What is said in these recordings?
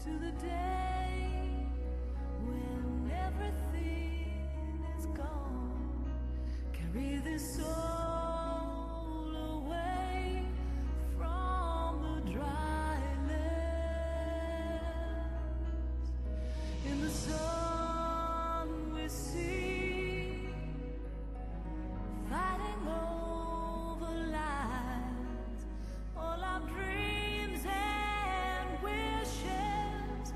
to the day when everything is gone. Carry this soul away from the dry lands. In the sun we see, fighting over lies, all our dreams and wishes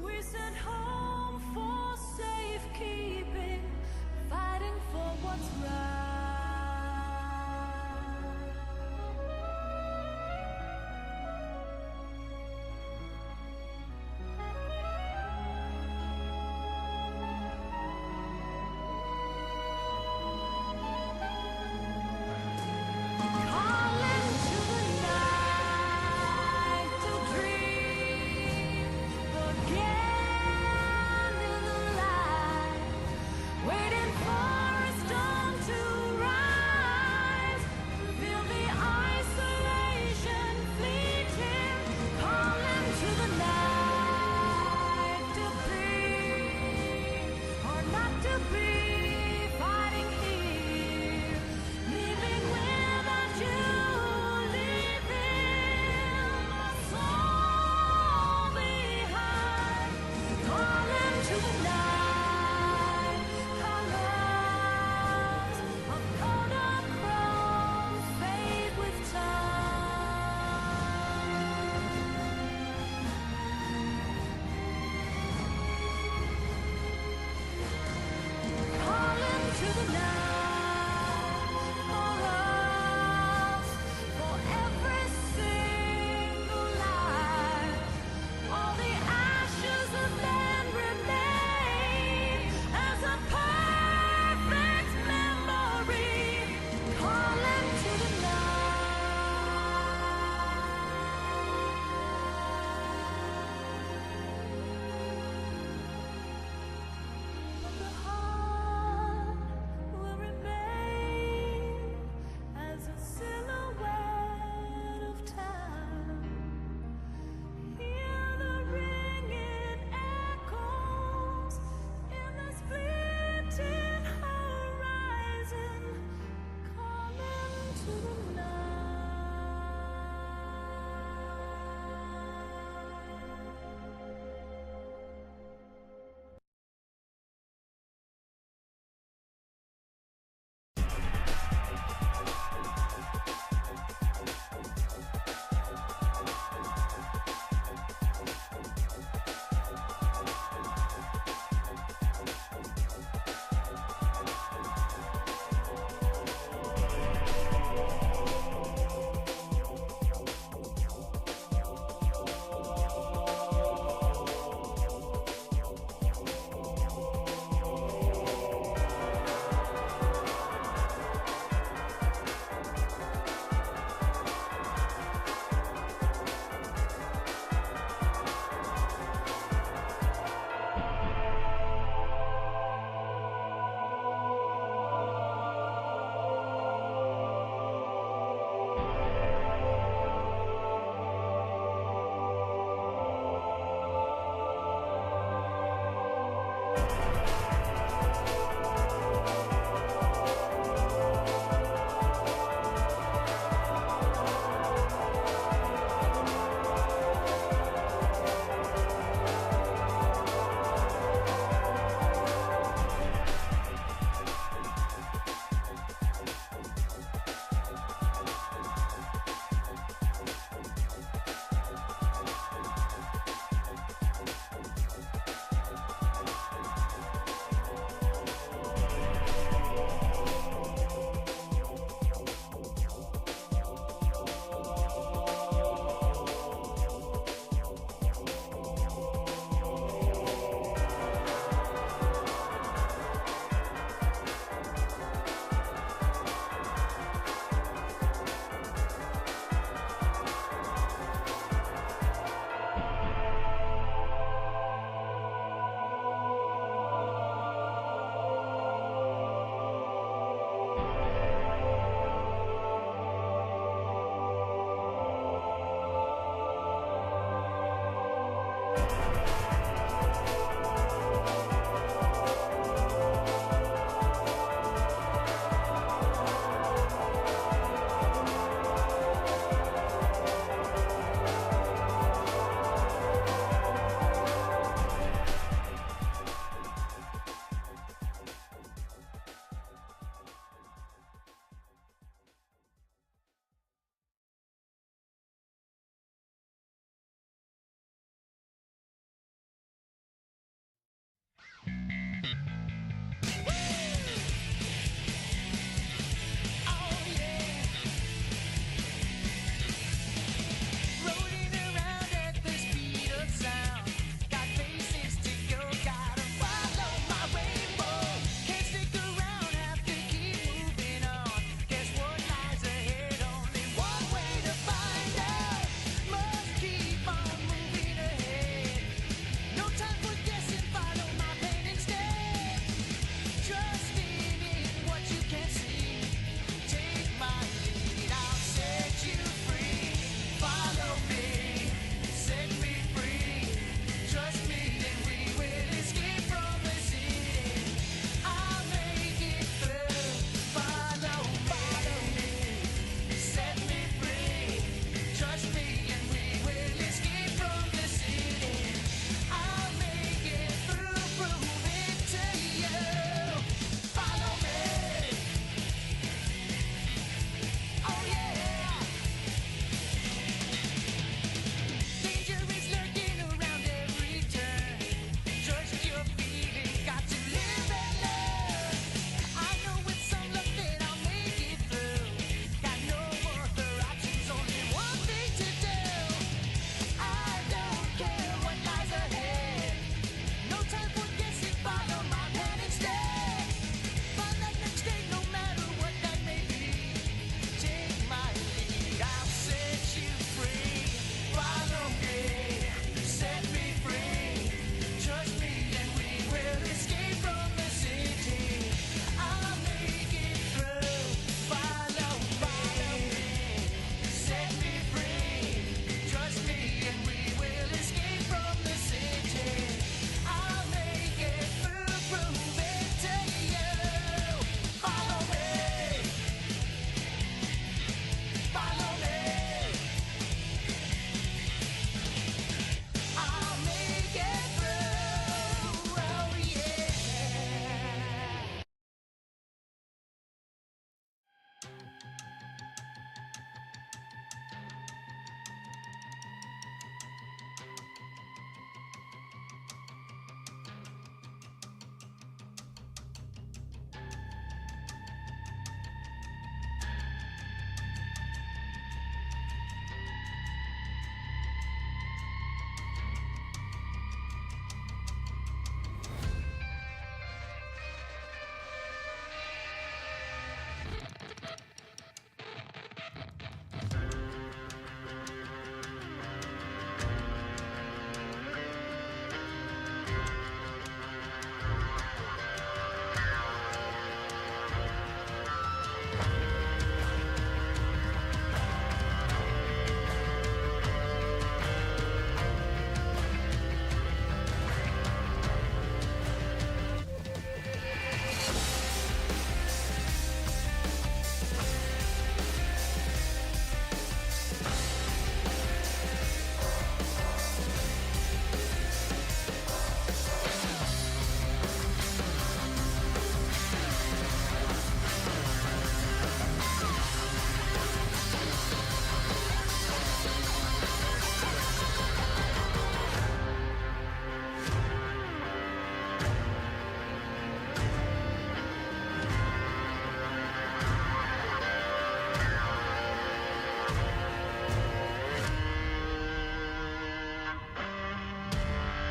we sent home for safekeeping, fighting for what's right.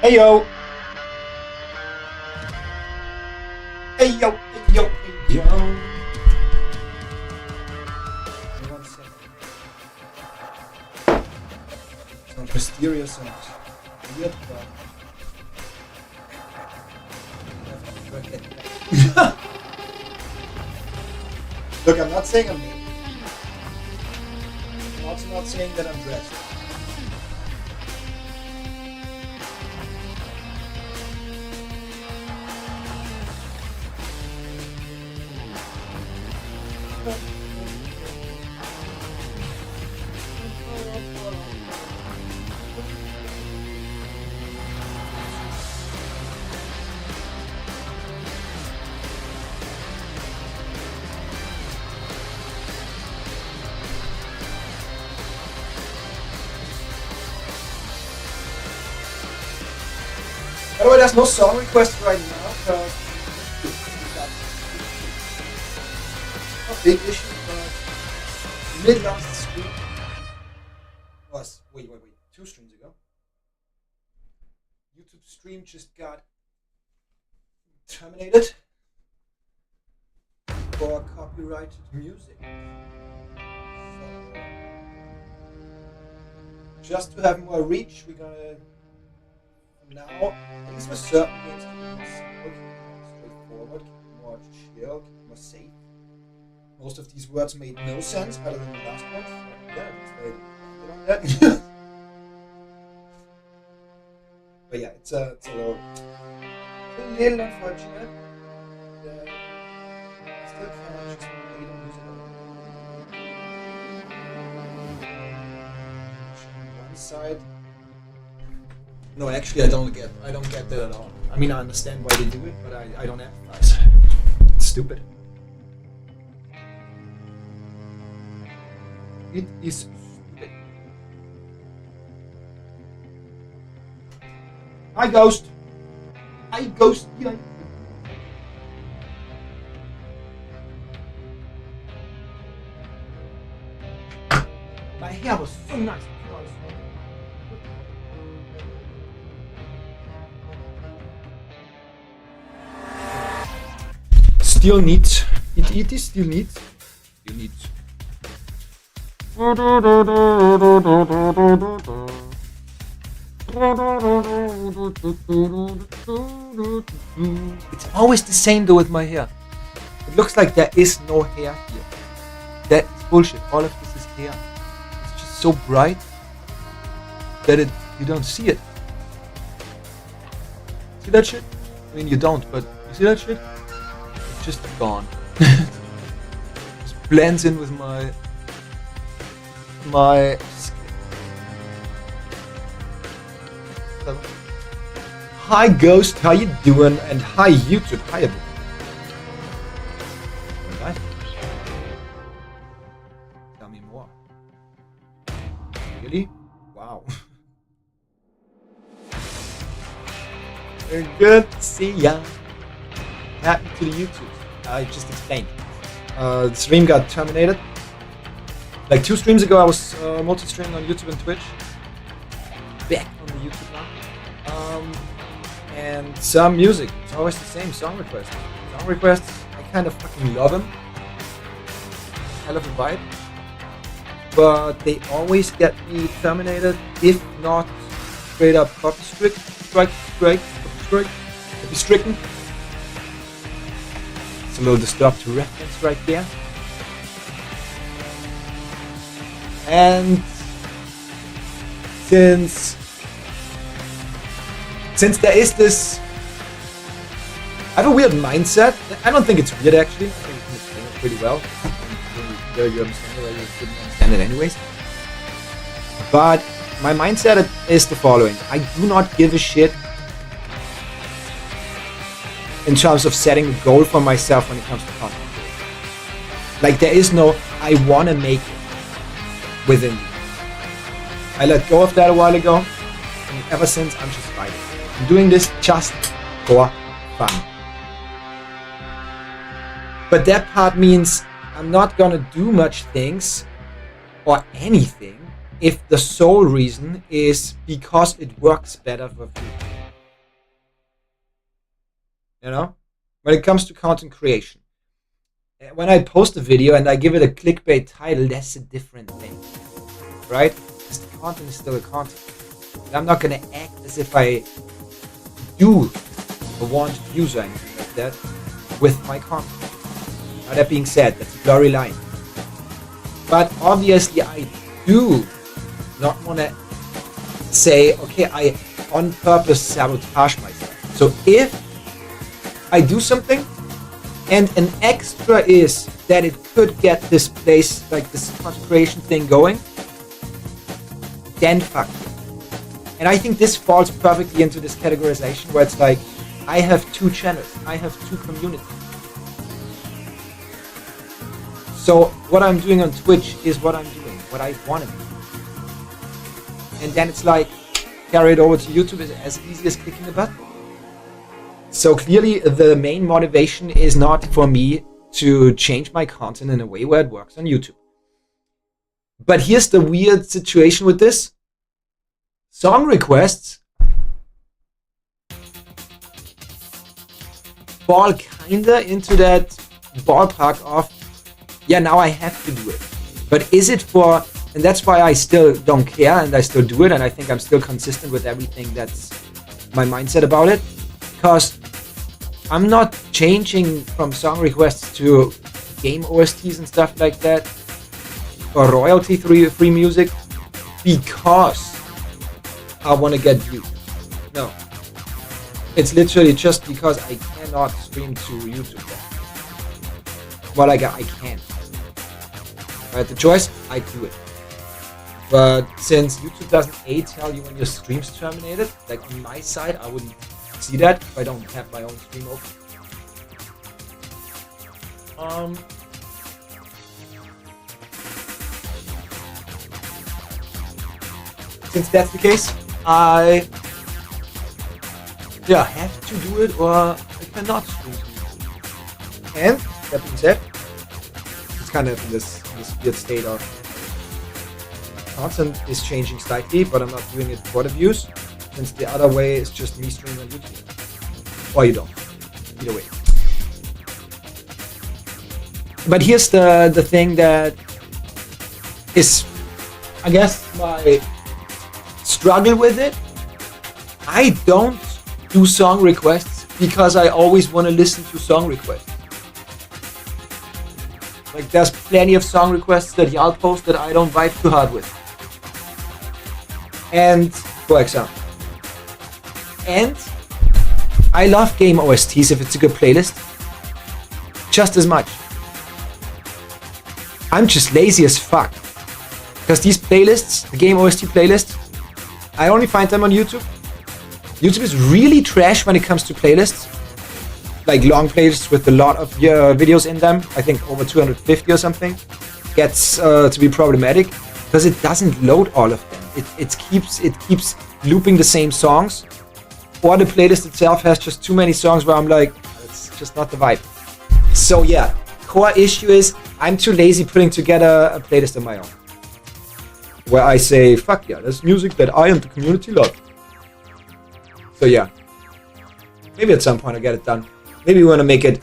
Hey yo! Hey yo! Hey yo! Hey yo! One second. Sounds mysterious and weird, but look, I'm not saying I'm naked. I'm also not saying that I'm dressed. By the way, there's no song request right now because not a big issue, but mid last stream was wait, 2 streams ago. YouTube stream just got terminated for copyrighted music. So, just to have more reach, we're gonna now, at least for certain games, keep it more simple, keep it more straightforward, keep it more chill, keep it more safe. Most of these words made no sense other than the last one. So, yeah, just laid on that. But yeah, it's a little unfortunate. Still cannot just play the music on one side. No, actually, I don't get that at all. I mean, I understand why they do it, but I don't empathize. It's stupid. It is stupid. Hi, Ghost. Hi, Ghost. Yeah. My hair was so nice. Still neat. It is still neat. Still neat. It's always the same though with my hair. It looks like there is no hair here. That's bullshit. All of this is hair. It's just so bright that you don't see it. See that shit? I mean, you don't, but you see that shit? Just gone. Just blends in with my skin. Hi Ghost, how you doing? And hi YouTube, hi everyone. Alright. Tell me more. Really? Wow. Good to see ya. Happened to the YouTube. I just explained. The stream got terminated. Like 2 streams ago, I was multi-streaming on YouTube and Twitch. Back on the YouTube now. And some music. It's always the same song requests. Song requests, I kind of fucking love them. I love the vibe. But they always get me terminated, if not straight up copy stricken. A little disturbed reference right there. And since there is this, I have a weird mindset. I don't think it's weird actually. I think you can explain it pretty well. You understand it, you couldn't understand it anyways. But my mindset is the following: I do not give a shit in terms of setting a goal for myself when it comes to content creation. Like there is no I wanna make it within me. I let go of that a while ago, and ever since I'm just fighting. I'm doing this just for fun. But that part means I'm not gonna do much things or anything if the sole reason is because it works better for people. you know, when it comes to content creation. When I post a video and I give it a clickbait title, that's a different thing, right? Because the content is still a content. And I'm not gonna act as if I do want views or anything like that with my content. Now that being said, that's a blurry line. But obviously I do not want to say, okay, I on purpose sabotage myself. So if I do something and an extra is that it could get this place, like this content creation thing going, then fuck it. And I think this falls perfectly into this categorization where it's like, I have 2 channels, I have 2 communities. So what I'm doing on Twitch is what I'm doing, what I want to do. And then it's like, carry it over to YouTube is as easy as clicking a button. So clearly the main motivation is not for me to change my content in a way where it works on YouTube. But here's the weird situation with this. Song requests fall kinda into that ballpark of, yeah, now I have to do it. But is it for, and that's why I still don't care and I still do it, and I think I'm still consistent with everything that's my mindset about it, because I'm not changing from song requests to game OSTs and stuff like that, or royalty-free music, because I want to get views. No. It's literally just because I cannot stream to YouTube. Well, I can. If I had the choice, I'd do it. But since YouTube doesn't tell you when your stream's terminated, like on my side, I wouldn't see that if I don't have my own stream open. Since that's the case, I have to do it or I cannot stream to YouTube. And that being said, it's kind of in this weird state of content is changing slightly, but I'm not doing it for the views, since the other way is just me streaming on YouTube. Or you don't. Either way. But here's the thing that is, I guess, my struggle with it. I don't do song requests because I always want to listen to song requests. Like, there's plenty of song requests that y'all post that I don't vibe too hard with. And, for example. And I love game OSTs if it's a good playlist. Just as much. I'm just lazy as fuck. Because these playlists, the game OST playlists, I only find them on YouTube. YouTube is really trash when it comes to playlists. Like long playlists with a lot of videos in them. I think over 250 or something. Gets to be problematic because it doesn't load all of them. It keeps looping the same songs. Or the playlist itself has just too many songs where I'm like, it's just not the vibe. So yeah, core issue is I'm too lazy putting together a playlist of my own. Where I say, fuck yeah, there's music that I and the community love. So yeah, maybe at some point I'll get it done. Maybe we want to make it,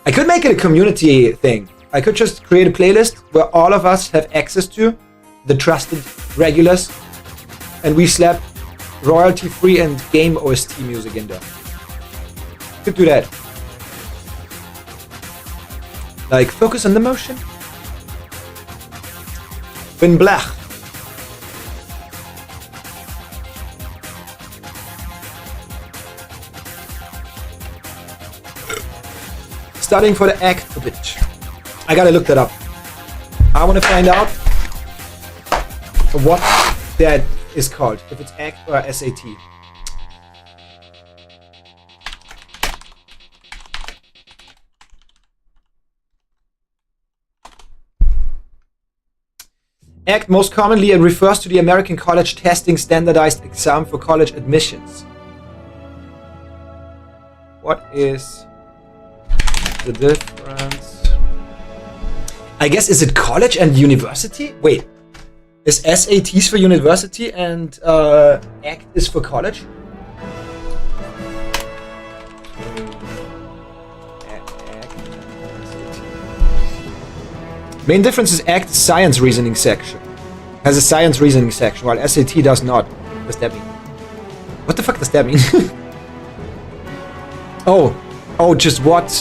I could make it a community thing. I could just create a playlist where all of us have access to, the trusted regulars, and we slap royalty-free and game OST music in there. Could do that. Like, focus on the motion. Bin Blach. Studying for the act a bit. I gotta look that up. I want to find out what that is called, if it's act or SAT. ACT most commonly refers to the American College Testing Standardized Exam for college admissions. What is the difference? I guess, is it college and university? Wait, is SATs for university and ACT is for college? Main difference is ACT science reasoning section. Has a science reasoning section, while SAT does not. What does that mean? What the fuck does that mean? Oh, just what?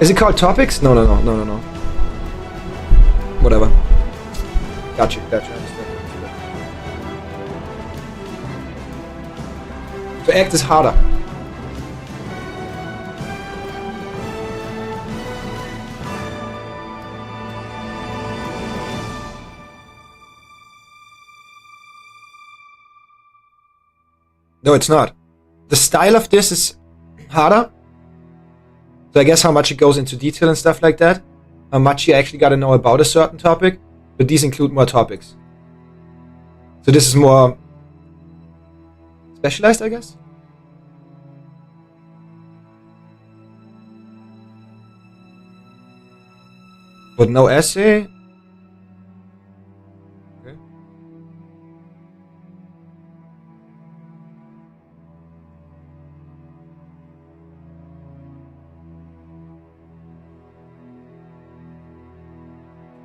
Is it called topics? No. Whatever. Gotcha. Understood. So ACT is harder. No, it's not. The style of this is harder. So I guess how much it goes into detail and stuff like that. How much you actually got to know about a certain topic. But these include more topics. So this is more specialized, I guess. But no essay. Okay.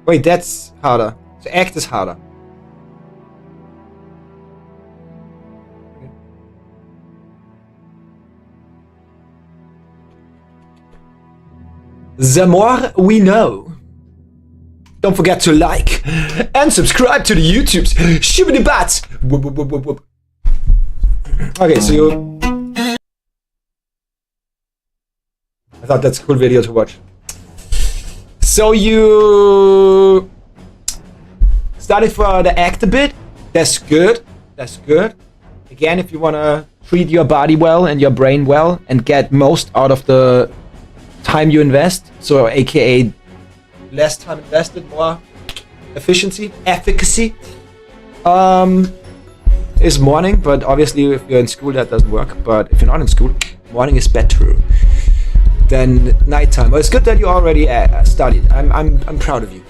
Wait, that's harder. So ACT is harder. Okay. The more we know. Don't forget to like and subscribe to the YouTubes. Shibbity bats. Whoop, whoop, whoop, whoop, whoop. Okay, so you. I thought that's a cool video to watch. So you started for the ACT a bit. That's good. Again, if you want to treat your body well and your brain well and get most out of the time you invest, so aka less time invested, more efficiency, efficacy, is morning. But obviously if you're in school that doesn't work. But if you're not in school, morning is better than nighttime. But it's good that you already studied. I'm proud of you.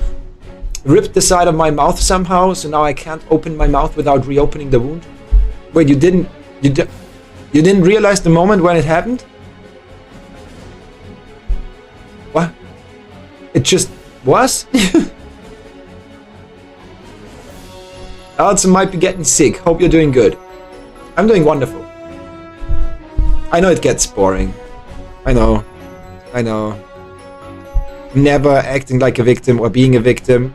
Ripped the side of my mouth somehow, so now I can't open my mouth without reopening the wound. Wait, you didn't realize the moment when it happened? What? It just was? Also might be getting sick. Hope you're doing good. I'm doing wonderful. I know it gets boring. I know. Never acting like a victim or being a victim.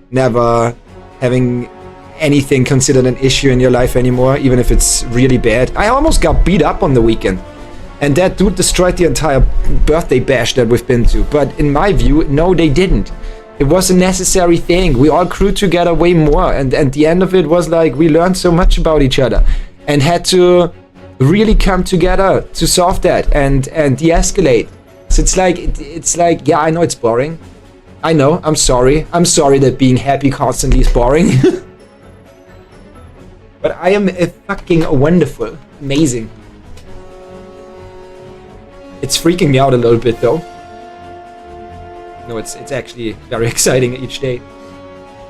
Never having anything considered an issue in your life anymore, even if it's really bad. I almost got beat up on the weekend. And that dude destroyed the entire birthday bash that we've been to. But in my view, no, they didn't. It was a necessary thing. We all grew together way more. And at the end of it was like, we learned so much about each other. And had to really come together to solve that and de-escalate. So it's like, yeah, I know it's boring. I know, I'm sorry. I'm sorry that being happy constantly is boring. But I am a fucking wonderful, amazing. It's freaking me out a little bit though. No, it's actually very exciting each day.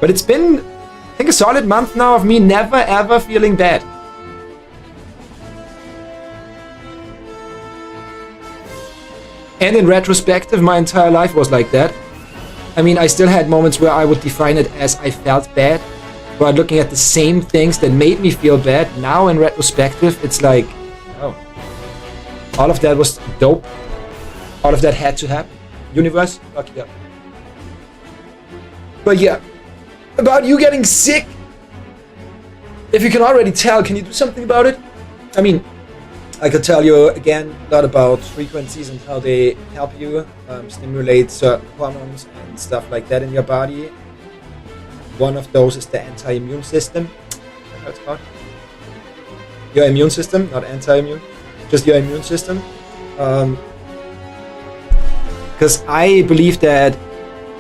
But it's been, I think, a solid month now of me never ever feeling bad. And in retrospective, my entire life was like that. I mean, I still had moments where I would define it as I felt bad, but looking at the same things that made me feel bad, now in retrospective, it's like, oh, all of that was dope. All of that had to happen. Universe, fuck yeah. But yeah, about you getting sick, if you can already tell, can you do something about it? I mean, I could tell you again a lot about frequencies and how they help you stimulate certain hormones and stuff like that in your body. One of those is the anti-immune system. That's how it's called. Your immune system, not anti-immune, just your immune system. Because I believe that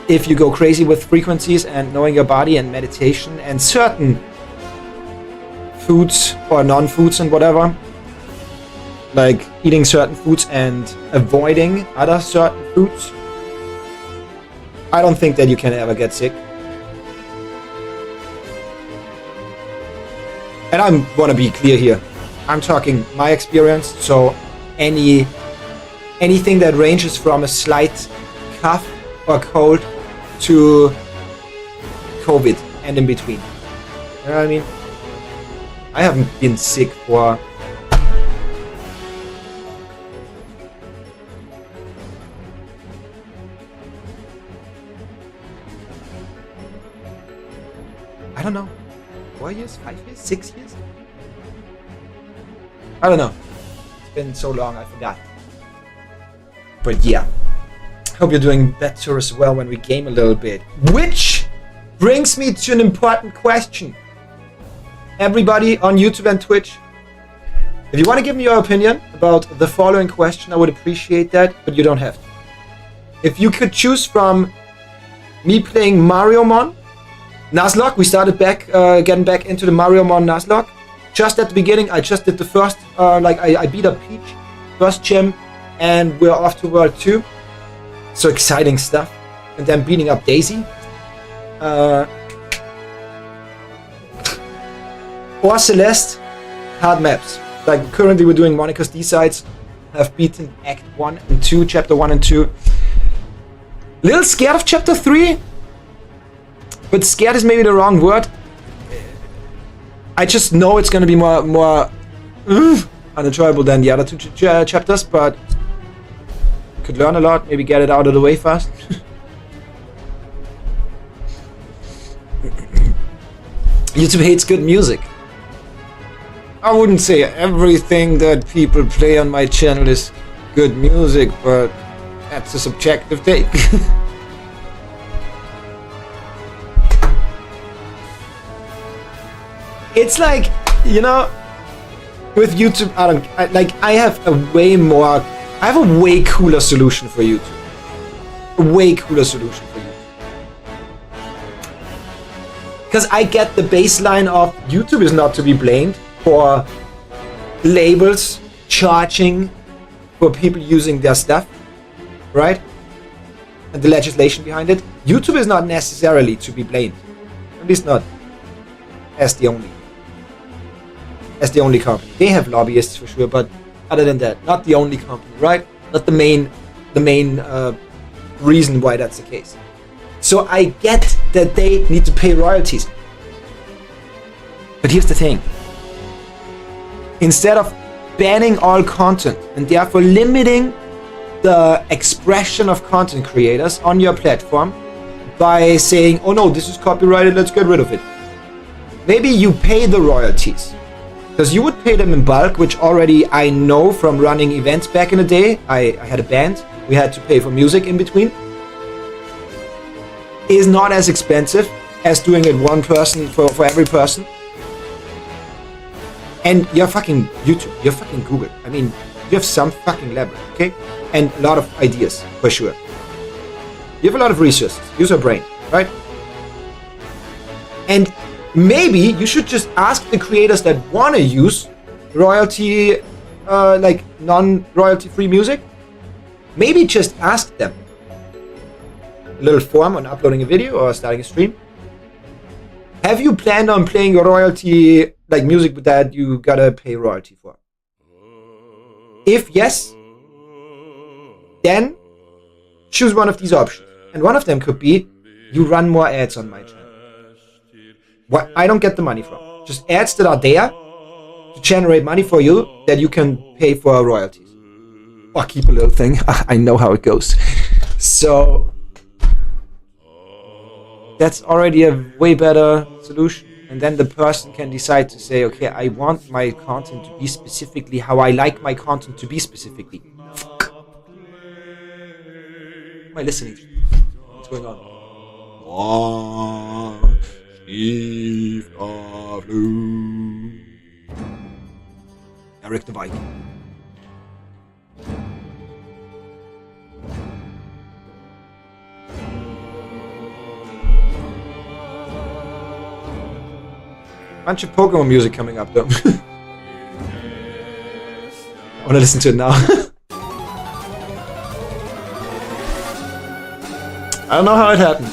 if you go crazy with frequencies and knowing your body and meditation and certain foods or non-foods and whatever, like eating certain foods and avoiding other certain foods, I don't think that you can ever get sick. And I want to be clear here. I'm talking my experience, so anything that ranges from a slight cough or cold to COVID and in between. You know what I mean? I haven't been sick for... I don't know. 4 years? 5 years? 6 years? I don't know. It's been so long, I forgot. But yeah. Hope you're doing better as well when we game a little bit. Which brings me to an important question. Everybody on YouTube and Twitch, if you want to give me your opinion about the following question, I would appreciate that, but you don't have to. If you could choose from me playing Mario Mon, Nuzlocke, we started back, getting back into the Mario Mon Nuzlocke. Just at the beginning, I just did the first, I beat up Peach, first gym, and we're off to World 2. So exciting stuff. And then beating up Daisy. Or Celeste, hard maps. Like currently we're doing Monika'S D-sides. I've beaten Act 1 and 2, Chapter 1 and 2. Little scared of Chapter 3. But scared is maybe the wrong word. I just know it's gonna be more unenjoyable than the other two chapters, but could learn a lot, maybe get it out of the way fast. YouTube hates good music. I wouldn't say everything that people play on my channel is good music, but that's a subjective take. It's like, you know, with YouTube, I have a way cooler solution for YouTube. A way cooler solution for YouTube. Because I get the baseline of YouTube is not to be blamed for labels charging for people using their stuff, right? And the legislation behind it. YouTube is not necessarily to be blamed. At least not as the only company. They have lobbyists for sure, but other than that, not the only company, right? Not the main reason why that's the case. So I get that they need to pay royalties. But here's the thing. Instead of banning all content and therefore limiting the expression of content creators on your platform by saying, oh no, this is copyrighted, let's get rid of it. Maybe you pay the royalties. Because you would pay them in bulk, which already I know from running events back in the day. I had a band. We had to pay for music in between. Is not as expensive as doing it one person for every person. And you're fucking YouTube. You're fucking Google. I mean, you have some fucking leverage, okay? And a lot of ideas, for sure. You have a lot of resources. Use your brain, right? And maybe you should just ask the creators that want to use royalty, like non-royalty free music. Maybe just ask them. A little form on uploading a video or starting a stream. Have you planned on playing your royalty, like music that you gotta pay royalty for? If yes, then choose one of these options. And one of them could be, you run more ads on my channel. What I don't get the money from. Just ads that are there to generate money for you that you can pay for royalties. Or keep a little thing. I know how it goes. So that's already a way better solution. And then the person can decide to say, okay, I want my content to be specifically how I like my content to be specifically. Fuck. Am I listening to? What's going on? Eve of Blue. Eric the Viking. Bunch of Pokemon music coming up though. I wanna listen to it now. I don't know how it happened.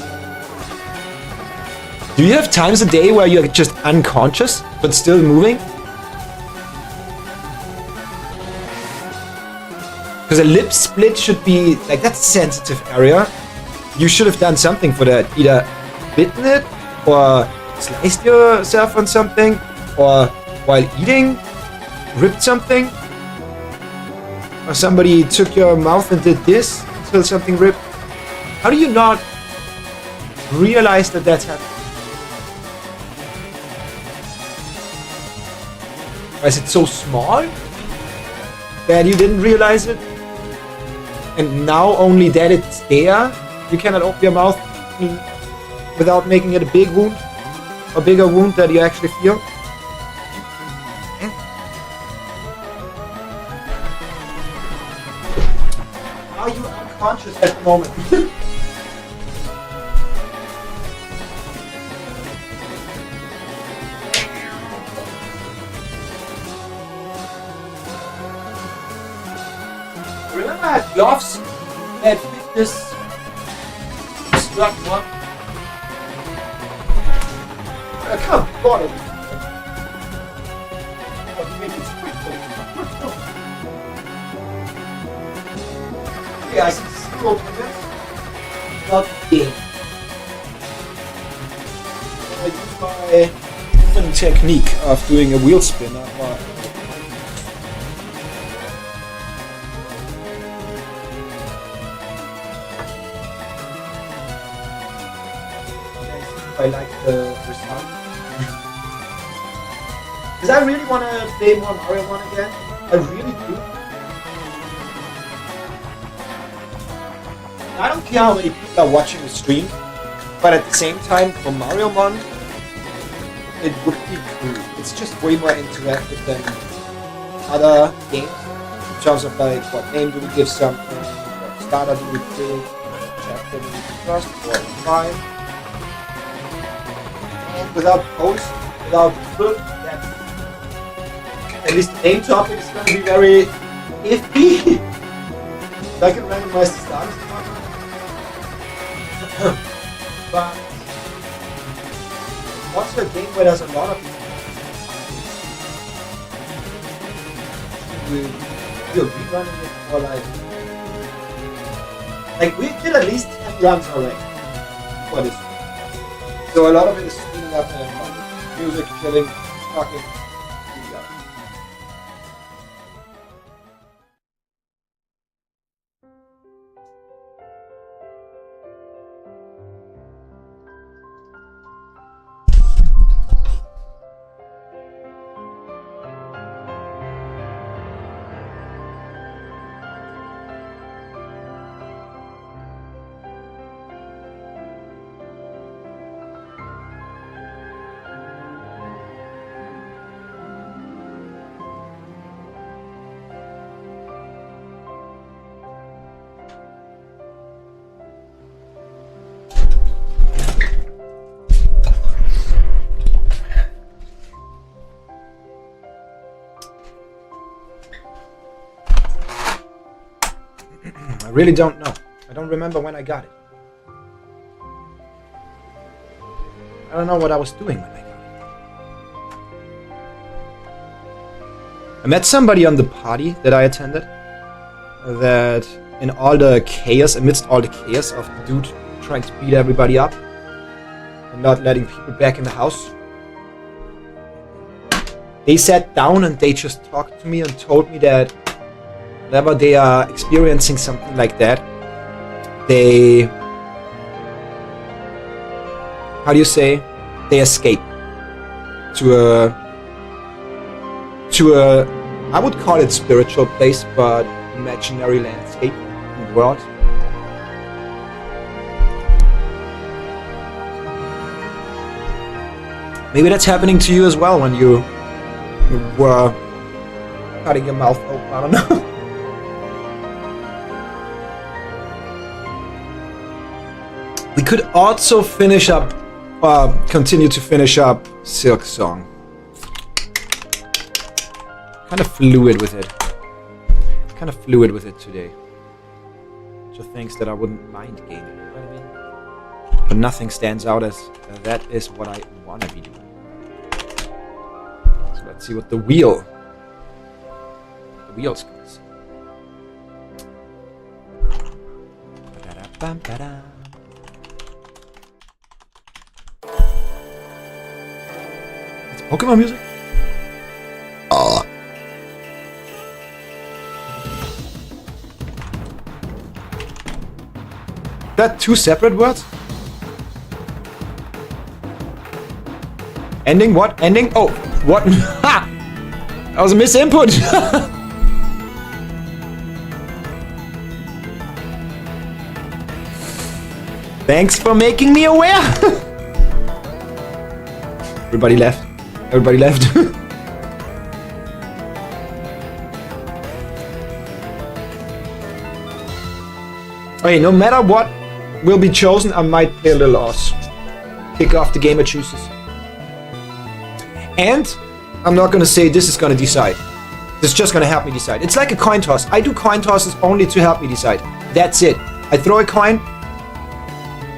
Do you have times a day where you're just unconscious, but still moving? Because a lip split should be, like, that's a sensitive area. You should have done something for that. Either bitten it, or sliced yourself on something, or while eating, ripped something, or somebody took your mouth and did this until something ripped. How do you not realize that that's happening? Or is it so small that you didn't realize it? And now only that it's there, you cannot open your mouth without making it a big wound, a bigger wound that you actually feel. Are you unconscious at the moment? Remember I had gloves that fit this strut one? I can't bother with it. Maybe it's quick. Yeah, I see zero minutes. Not game. I use my moving technique of doing a wheel spin. I like the result. Because I really want to play more Mario 1 again. I really do. I don't care how many people are watching the stream, but at the same time, for Mario 1, it would be cool. It's just way more interactive than other games. In terms of like, what name do we give something, what starter do we pick, what chapter do we trust, or 5. Without posts, without people, that's at least the main topic is going to be very iffy. I can randomize the starters. But also a game where there's a lot of you're rerunning it for like we did at least 10 runs already for this. So a lot of it is speeding up and music, chilling, talking. I really don't know. I don't remember when I got it. I don't know what I was doing when I got it. I met somebody on the party that I attended that in all the chaos, amidst all the chaos of the dude trying to beat everybody up and not letting people back in the house, they sat down and they just talked to me and told me that whenever they are experiencing something like that, they, how do you say, they escape to a, I would call it spiritual place, but imaginary landscape and world. Maybe that's happening to you as well when you were cutting your mouth open, I don't know. We could also finish up, continue to finish up Silk Song. Kind of fluid with it. Kind of fluid with it today. Just things that I wouldn't mind gaming, you know what I mean? But nothing stands out as that is what I want to be doing. So let's see what the wheel's gonna say. Ba-da-bam-ba-da. Pokemon music? That two separate words? Ending? What? Ending? Oh, what? Ha! That was a misinput. Thanks for making me aware. Everybody left. Everybody left. Okay, no matter what will be chosen, I might play a little Oz. Kick off the game it chooses. And I'm not gonna say this is gonna decide. This is just gonna help me decide. It's like a coin toss. I do coin tosses only to help me decide. That's it. I throw a coin,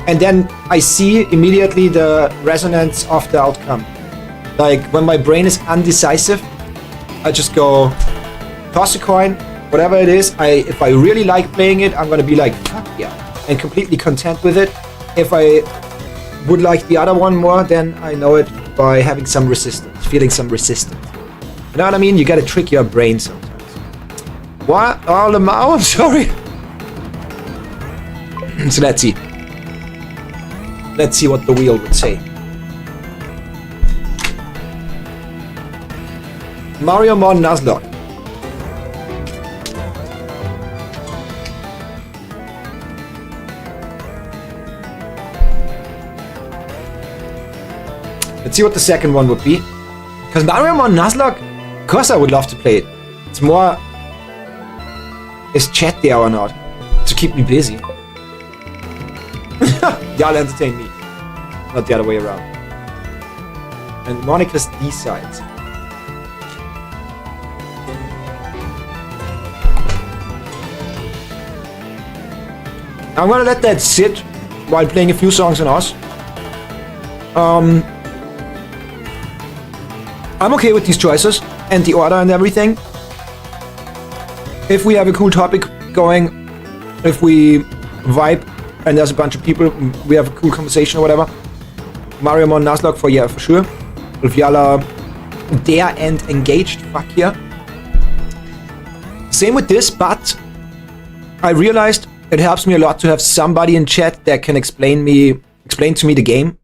and then I see immediately the resonance of the outcome. Like when my brain is undecisive, I just go toss a coin, whatever it is. If I really like playing it, I'm gonna be like, fuck yeah, and completely content with it. If I would like the other one more, then I know it by having some resistance, feeling some resistance. You know what I mean? You gotta trick your brain sometimes. What? Oh, Lamau, I'm sorry. So let's see. Let's see what the wheel would say. Mario Mon Nuzlocke. Let's see what the second one would be. Because Mario Mon Nuzlocke, of course I would love to play it. It's more, is chat there or not? To keep me busy. Y'all entertain me. Not the other way around. And Monika'S D-sides. I'm gonna let that sit while playing a few songs on Oz. I'm okay with these choices and the order and everything. If we have a cool topic going, if we vibe and there's a bunch of people, we have a cool conversation or whatever. Mario Mon Nuzlocke for sure. If y'all are there and engaged, fuck yeah. Same with this, but I realized it helps me a lot to have somebody in chat that can explain to me the game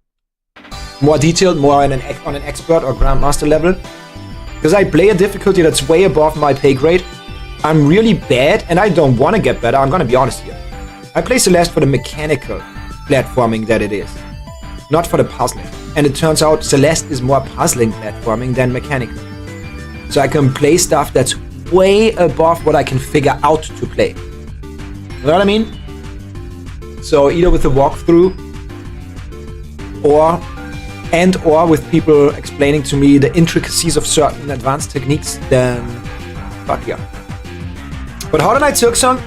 more detailed, more on an expert or grandmaster level. Because I play a difficulty that's way above my pay grade. I'm really bad and I don't want to get better, I'm gonna be honest here. I play Celeste for the mechanical platforming that it is, not for the puzzling. And it turns out Celeste is more puzzling platforming than mechanical. So I can play stuff that's way above what I can figure out to play. You know what I mean? So either with a walkthrough or with people explaining to me the intricacies of certain advanced techniques, then fuck yeah. But How the Night Silk Song?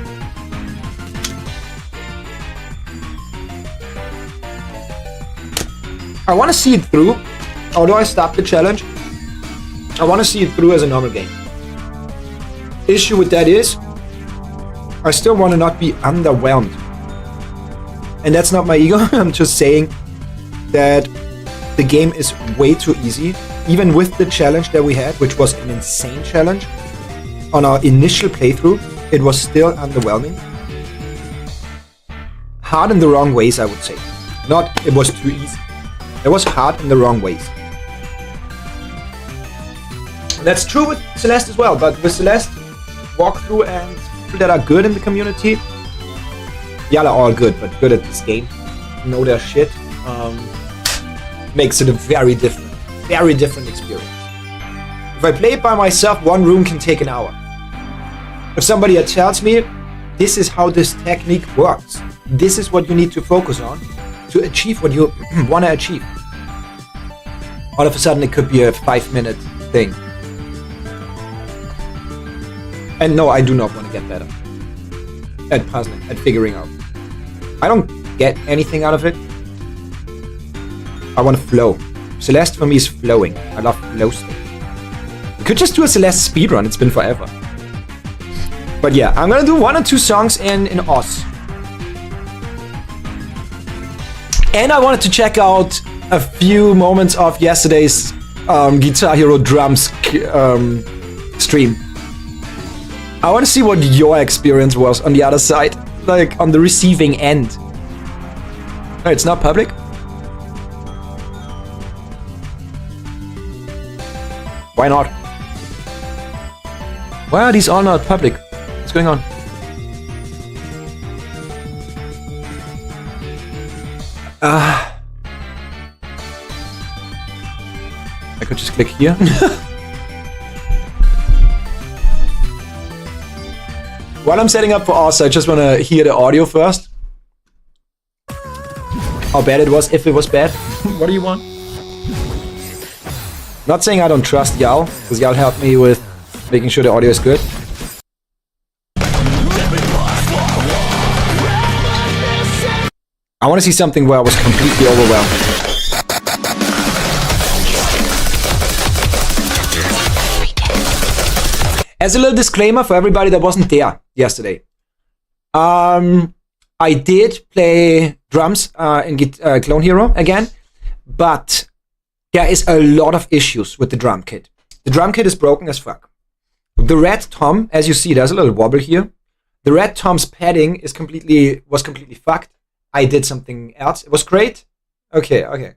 I want to see it through. Although I stopped the challenge, I want to see it through as a normal game. Issue with that is, I still want to not be underwhelmed. And that's not my ego, I'm just saying that the game is way too easy. Even with the challenge that we had, which was an insane challenge, on our initial playthrough, it was still underwhelming. Hard in the wrong ways, I would say. Not it was too easy. It was hard in the wrong ways. That's true with Celeste as well, but with Celeste, walkthrough and people that are good in the community, y'all are all good, but good at this game, know their shit, makes it a very different experience. If I play it by myself, one room can take an hour. If somebody tells me, this is how this technique works, this is what you need to focus on to achieve what you want to achieve, all of a sudden it could be a 5-minute thing. And no, I do not want to get better at puzzling, at figuring out. I don't get anything out of it. I want to flow. Celeste for me is flowing. I love flow state. We could just do a Celeste speedrun, it's been forever. But yeah, I'm gonna do 1 or 2 songs in Oz. And I wanted to check out a few moments of yesterday's Guitar Hero drums stream. I want to see what your experience was on the other side, like on the receiving end. No, it's not public. Why not? Why are these all not public? What's going on? I could just click here. While I'm setting up for us, I just want to hear the audio first. How bad it was, if it was bad. What do you want? Not saying I don't trust Yal, because Yal helped me with making sure the audio is good. I want to see something where I was completely overwhelmed. As a little disclaimer for everybody that wasn't there yesterday, I did play drums in Clone Hero again, but there is a lot of issues with the drum kit. The drum kit is broken as fuck. The red tom, as you see, there's a little wobble here. The red tom's padding was completely fucked. I did something else. It was great. Okay.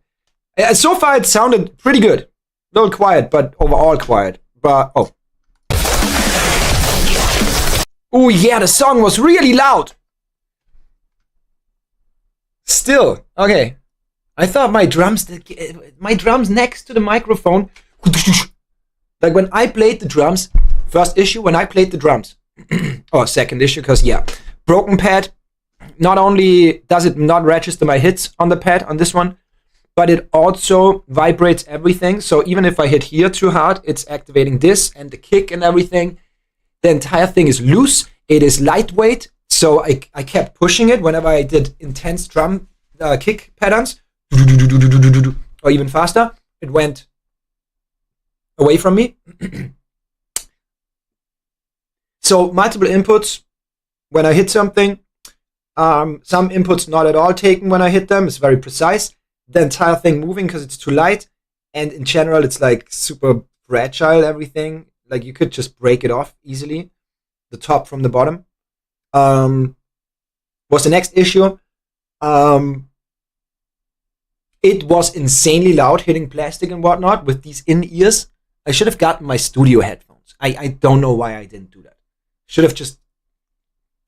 So far it sounded pretty good. A little quiet, but overall quiet. But oh yeah, the song was really loud. Still, okay. I thought my drums next to the microphone, like when I played the drums, first issue when I played the drums, or second issue, because yeah, broken pad. Not only does it not register my hits on the pad on this one, but it also vibrates everything. So even if I hit here too hard, it's activating this and the kick and everything. The entire thing is loose. It is lightweight. So I kept pushing it whenever I did intense drum kick patterns, or even faster. It went away from me. So multiple inputs when I hit something. Some inputs not at all taken when I hit them. It's very precise. The entire thing moving because it's too light. And in general, it's like super fragile, everything. Like you could just break it off easily. The top from the bottom. Was the next issue. It was insanely loud hitting plastic and whatnot with these in-ears. I should have gotten my studio headphones. I don't know why I didn't do that. Should have just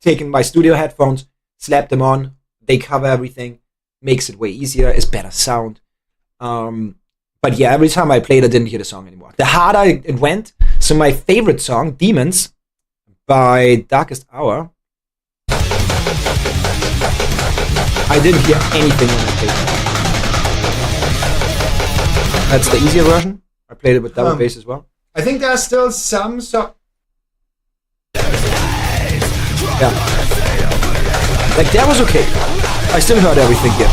taken my studio headphones, slapped them on. They cover everything. Makes it way easier. It's better sound. But yeah, every time I played, I didn't hear the song anymore. The harder it went. So my favorite song, Demons, by Darkest Hour. I didn't hear anything when I played it. That's the easier version. I played it with double bass as well. I think there are still some yeah. Like that was okay. I still heard everything here.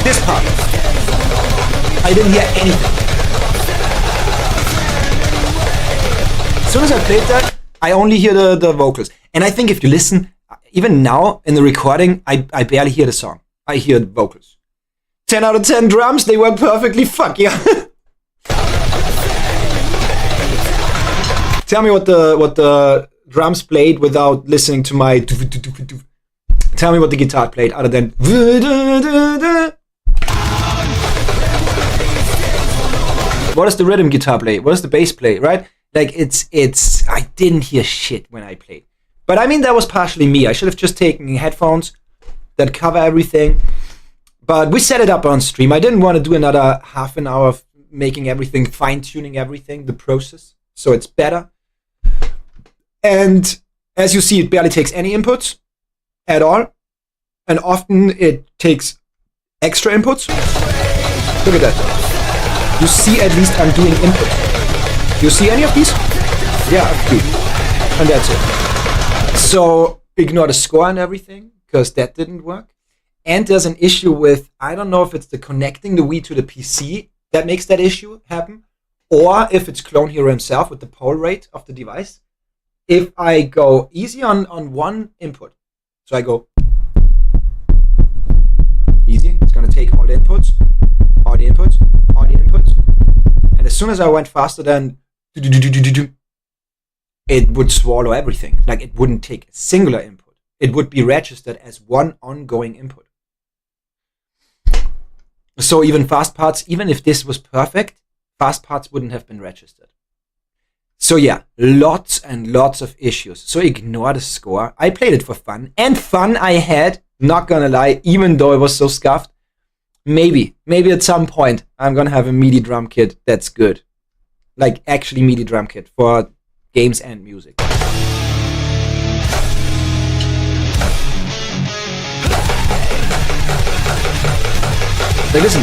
This part, I didn't hear anything. As soon as I played that, I only hear the vocals. And I think if you listen, even now in the recording, I barely hear the song. I hear the vocals. 10 out of 10 drums, they work perfectly. Fuck yeah. Tell me what the drums played without listening to my. Tell me what the guitar played other than. What does the rhythm guitar play? What does the bass play? Right? Like it's. I didn't hear shit when I played. But I mean that was partially me. I should have just taken headphones that cover everything. But we set it up on stream. I didn't want to do another half an hour of making everything, fine-tuning everything, the process, so it's better. And as you see, it barely takes any inputs at all. And often it takes extra inputs. Look at that. You see at least I'm doing inputs. Do you see any of these? Yeah, a few. And that's it. So ignore the score and everything, because that didn't work. And there's an issue with, I don't know if it's the connecting the Wii to the PC that makes that issue happen, or if it's Clone Hero himself with the poll rate of the device. if I go easy on one input, so I go easy, it's going to take all the inputs, all the inputs, all the inputs. And as soon as I went faster than it would swallow everything. Like it wouldn't take a singular input. It would be registered as one ongoing input. So even fast parts, even if this was perfect, fast parts wouldn't have been registered. So yeah, lots and lots of issues. So ignore the score. I played it for fun. And fun I had, not gonna lie, even though it was so scuffed. Maybe at some point, I'm gonna have a MIDI drum kit that's good. Like actually MIDI drum kit for games and music. Like listen,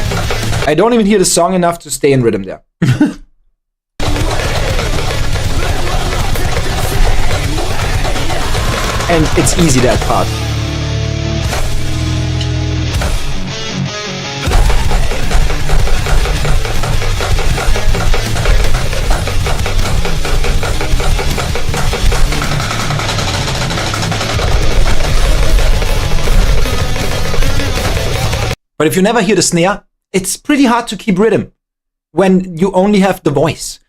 I don't even hear the song enough to stay in rhythm there. And it's easy, that part. But if you never hear the snare, it's pretty hard to keep rhythm when you only have the voice.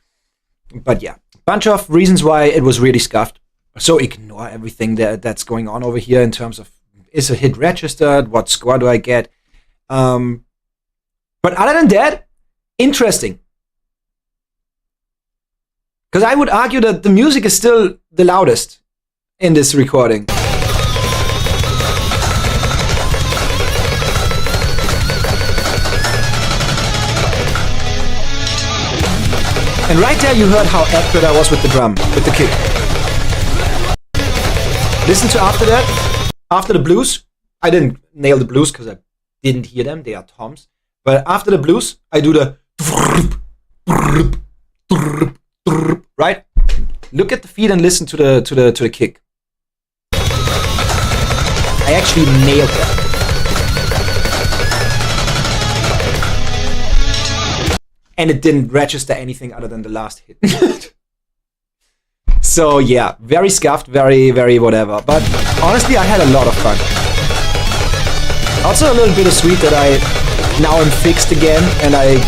But yeah, bunch of reasons why it was really scuffed. So ignore everything that's going on over here in terms of, is a hit registered? What score do I get? But other than that, interesting. Because I would argue that the music is still the loudest in this recording. And right there you heard how accurate I was with the drum, with the kick. Listen to after that, after the blues. I didn't nail the blues because I didn't hear them, they are toms. But after the blues, I do the right? Look at the feet and listen to the kick. I actually nailed that. And it didn't register anything other than the last hit. So yeah, very scuffed, very, very whatever. But honestly, I had a lot of fun. Also a little bit of sweet that I now am fixed again and I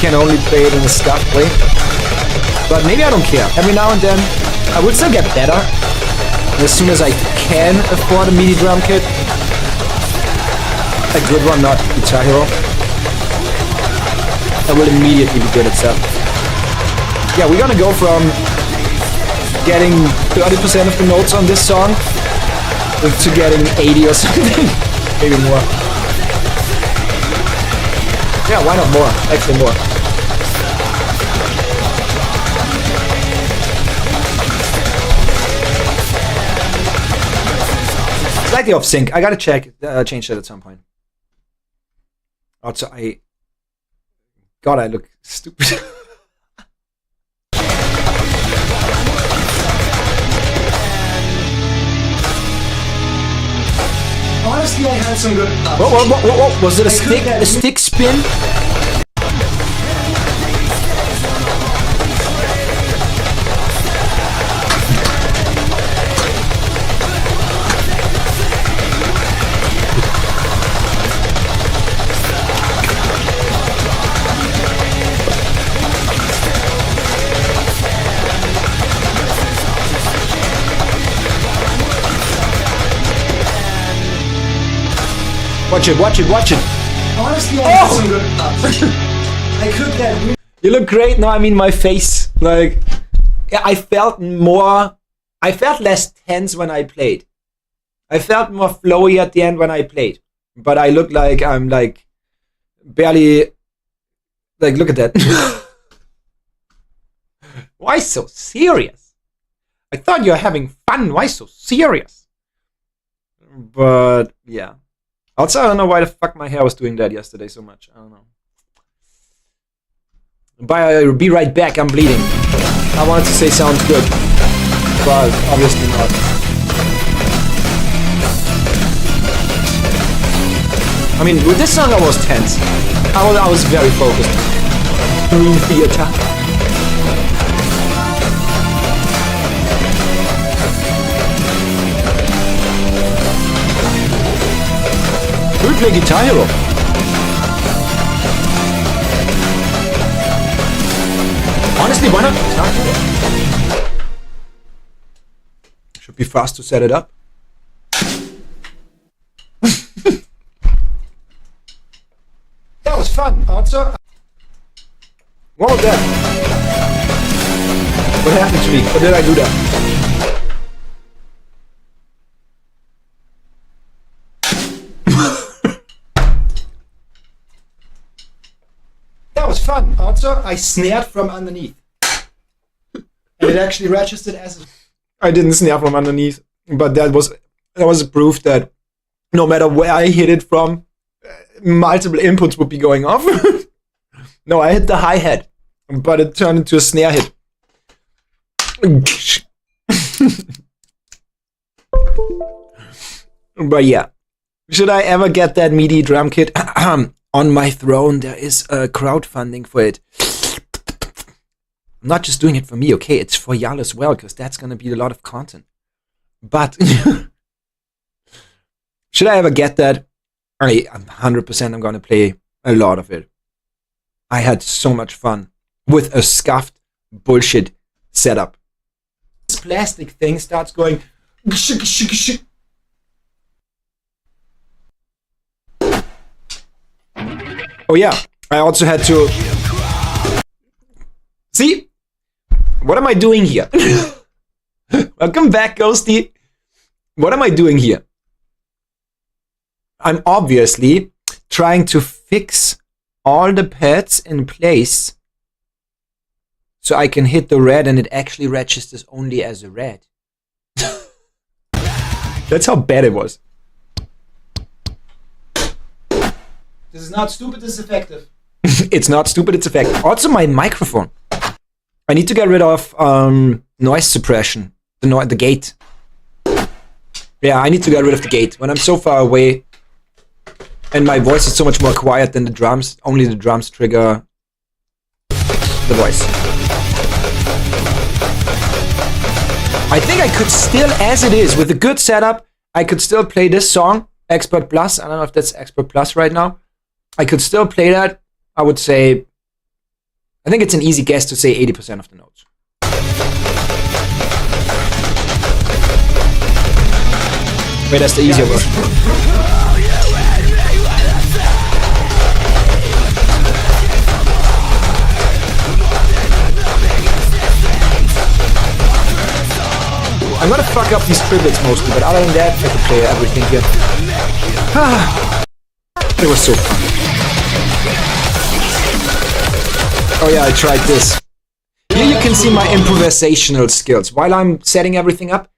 can only play it in a scuffed way. But maybe I don't care. Every now and then, I will still get better. And as soon as I can afford a MIDI drum kit, a good one, not Guitar Hero, I will immediately be good at stuff. Yeah, we're gonna go from getting 30% of the notes on this song to getting 80 or something. Maybe more. Yeah, why not more? Actually more. Slightly off sync. I gotta change that at some point. Also, God, I look stupid. Honestly, I had some good parts. Whoa. Was it a stick spin? Watch it. Honestly, I had some good parts. I could that. You look great. No, I mean my face. Like, yeah, I felt less tense when I played. I felt more flowy at the end when I played. But I look like I'm like barely. Like, look at that. Why so serious? I thought you were having fun. Why so serious? But yeah. Also, I don't know why the fuck my hair was doing that yesterday so much. I don't know. I'll be right back. I'm bleeding. I wanted to say sounds good, but obviously not. I mean, with this song I was tense. I was very focused. Green theater. play Guitar Hero. Honestly, why not Guitar Hero? Should be fast to set it up. That was fun, also. What was that? What happened to me? Or did I do that? That was fun. Also, I snared from underneath. And it actually registered as... I didn't snare from underneath. But that was a proof that no matter where I hit it from, multiple inputs would be going off. No, I hit the hi-hat. But it turned into a snare hit. But yeah. Should I ever get that MIDI drum kit? On my throne, there is a crowdfunding for it. I'm not just doing it for me, okay? It's for y'all as well, because that's going to be a lot of content. But should I ever get that? I'm 100% I'm going to play a lot of it. I had so much fun with a scuffed bullshit setup. This plastic thing starts going... Oh yeah, I also had to... See? What am I doing here? Welcome back, Ghosty. What am I doing here? I'm obviously trying to fix all the pads in place so I can hit the red and it actually registers only as a red. That's how bad it was. This is not stupid, this is effective. It's not stupid, it's effective. Also my microphone. I need to get rid of noise suppression. The gate. Yeah, I need to get rid of the gate. When I'm so far away and my voice is so much more quiet than the drums, only the drums trigger the voice. I think I could still, as it is, with a good setup, I could still play this song, Expert Plus. I don't know if that's Expert Plus right now. I could still play that. I would say, I think it's an easy guess to say 80% of the notes. Wait, that's the easier version. I'm gonna fuck up these triplets mostly, but other than that, I can play everything here. It was so fun. Oh yeah, I tried this. Here you can see my improvisational skills. While I'm setting everything up,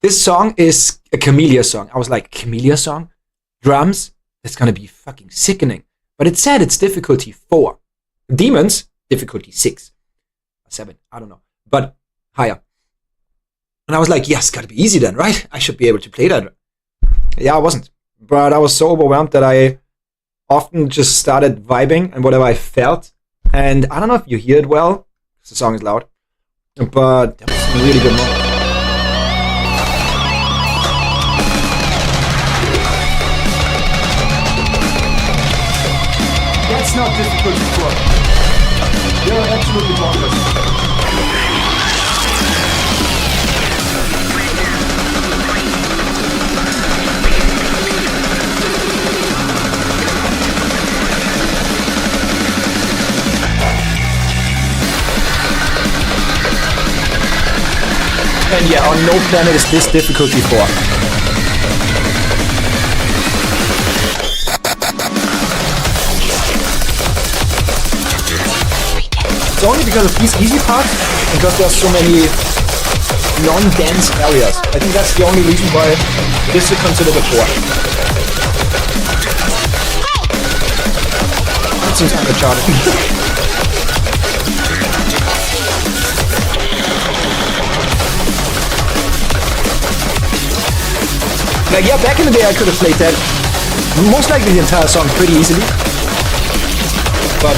this song is a Camellia song. I was like, Camellia song? Drums? That's gonna be fucking sickening. But it said it's difficulty 4. Demons, difficulty 6. 7, I don't know. But higher. And I was like, yes, gotta be easy then, right? I should be able to play that. Yeah, I wasn't. But I was so overwhelmed that I often just started vibing and whatever I felt. And I don't know if you hear it well, because the song is loud. But that was a really good moment. That's not difficult before. You're absolutely bonkers. And yeah, on no planet is this difficult before. It's only because of these easy parts, because there's so many non-dense areas. I think that's the only reason why this is considered a 4. That seems uncharted. Like, yeah, back in the day I could have played that most likely the entire song pretty easily. But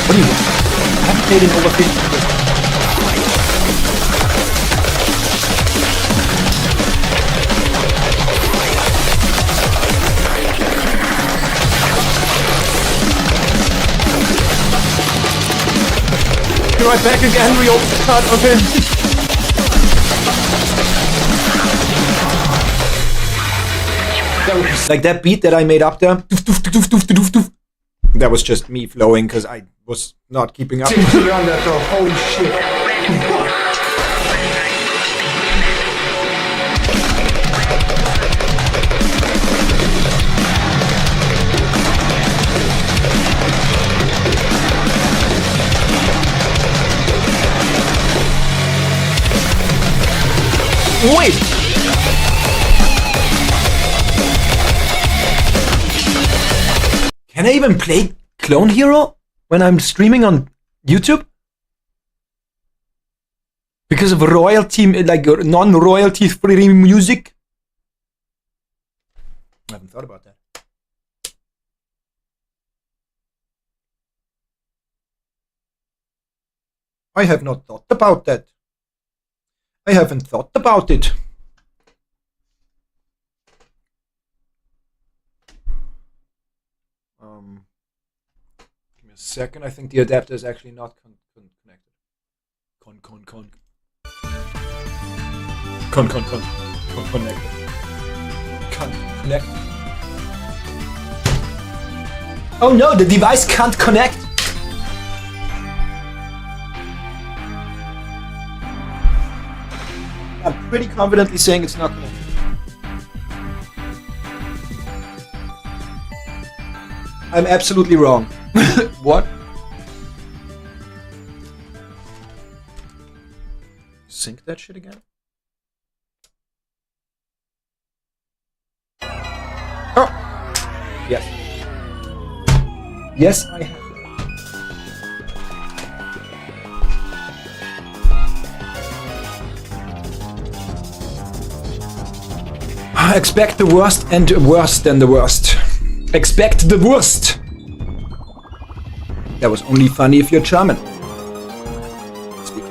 what do you want? I haven't played in over 50 years. Be right back again, we open the cut of him. Like that beat that I made up there. That was just me flowing because I was not keeping up. Holy shit. Wait! Can I even play Clone Hero when I'm streaming on YouTube? Because of royalty, like non-royalty free music? I haven't thought about that. I have not thought about that. I haven't thought about it. Give me a second. I think the adapter is actually not connected. Connected. Connect. Oh no, the device can't connect. I'm pretty confidently saying it's not connected. I'm absolutely wrong. What? Sync that shit again? Oh! Yes. Yes, I have. Expect the worst and worse than the worst. Expect the worst! That was only funny if you're German. Speak.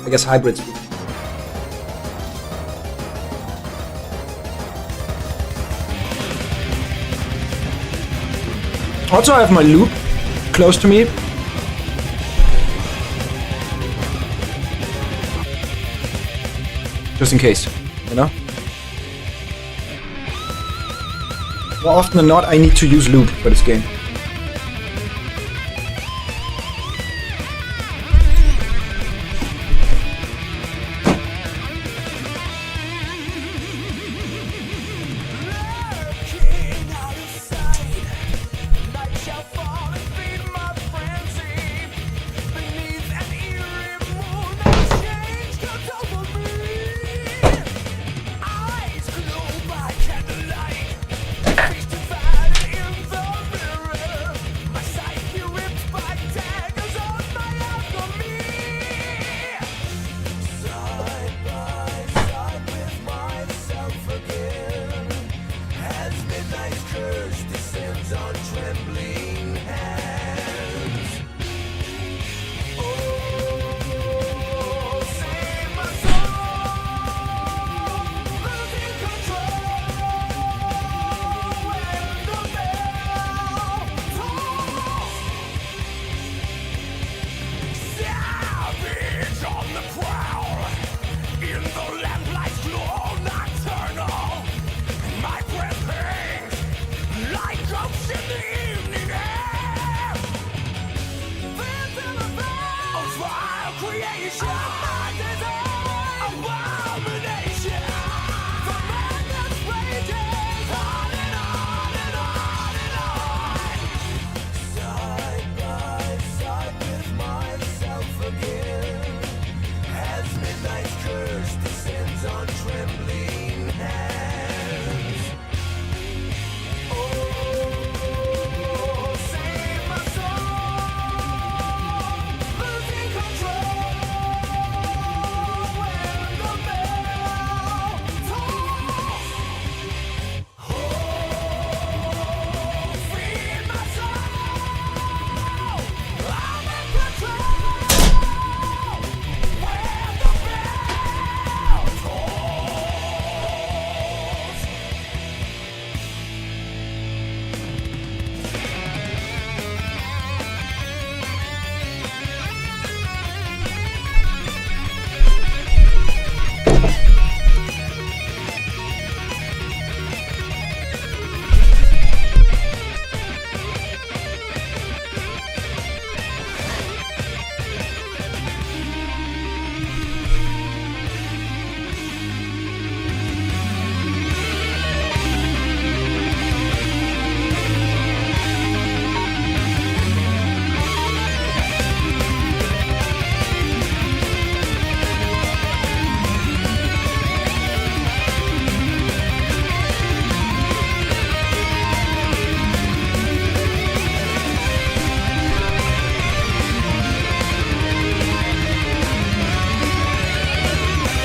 I guess hybrid speak. Also, I have my loop close to me. Just in case, you know? More often than not, I need to use loop for this game.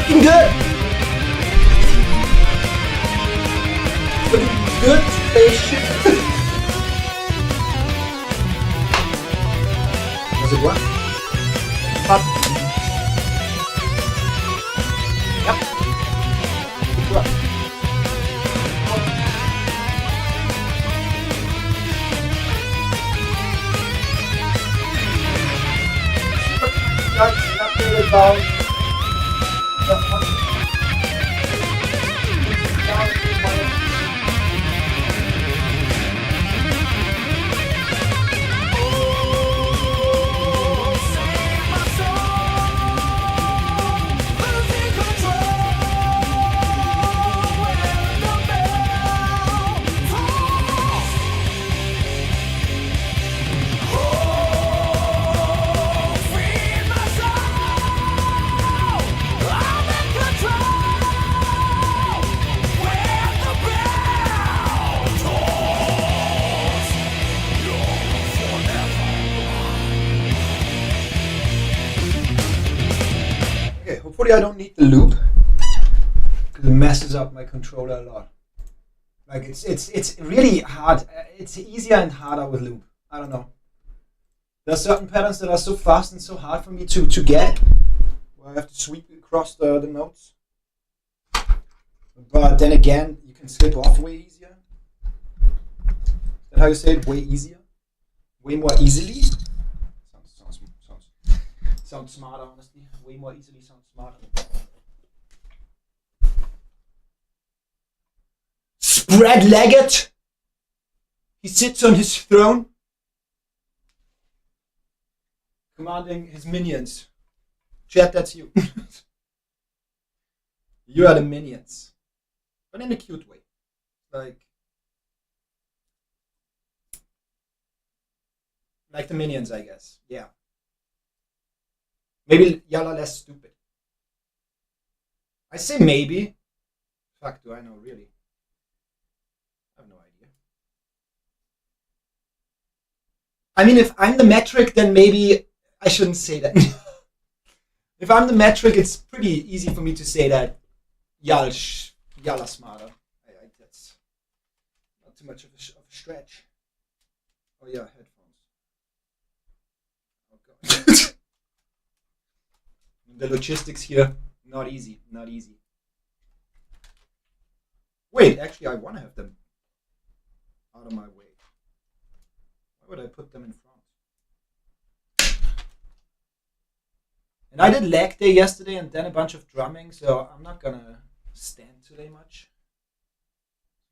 fucking good. Good spaceship. Does it work? Pop. Yep. It works. Updated down. Hopefully I don't need the loop because it messes up my controller a lot. Like it's really hard. It's easier and harder with loop. I don't know. There are certain patterns that are so fast and so hard for me to get, where I have to sweep across the notes. But then again, you can slip off way easier. Is that how you say it? Way easier? Way more easily? Sounds smarter, honestly. Way more easily sounds smarter. Spread-legged! He sits on his throne, commanding his minions. Chat, that's you. You are the minions. But in a cute way. Like the minions, I guess. Yeah. Maybe y'all are less stupid. I say maybe. Fuck, do I know really? I have no idea. I mean, if I'm the metric, then maybe I shouldn't say that. If I'm the metric, it's pretty easy for me to say that y'all are smarter. That's not too much of a stretch. Oh yeah, headphones. Oh god. The logistics here, not easy. Wait, actually I want to have them out of my way. Why would I put them in front? And I did leg day yesterday and then a bunch of drumming, so I'm not gonna stand today much.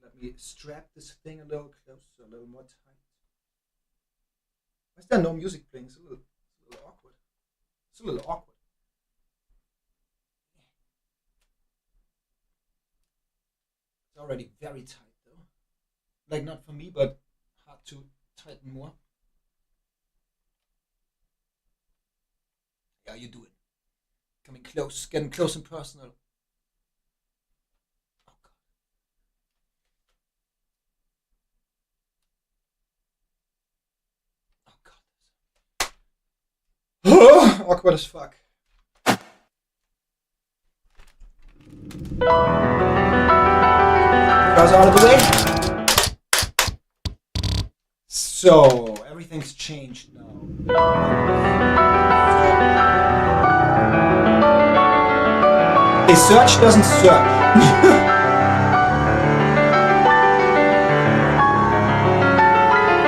Let me strap this thing a little closer, a little more tight. Why is there no music playing? It's a little awkward. It's a little awkward. It's already very tight though. Like not for me, but hard to tighten more. Yeah, you do it. Coming close, getting close and personal. Oh god. Awkward as fuck. Guys out of the way. So everything's changed now. A search doesn't search.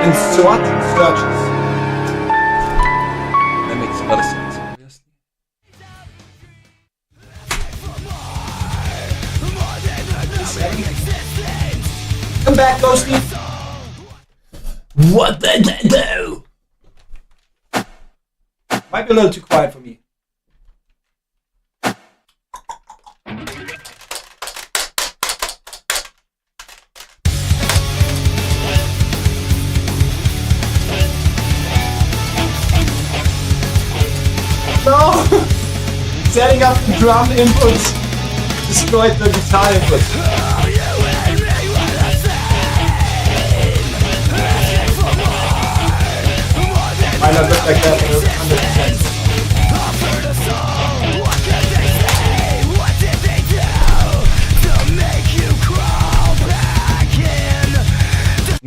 And sort searches. That makes a lot of sense, obviously. Come back, Ghosty. What did they do? Might be a little too quiet for me. No! Setting up the drum inputs destroyed the guitar inputs. Might not look like that, but 100%.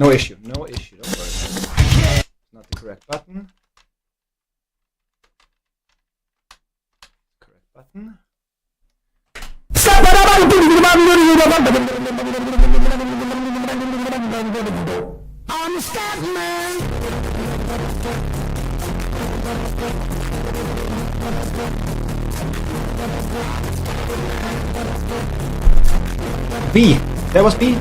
No issue. No issue. Don't worry. It's not the correct button. Correct button. B. That was B.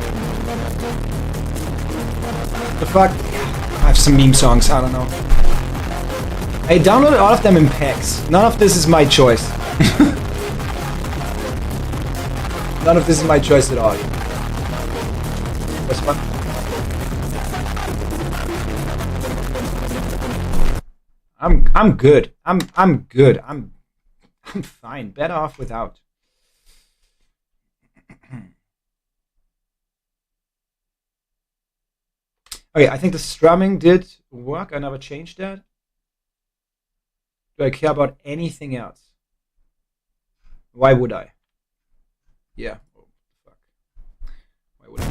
The fuck? I have some meme songs. I don't know. I downloaded all of them in packs. None of this is my choice. None of this is my choice at all. This one. I'm good. I'm good. I'm fine. Better off without. Okay, I think the strumming did work. I never changed that. Do I care about anything else? Why would I? Yeah. Oh, fuck. Why would I?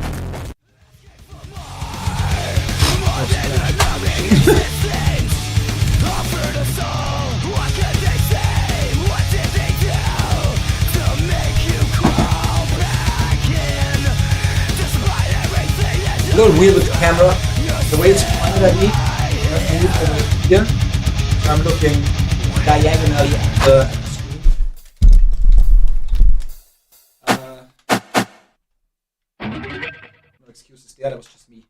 A little weird with the camera. The way it's pointed at me, here, I'm looking diagonally at the screen. No excuses there, that was just me.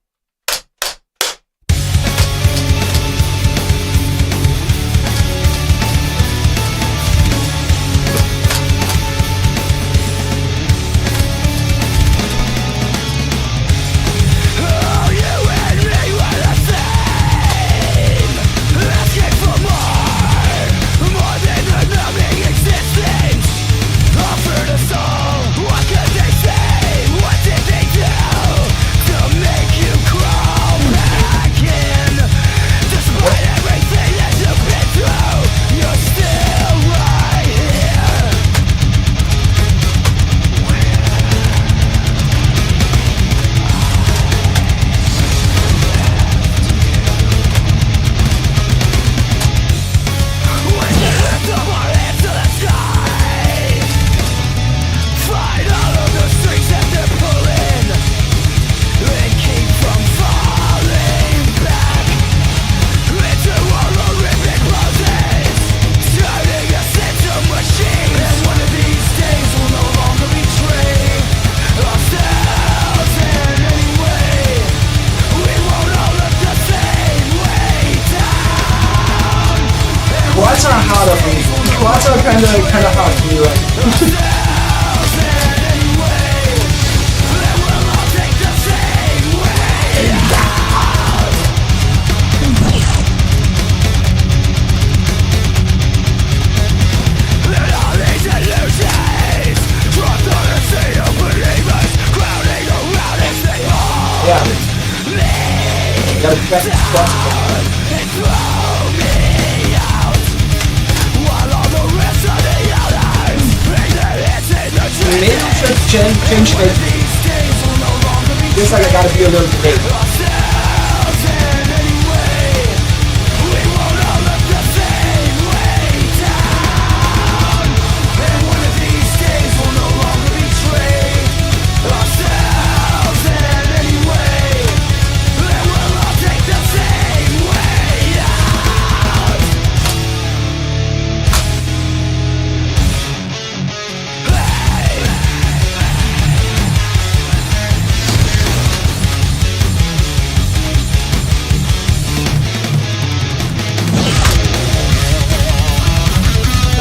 Quads are harder for me. Quads are kind of hard for me right now. Yeah. Gotta practice quads. Maybe we should change it. Feels like I gotta be a little late.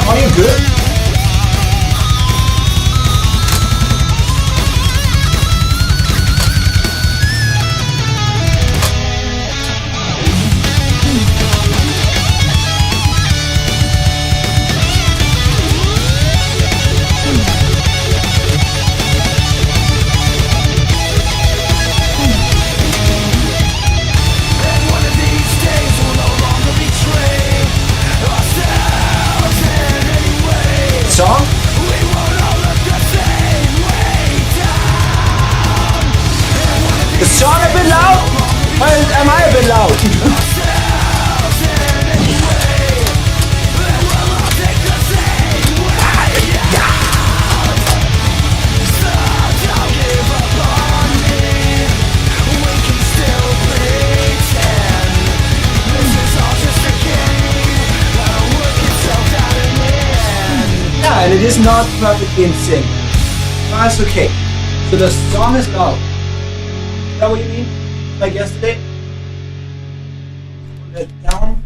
Are you good? One of these days we'll no longer betray ourselves in any way. bit loud. Yeah, and it is not perfectly in sync. But that's okay. So the song is loud. Is that what you mean? Like yesterday? Put it down.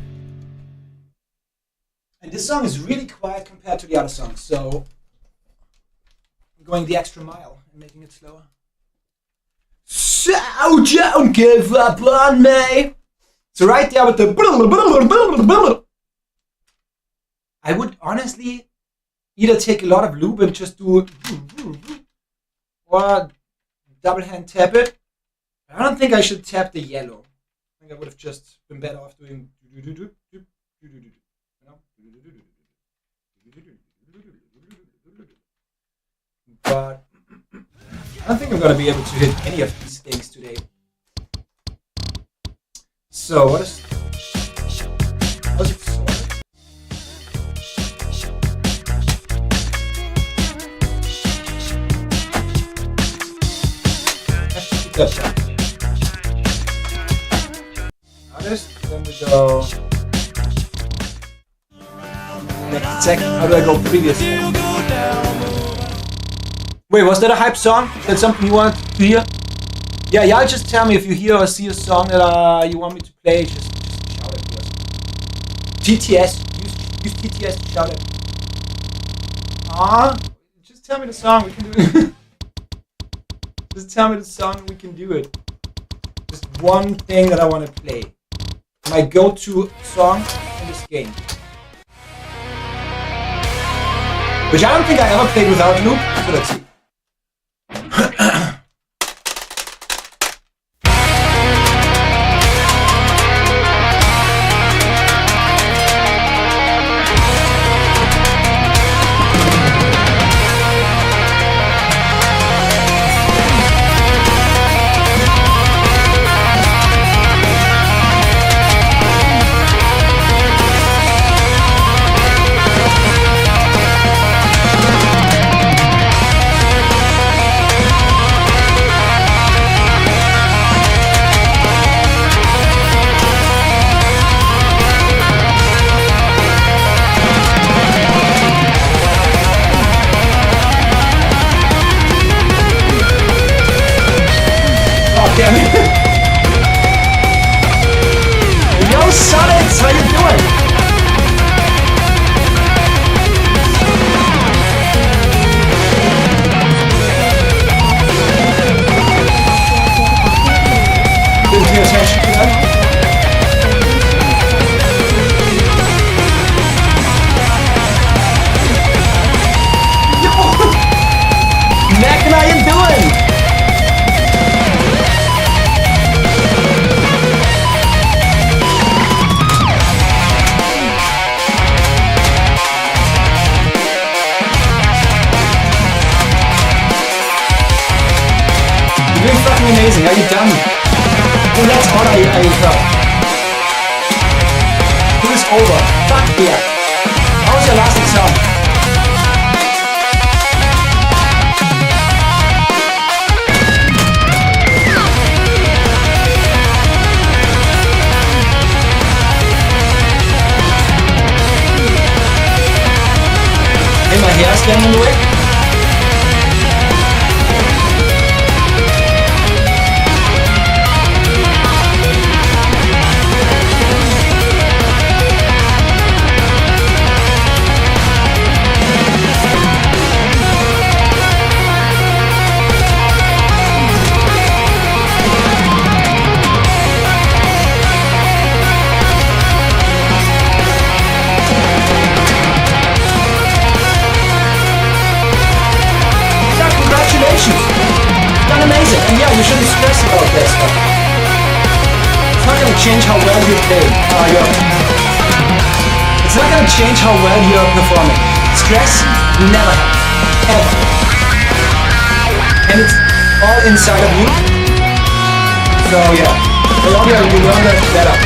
And this song is really quiet compared to the other songs, so I'm going the extra mile and making it slower. So don't give up on me. So right there with the I would honestly either take a lot of loop and just do or double hand tap it. I don't think I should tap the yellow. I think I would have just been better off doing but I don't think I'm gonna be able to hit any of these things today. So what is how's it sorted? Artist, then we go next second. How do I go previous? Wait, was that a hype song? Is that something you want to hear? Yeah, y'all just tell me if you hear or see a song that you want me to play. Just shout at us. TTS, use TTS to shout at me. Just tell me the song, we can do it. Just tell me the song, we can do it. Just one thing that I want to play. My go-to song in this game. Which I don't think I ever played without loop, so let's see. Yo, Sonics, how you doing? Didn't pay attention to that. Yo! Mac, how you doing? Amazing, are you done? Oh, that's all I felt. Who is over? Fuck yeah. How was your last exam? Hey, my hair is getting in the way. Amazing, and yeah, you shouldn't stress about that stuff. It's not gonna change how well you play. It's not gonna change how well you're performing. Stress never happens, ever. And it's all inside of you. So yeah. The longer you learn it, the better.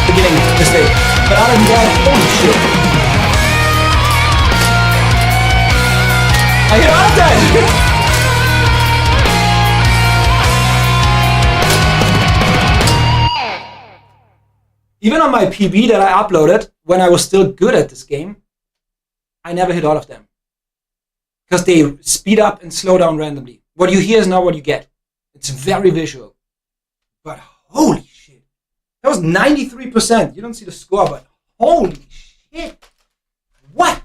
Beginning mistake, but other than that, holy shit! I hit all of that! Even on my PB that I uploaded when I was still good at this game, I never hit all of them. Because they speed up and slow down randomly. What you hear is not what you get. It's very visual. But holy shit. That was 93%. You don't see the score, but holy shit. What?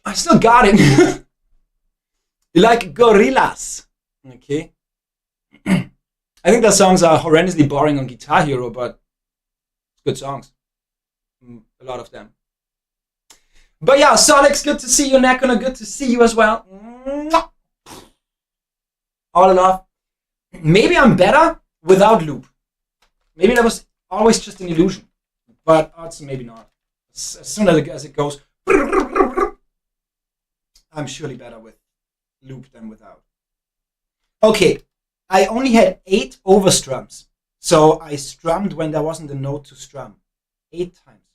I still got it. You like gorillas. Okay. I think the songs are horrendously boring on Guitar Hero, but it's good songs. A lot of them. But yeah, Sonic's good to see you. Nekona, good to see you as well. All in all. Maybe I'm better without loop. Maybe that was always just an illusion. But also maybe not. As soon as it goes, I'm surely better with loop than without. Okay, I only had 8 overstrums. So I strummed when there wasn't a note to strum. 8 times.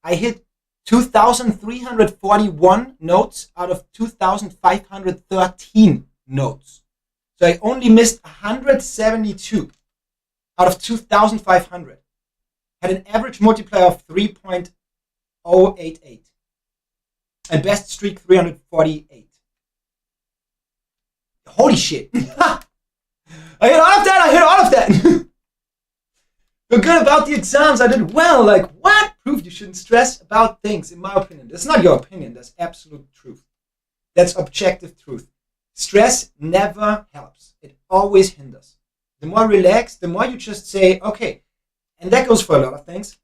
I hit 2,341 notes out of 2,513 notes. So I only missed 172 out of 2,500. Had an average multiplier of 3.088. And best streak 348. Holy shit. I hit all of that, I hit all of that. Feel good about the exams, I did well. Like, what? Proved you shouldn't stress about things, in my opinion. That's not your opinion, that's absolute truth. That's objective truth. Stress never helps. It always hinders. The more relaxed, the more you just say, okay. And that goes for a lot of things.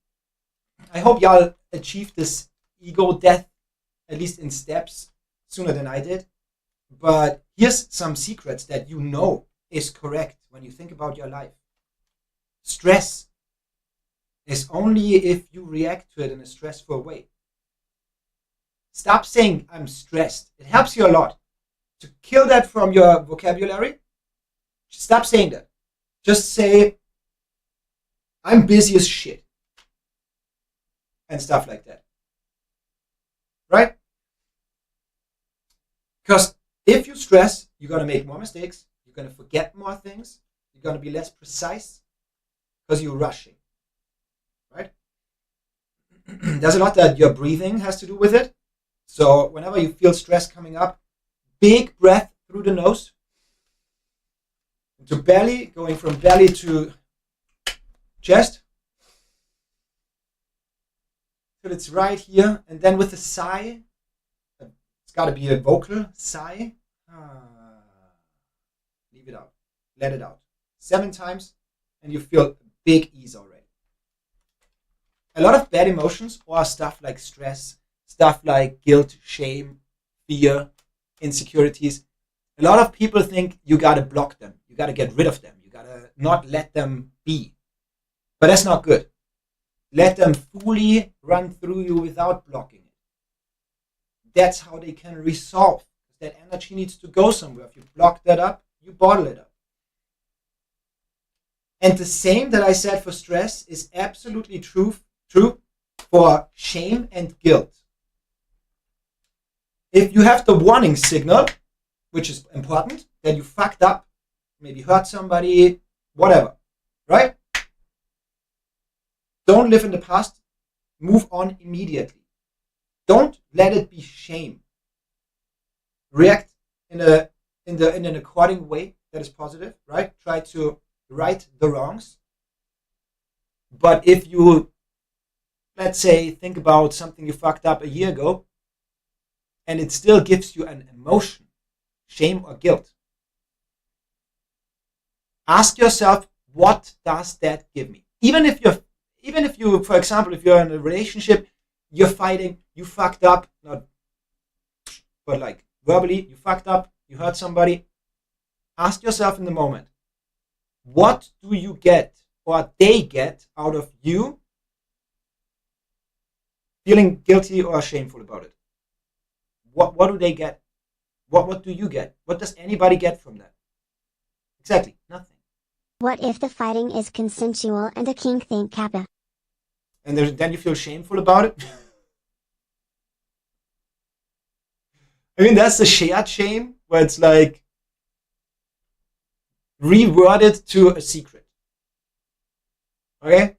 I hope y'all achieve this ego death, at least in steps, sooner than I did. But here's some secrets that you know is correct when you think about your life. Stress is only if you react to it in a stressful way. Stop saying, I'm stressed. It helps you a lot. To kill that from your vocabulary, stop saying that. Just say, I'm busy as shit. And stuff like that. Right? Because if you stress, you're going to make more mistakes. You're going to forget more things. You're going to be less precise because you're rushing. Right? There's a lot that your breathing has to do with it. So whenever you feel stress coming up, big breath through the nose to belly, going from belly to chest till it's right here, and then with a sigh, it's got to be a vocal sigh. Leave it out. Let it out. 7 times, and you feel big ease already. A lot of bad emotions or stuff like stress, stuff like guilt, shame, fear, insecurities. A lot of people think you gotta block them. You gotta get rid of them. You gotta not let them be. But that's not good. Let them fully run through you without blocking it. That's how they can resolve. That energy needs to go somewhere. If you block that up, you bottle it up. And the same that I said for stress is absolutely true for shame and guilt. If you have the warning signal, which is important, that you fucked up, maybe hurt somebody, whatever, right? Don't live in the past. Move on immediately. Don't let it be shame. React in an according way that is positive, right? Try to right the wrongs. But if you, let's say, think about something you fucked up a year ago, and it still gives you an emotion, shame or guilt, ask yourself, what does that give me? Even if you, for example, if you're in a relationship, you're fighting, you fucked up, but like verbally, you fucked up, you hurt somebody. Ask yourself in the moment, what do you get or they get out of you feeling guilty or shameful about it? What do they get? What do you get? What does anybody get from that? Exactly, nothing. What if the fighting is consensual and a king think kappa? And then you feel shameful about it? I mean, that's the shared shame where it's like reworded to a secret. Okay?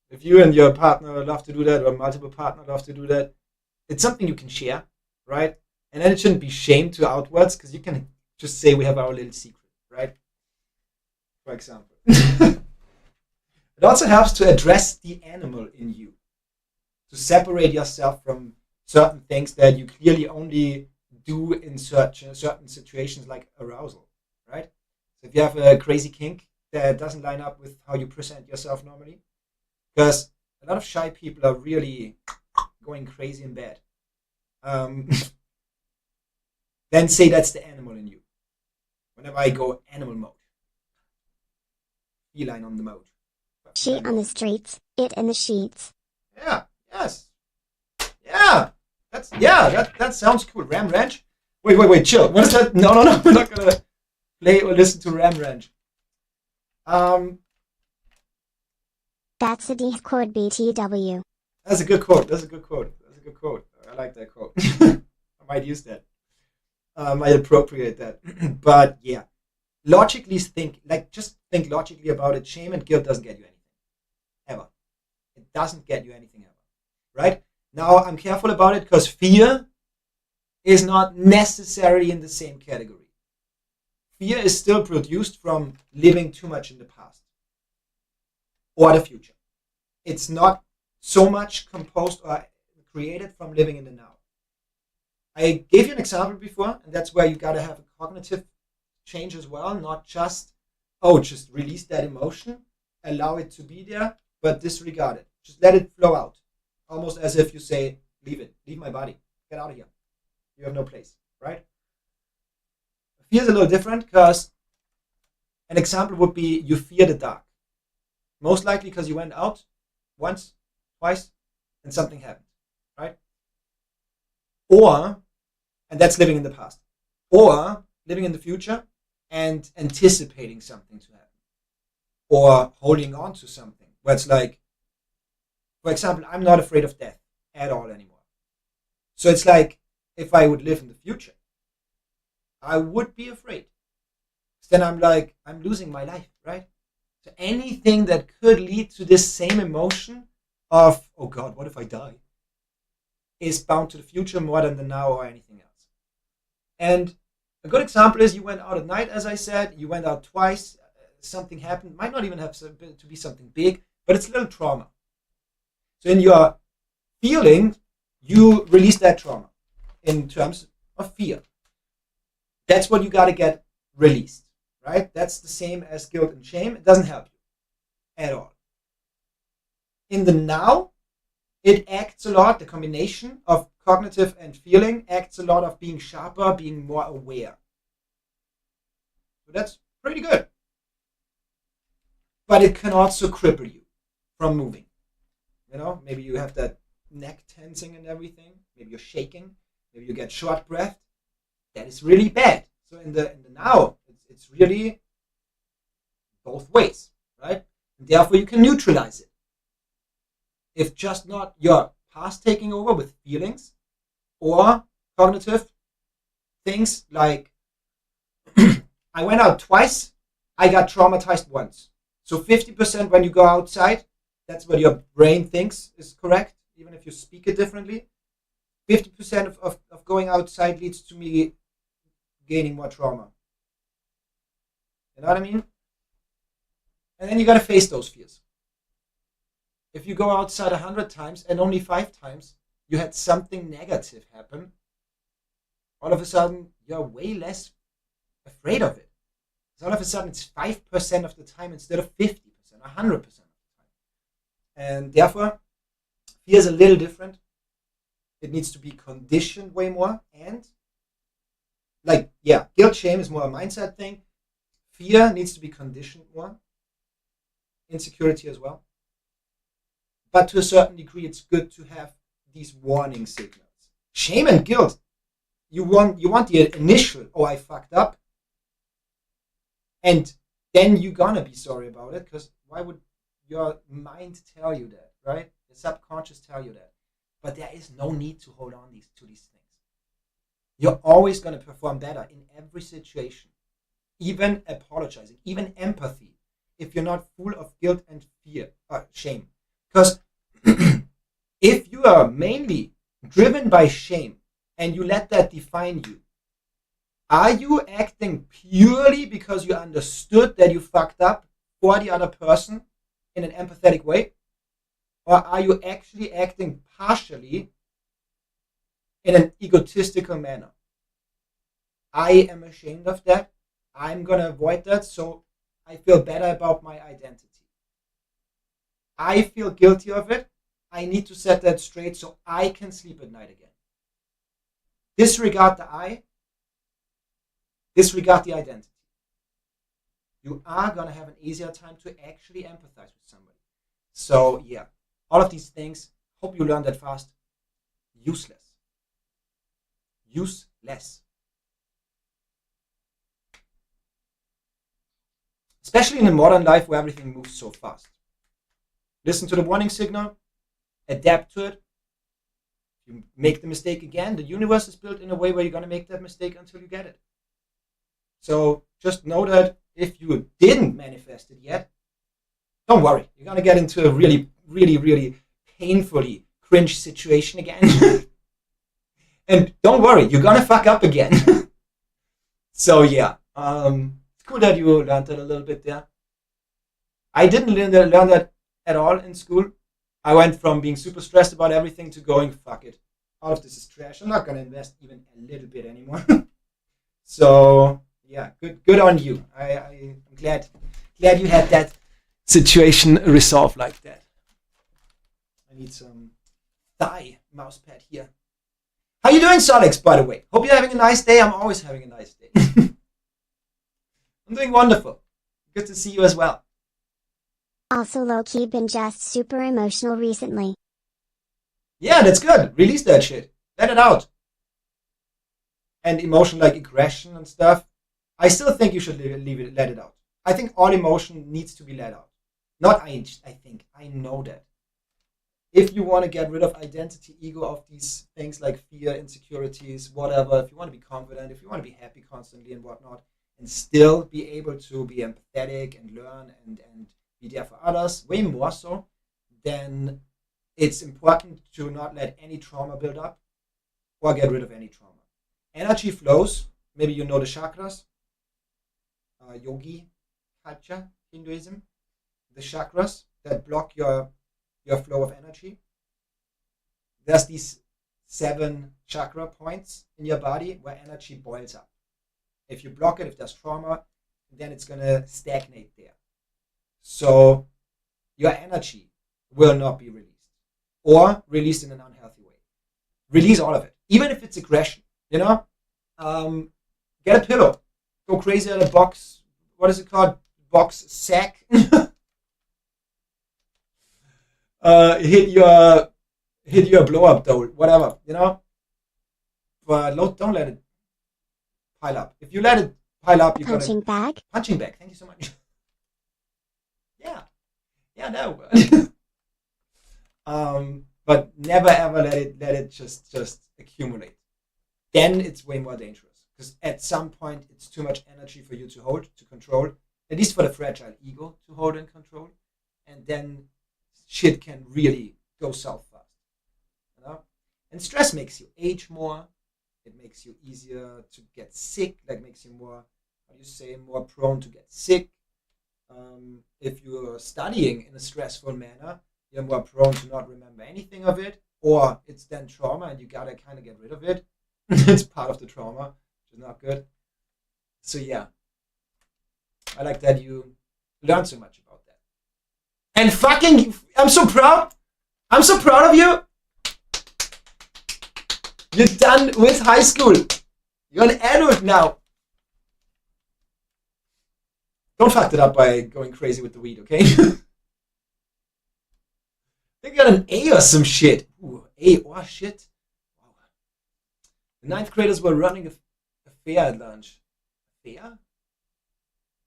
If you and your partner love to do that, or multiple partners love to do that, it's something you can share, right? And then it shouldn't be shame to outwards, because you can just say we have our little secret, right? For example. It also helps to address the animal in you, to separate yourself from certain things that you clearly only do in certain situations like arousal, right? So if you have a crazy kink that doesn't line up with how you present yourself normally, because a lot of shy people are really going crazy in bed, then say that's the animal in you. Whenever I go animal mode, feline on the mode. She on the streets, it in the sheets. Yeah, yes. Yeah. That sounds cool. Ram Ranch? Wait, chill. What is that? No, we're not gonna play or listen to Ram Ranch. That's a D chord BTW. That's a good quote. I like that quote. I might use that. I might appropriate that. But yeah. Just think logically about it. Shame and guilt doesn't get you anything. Ever. It doesn't get you anything ever. Right? Now, I'm careful about it because fear is not necessarily in the same category. Fear is still produced from living too much in the past or the future. It's not so much composed or created from living in the now. I gave you an example before, and that's where you got to have a cognitive change as well, not just release that emotion, allow it to be there, but disregard it. Just let it flow out. Almost as if you say, leave my body, get out of here. You have no place, right? Fear is a little different because an example would be you fear the dark. Most likely because you went out once, twice, and something happened, right? And that's living in the past. Or living in the future and anticipating something to happen. Or holding on to something where it's like, for example, I'm not afraid of death at all anymore. So it's like, if I would live in the future, I would be afraid. Then I'm like, I'm losing my life, right? So anything that could lead to this same emotion of, oh God, what if I die? Is bound to the future more than the now or anything else. And a good example is you went out at night, as I said, you went out twice, something happened, might not even have to be something big, but it's a little trauma. So in your feeling, you release that trauma in terms of fear. That's what you got to get released, right? That's the same as guilt and shame. It doesn't help you at all. In the now, it acts a lot, the combination of cognitive and feeling acts a lot of being sharper, being more aware. So that's pretty good. But it can also cripple you from moving. You know, maybe you have that neck tensing and everything. Maybe you're shaking. Maybe you get short breath. That is really bad. So in the now, it's really both ways, right? And therefore, you can neutralize it. If just not your past taking over with feelings or cognitive things like I went out twice, I got traumatized once. So 50% when you go outside, that's what your brain thinks is correct, even if you speak it differently. 50% of going outside leads to me gaining more trauma. You know what I mean? And then you got to face those fears. If you go outside 100 times and only 5 times you had something negative happen, all of a sudden you're way less afraid of it. So all of a sudden it's 5% of the time instead of 50%, 100% of the time. And therefore, fear is a little different. It needs to be conditioned way more. And guilt, shame is more a mindset thing. Fear needs to be conditioned more. Insecurity as well. But to a certain degree, it's good to have these warning signals. Shame and guilt, you want the initial, oh, I fucked up. And then you're gonna be sorry about it, because why would your mind tell you that, right? The subconscious tell you that. But there is no need to hold on to these things. You're always gonna perform better in every situation. Even apologizing, even empathy, if you're not full of guilt and fear, shame. Because if you are mainly driven by shame and you let that define you, are you acting purely because you understood that you fucked up for the other person in an empathetic way? Or are you actually acting partially in an egotistical manner? I am ashamed of that. I'm going to avoid that so I feel better about my identity. I feel guilty of it. I need to set that straight so I can sleep at night again. Disregard the I. Disregard the identity. You are going to have an easier time to actually empathize with somebody. So yeah, all of these things, hope you learned that fast. Useless. Useless. Especially in a modern life where everything moves so fast. Listen to the warning signal, adapt to it. If you make the mistake again, the universe is built in a way where you're going to make that mistake until you get it. So just know that if you didn't manifest it yet, don't worry. You're going to get into a really, really, really painfully cringe situation again. And don't worry, you're going to fuck up again. So yeah, it's cool that you learned that a little bit there. I didn't learn that at all in school. I went from being super stressed about everything to going, fuck it. All of this is trash. I'm not going to invest even a little bit anymore. So yeah, good on you. I'm glad you had that situation resolved like that. I need some thigh mouse pad here. How you doing, Solix, by the way? Hope you're having a nice day. I'm always having a nice day. I'm doing wonderful. Good to see you as well. Also low-key been just super emotional recently. Yeah, that's good. Release that shit. Let it out. And emotion like aggression and stuff, I still think you should let it out. I think all emotion needs to be let out. Not I think. I know that. If you want to get rid of identity, ego of these things like fear, insecurities, whatever, if you want to be confident, if you want to be happy constantly and whatnot, and still be able to be empathetic and learn and be there for others, way more so, then it's important to not let any trauma build up or get rid of any trauma. Energy flows. Maybe you know the chakras. Yogi culture, Hinduism. The chakras that block your flow of energy. There's these 7 chakra points in your body where energy boils up. If you block it, if there's trauma, then it's gonna stagnate there. So your energy will not be released, or released in an unhealthy way. Release all of it, even if it's aggression. You know, get a pillow, go crazy at a box. What is it called? Box sack. Hit your blow up doll, whatever, you know. But don't let it pile up. If you let it pile up, you're Punching bag? Punching bag. Thank you so much. Yeah, no. But never ever let it just accumulate. Then it's way more dangerous, because at some point it's too much energy for you to hold, to control. At least for the fragile ego to hold and control, and then shit can really go south fast. You know? And stress makes you age more. It makes you easier to get sick. Like makes you more, more prone to get sick. If you're studying in a stressful manner, you're more prone to not remember anything of it, or it's then trauma and you gotta kind of get rid of it. It's part of the trauma, which is not good. So yeah, I like that you learn so much about that. And fucking, I'm so proud. I'm so proud of you. You're done with high school. You're an adult now. Don't fuck it up by going crazy with the weed, okay? They got an A or some shit. Ooh, A, oh shit. Wow. The ninth graders were running a fair at lunch. Fair?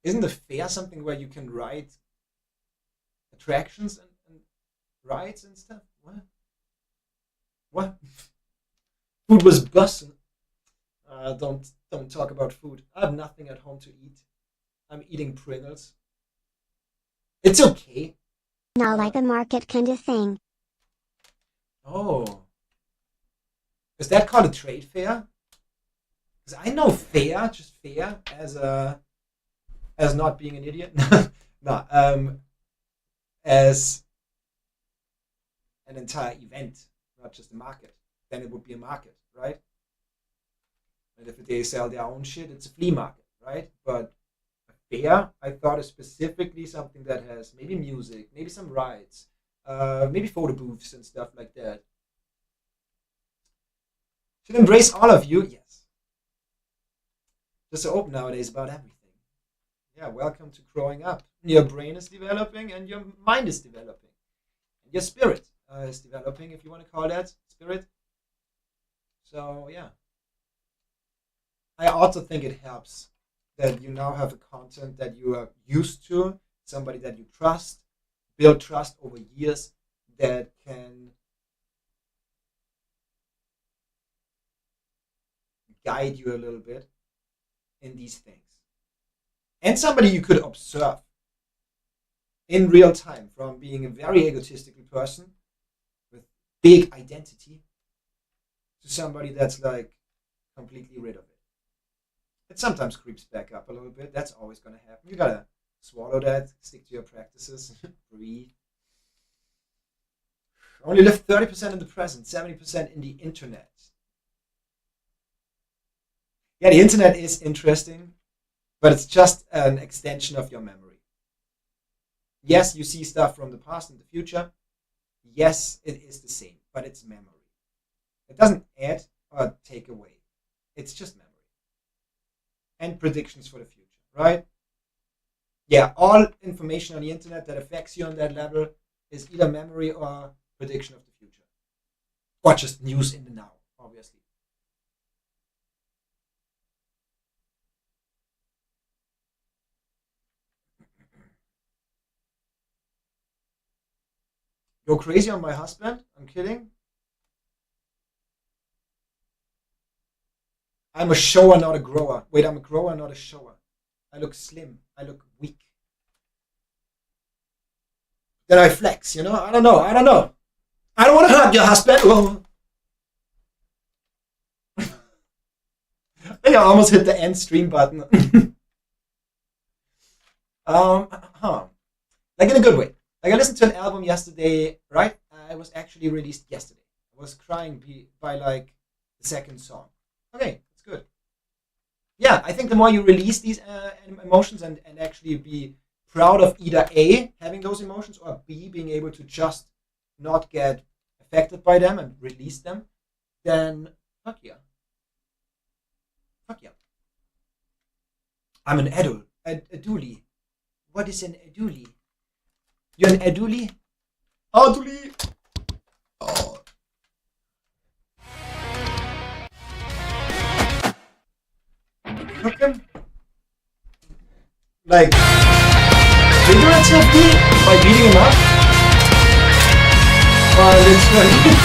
Isn't the fair something where you can ride attractions and rides and stuff? What? Food was bussin'. Don't talk about food. I have nothing at home to eat. I'm eating Pringles. It's okay. Not like a market kind of thing. Oh. Is that called a trade fair? Because I know fair, just fair, as not being an idiot. No, as an entire event, not just a market. Then it would be a market, right? And if they sell their own shit, it's a flea market, right? But a fair, I thought, is specifically something that has maybe music, maybe some rides, maybe photo booths and stuff like that. Should embrace all of you, yes. Just so open nowadays about everything. Yeah, welcome to growing up. Your brain is developing and your mind is developing. And your spirit is developing, if you want to call that spirit. So, yeah. I also think it helps that you now have a content that you are used to, somebody that you trust, build trust over years, that can guide you a little bit in these things. And somebody you could observe in real time, from being a very egotistical person with big identity to somebody that's like completely rid of it. It sometimes creeps back up a little bit. That's always going to happen. You gotta swallow that, stick to your practices, breathe. Only live 30% in the present, 70% in the internet. Yeah, the internet is interesting, but it's just an extension of your memory. Yes, you see stuff from the past and the future. Yes, it is the same, but it's memory. It doesn't add or take away. It's just memory. And predictions for the future, right? Yeah, all information on the internet that affects you on that level is either memory or prediction of the future. Or just news in the now, obviously. Go crazy on my husband? I'm kidding. I'm a shower, not a grower. Wait, I'm a grower, not a shower. I look slim. I look weak. Then I flex, you know? I don't know. I don't want to hurt your husband. Whoa. I think I almost hit the end stream button. Like in a good way. Like I listened to an album yesterday, right? It was actually released yesterday. I was crying by like the second song. Okay, it's good. yeah, I think the more you release these emotions and actually be proud of either A, having those emotions, or B, being able to just not get affected by them and release them, then fuck yeah. Fuck yeah. I'm an adult. A dooley. What is an eduli? You're an eduli? Aduli! Oh. Cook him? Like, figuratively by beating him up? Or literally?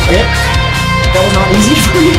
Okay, that was not easy for me.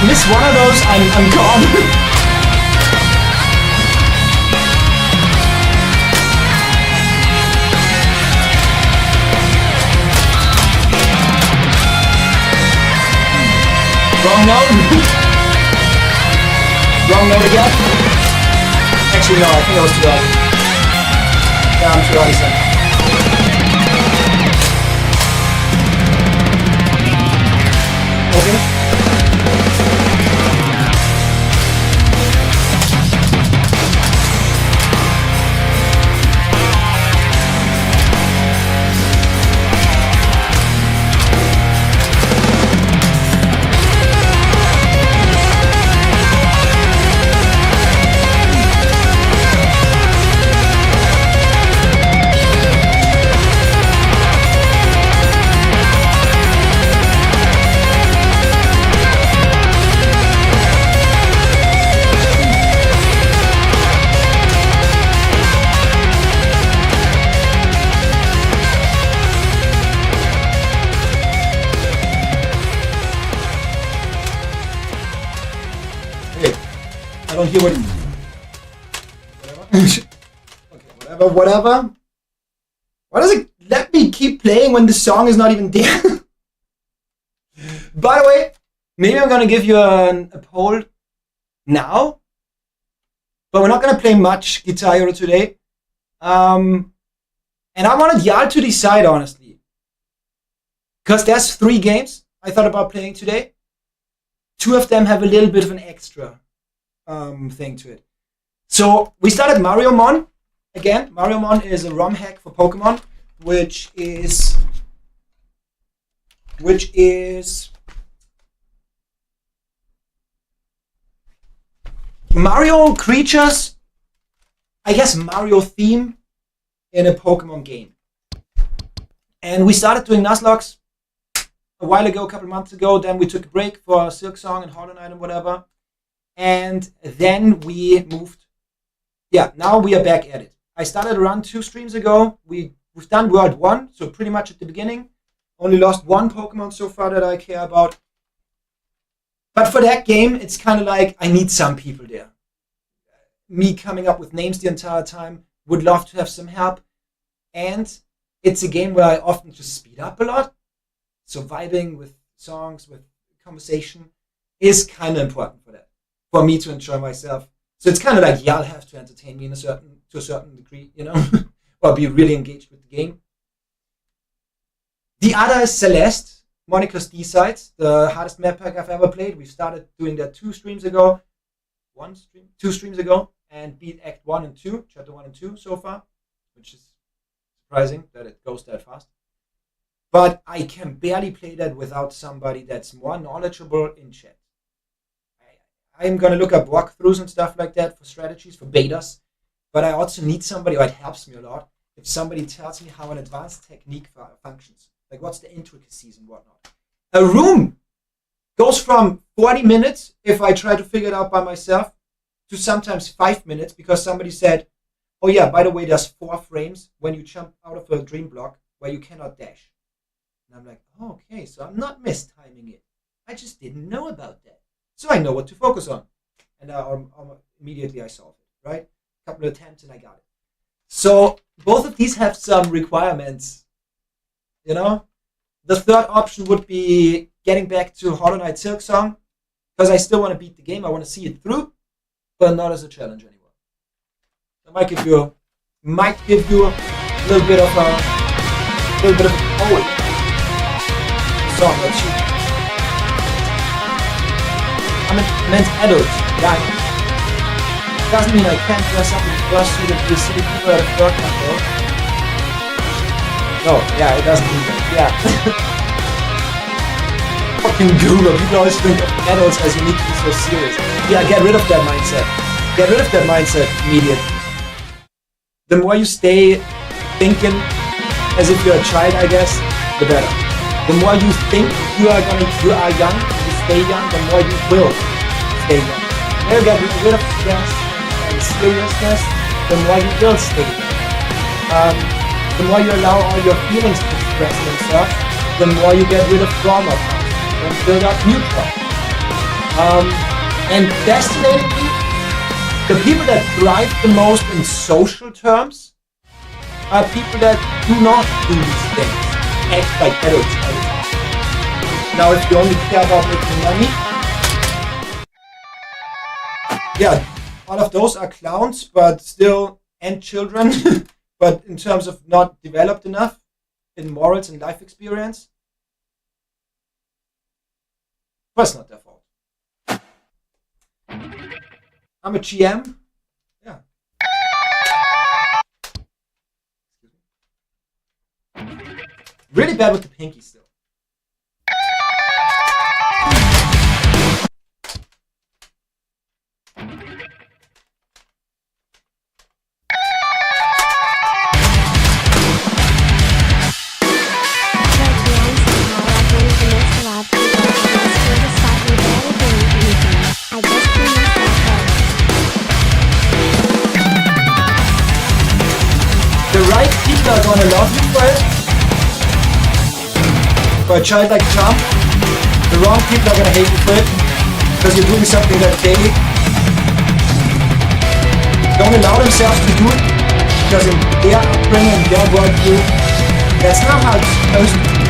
Miss one of those, I'm gone. Wrong note. Wrong note again. Actually, no, I think I was too early. Yeah, I'm too early, son. Okay. I don't hear whatever. Why does it let me keep playing when the song is not even there? By the way, maybe I'm gonna give you a poll now, but we're not gonna play much Guitar Hero today. And I wanted y'all to decide, honestly, because there's 3 games I thought about playing today. 2 of them have a little bit of an extra thing to it. So we started Mario Mon. Again, Mario Mon is a ROM hack for Pokemon, which is Mario creatures, I guess Mario theme in a Pokemon game. And we started doing Nuzlocke a while ago, a couple months ago. Then we took a break for Silksong and Hollow Knight and whatever. And then we moved. Yeah, now we are back at it. I started around 2 streams ago. We've done World 1, so pretty much at the beginning. Only lost 1 Pokemon so far that I care about. But for that game, it's kind of like I need some people there. Me coming up with names the entire time, would love to have some help. And it's a game where I often just speed up a lot. So vibing with songs, with conversation is kind of important for that. For me to enjoy myself. So it's kind of like y'all have to entertain me to a certain degree, you know, or be really engaged with the game. The other is Celeste. Monika'S D-Sides, the hardest map pack I've ever played. We started doing that 2 streams ago. 2 streams ago, and beat Act 1 and 2, Chapter 1 and 2 so far, which is surprising that it goes that fast. But I can barely play that without somebody that's more knowledgeable in chat. I'm going to look up walkthroughs and stuff like that for strategies, for betas, but I also need somebody, or it helps me a lot, if somebody tells me how an advanced technique functions. Like what's the intricacies and whatnot. A room goes from 40 minutes, if I try to figure it out by myself, to sometimes 5 minutes, because somebody said, oh yeah, by the way, there's 4 frames when you jump out of a dream block where you cannot dash. And I'm like, oh, okay, so I'm not mistiming it. I just didn't know about that. So I know what to focus on. And immediately I solve it, right? A couple of attempts and I got it. So both of these have some requirements. You know, the third option would be getting back to Hollow Knight Silksong, because I still want to beat the game. I want to see it through, but not as a challenge anymore. I might give you a little bit of a poet song. I'm a meant adult. Yeah, doesn't mean I can't dress up in fursuit and be silly people at a work though. No, yeah, it doesn't mean that. Yeah. Fucking Google. People always think of adults as you need to be so serious. Yeah, get rid of that mindset. Get rid of that mindset immediately. The more you stay thinking as if you're a child, I guess, the better. The more you think you are young, you stay young, the more you will stay young. The more you get rid of stress and seriousness, the more you will stay young. The more you allow all your feelings to express themselves, the more you get rid of trauma and build up new trauma. And fascinatingly, the people that thrive the most in social terms are people that do not do these things, act like adults. Now, if you only care about making money, yeah, all of those are clowns, but still, and children. But in terms of not developed enough in morals and life experience, well, it's not their fault. I'm a GM. Yeah. Really bad with the pinky still. The right people are gonna love you for it. For a child like Trump, the wrong people are gonna hate you for it because you're doing something that they don't allow themselves to do because in their upbringing, in their worldview, that's not how it's supposed to be.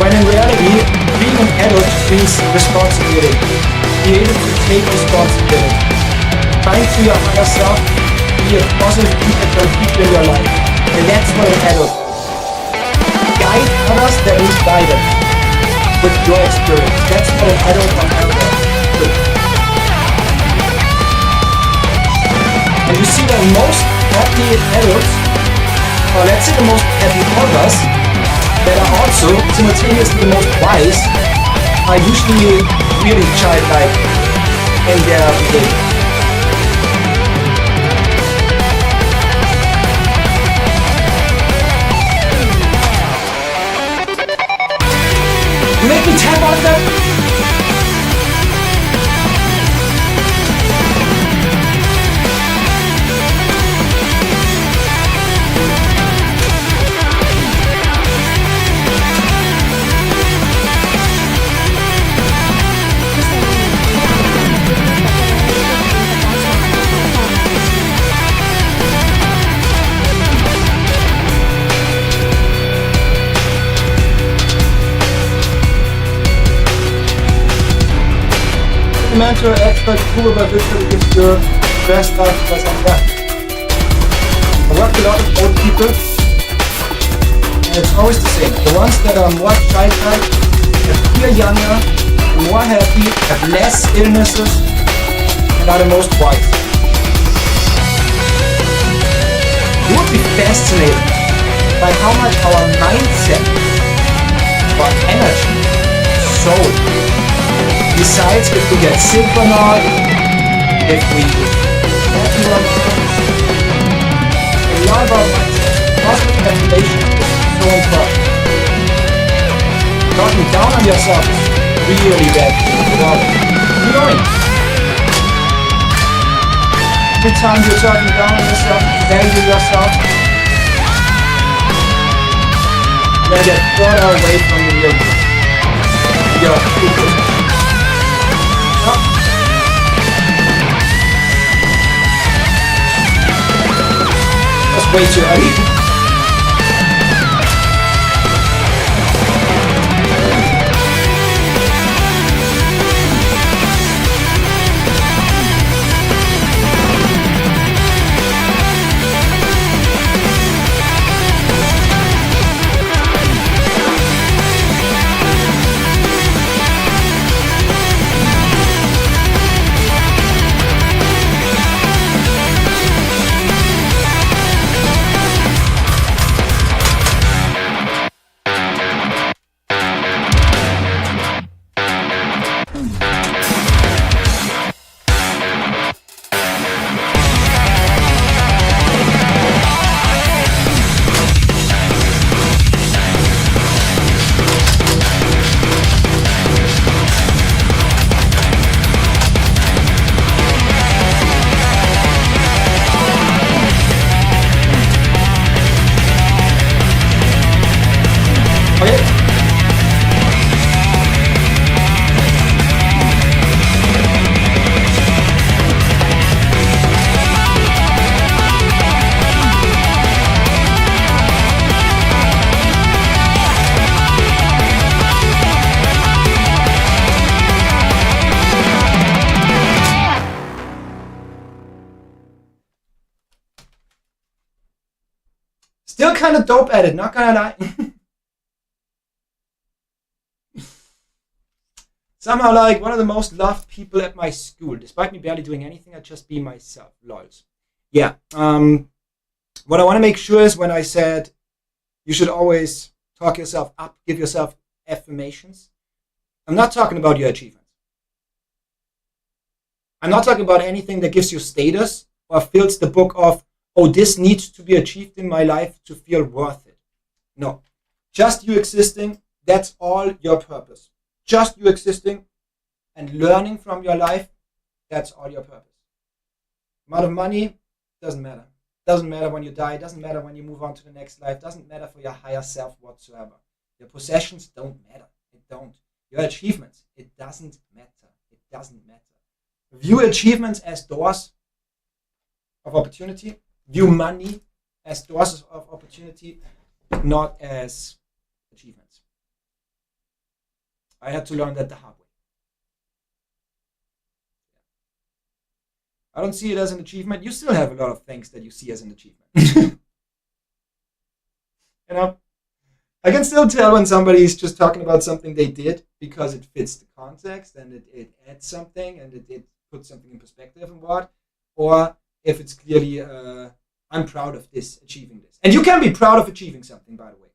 When in reality, being an adult means responsibility. Be able to take responsibility. Find to your higher self, be a positive impact on people in your life. And that's what an adult. Guide others that is guided with your experience. That's what an adult on earth is. And you see that most happy adults, or let's say the most happy elders, that are also simultaneously the most wise, are usually really childlike in their behavior. mentor, expert, guru, but literally gives your best life because I'm done. I work with a lot of old people, and it's always the same. The ones that are more childlike, that feel younger, more happy, have less illnesses, and are the most wise. You would be fascinated by how much our mindset, our energy, soul, decides if we get sick or not, if we happy or not. A lot about mindset. Positive affirmation is so important. Talking down on yourself is really bad without knowing. Every time you're talking down on yourself, value yourself, you get further away from the real you. Your true person. That's way too early. Still kind of dope at it, not gonna lie. Somehow like one of the most loved people at my school. Despite me barely doing anything, I just be myself. Lols. Yeah. What I want to make sure is when I said you should always talk yourself up, give yourself affirmations, I'm not talking about your achievements. I'm not talking about anything that gives you status or fills the book of, oh, this needs to be achieved in my life to feel worth it. No. Just you existing, that's all your purpose. Just you existing and learning from your life, that's all your purpose. Amount of money, doesn't matter. Doesn't matter when you die, doesn't matter when you move on to the next life, doesn't matter for your higher self whatsoever. Your possessions don't matter. It don't. Your achievements, it doesn't matter. It doesn't matter. View achievements as doors of opportunity. View money as doors of opportunity, not as achievements. I had to learn that the hard way. I don't see it as an achievement. You still have a lot of things that you see as an achievement. You know, I can still tell when somebody is just talking about something they did because it fits the context and it adds something and it puts something in perspective and what, or if it's clearly, I'm proud of this, achieving this. And you can be proud of achieving something, by the way.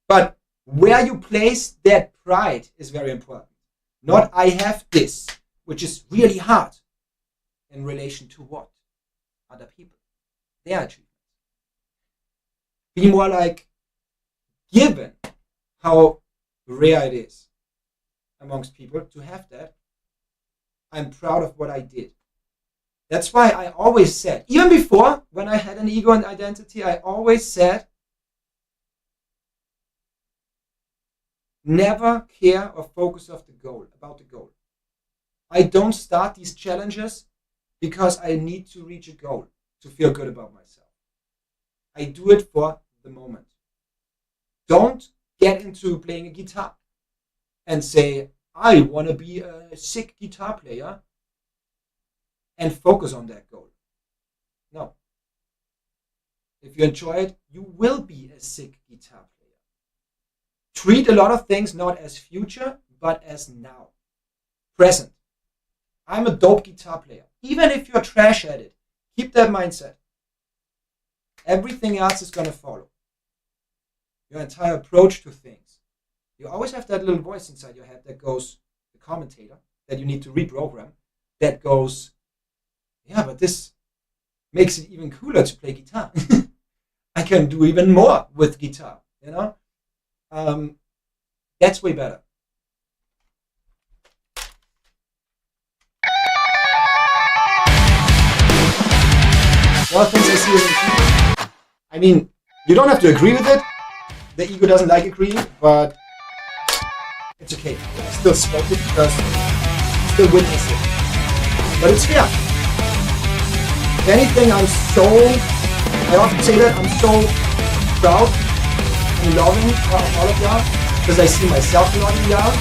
But where you place that pride is very important. Not I have this, which is really hard in relation to what? Other people. Their achievements. Be more like, given how rare it is amongst people to have that, I'm proud of what I did. That's why I always said, even before, when I had an ego and identity, I always said, never care or focus about the goal. I don't start these challenges because I need to reach a goal to feel good about myself. I do it for the moment. Don't get into playing a guitar and say, I want to be a sick guitar player and focus on that goal. No. If you enjoy it, you will be a sick guitar player. Treat a lot of things not as future, but as now. Present. I'm a dope guitar player. Even if you're trash at it, keep that mindset. Everything else is going to follow. Your entire approach to things. You always have that little voice inside your head that goes, the commentator, that you need to reprogram, that goes, yeah, but this makes it even cooler to play guitar. I can do even more with guitar, you know? That's way better. One of the things I see is in people, I mean, you don't have to agree with it. The ego doesn't like agreeing, but it's okay. I still spoke it because I still witness it. But it's fair. If anything, I often say that, I'm so proud and loving of all of y'all because I see myself in all of y'all.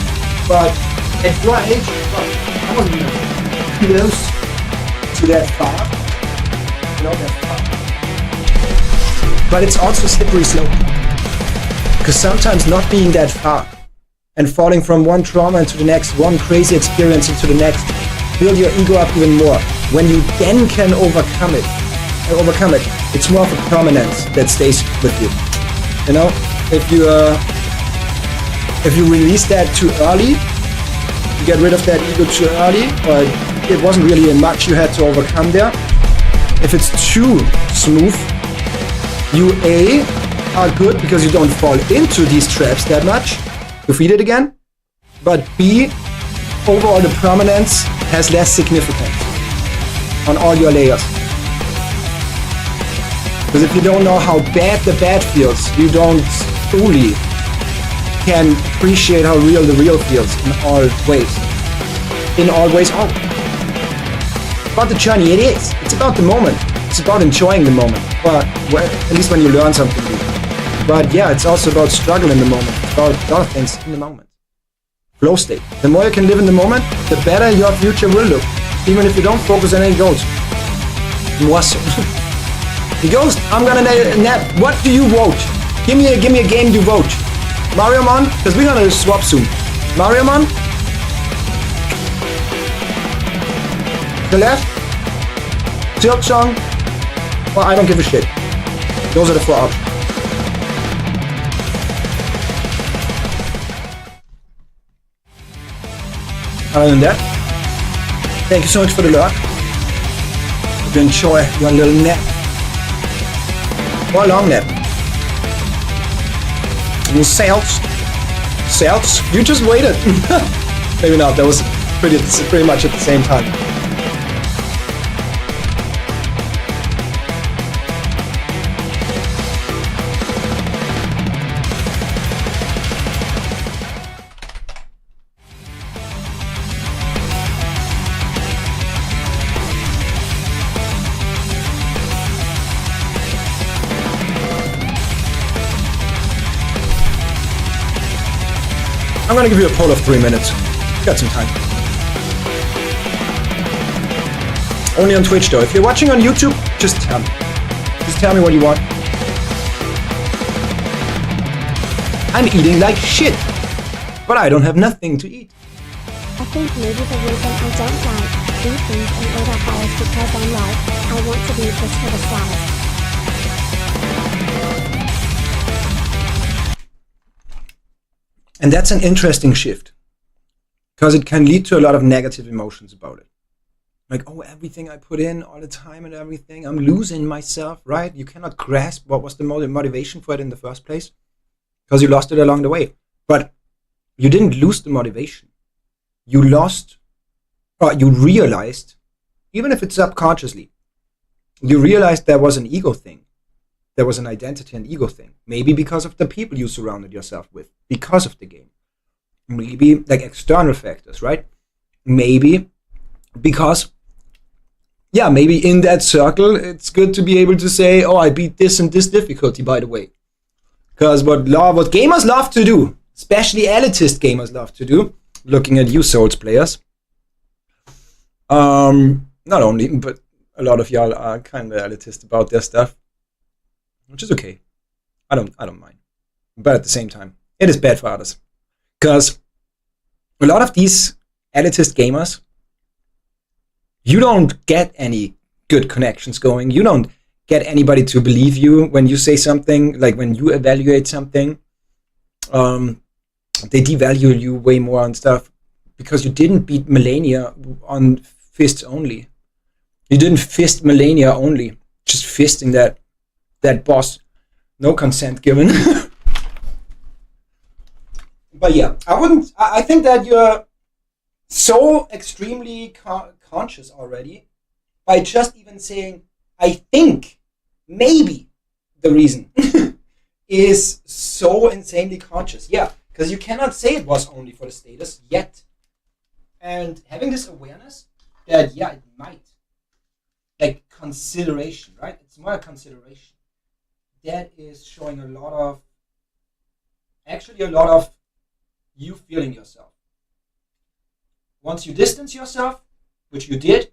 But at your age, well, I wasn't even close to that far. That far. But it's also a slippery slope. Because sometimes not being that far and falling from one trauma into the next, one crazy experience into the next, build your ego up even more. When you then can overcome it, it's more of a permanence that stays with you. You know, if you release that too early, you get rid of that ego too early, or it wasn't really much you had to overcome there. If it's too smooth, you are good because you don't fall into these traps that much. You feed it again. But B, overall the permanence has less significance on all your layers. Because if you don't know how bad the bad feels, you don't truly can appreciate how real the real feels in all ways. Oh. About the journey, it is. It's about the moment. It's about enjoying the moment. But well, at least when you learn something new. But yeah, it's also about struggle in the moment. It's about a lot of things in the moment. Flow state. The more you can live in the moment, the better your future will look. Even if you don't focus on any goals. More so. The ghost, I'm gonna nap. What do you vote? Give me a game to vote. Mario Mon? Because we're gonna swap soon. Mario Mon? The left? Silk Song? Well, I don't give a shit. Those are the 4 options. Other than that, thank you so much for the lurk. Hope you enjoy your little nap. Or a long nap. And sales, you just waited. Maybe not, that was pretty much at the same time. I'm gonna give you a poll of 3 minutes. Got some time. Only on Twitch though. If you're watching on YouTube, just tell me. Just tell me what you want. I'm eating like shit. But I don't have nothing to eat. I think maybe the reason I don't like these things and eat up is because I'm like, I want to be this for the status. And that's an interesting shift. Because it can lead to a lot of negative emotions about it. Like, oh, everything I put in all the time and everything, I'm losing myself, right? You cannot grasp what was the motivation for it in the first place. Because you lost it along the way. But you didn't lose the motivation. You lost, or you realized, even if it's subconsciously, you realized there was an ego thing. There was an identity and ego thing. Maybe because of the people you surrounded yourself with. Because of the game. Maybe like external factors, right? Maybe because, yeah, maybe in that circle, it's good to be able to say, oh, I beat this and this difficulty, by the way. Because what gamers love to do, especially elitist gamers love to do, looking at you Souls players. Not only, but a lot of y'all are kind of elitist about their stuff, which is okay. I don't mind. But at the same time, it is bad for others. Because a lot of these elitist gamers, you don't get any good connections going. You don't get anybody to believe you when you say something, like when you evaluate something. They devalue you way more on stuff because you didn't beat Melania on fists only. You didn't fist Melania only, just fisting that boss. No consent given. But yeah, I think that you're so extremely conscious already by just even saying, I think maybe the reason is so insanely conscious. Yeah, because you cannot say it was only for the status yet. And having this awareness that, yeah, it might. Like consideration, right? It's more a consideration. That is showing a lot of you feeling yourself. Once you distance yourself, which you did,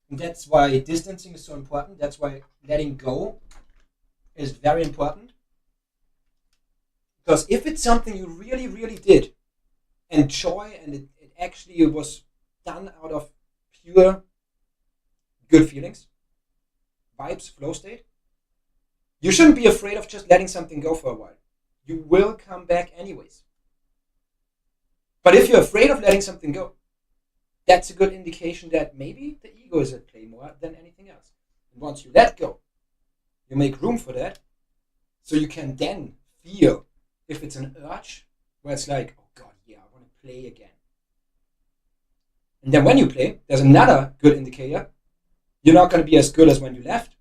and that's why distancing is so important. That's why letting go is very important. Because if it's something you really, really did enjoy and it actually was done out of pure good feelings, vibes, flow state, you shouldn't be afraid of just letting something go for a while. You will come back anyways. But if you're afraid of letting something go, that's a good indication that maybe the ego is at play more than anything else. And once you let go, you make room for that, so you can then feel if it's an urge where it's like, oh God, yeah, I want to play again. And then when you play, there's another good indicator. You're not going to be as good as when you left.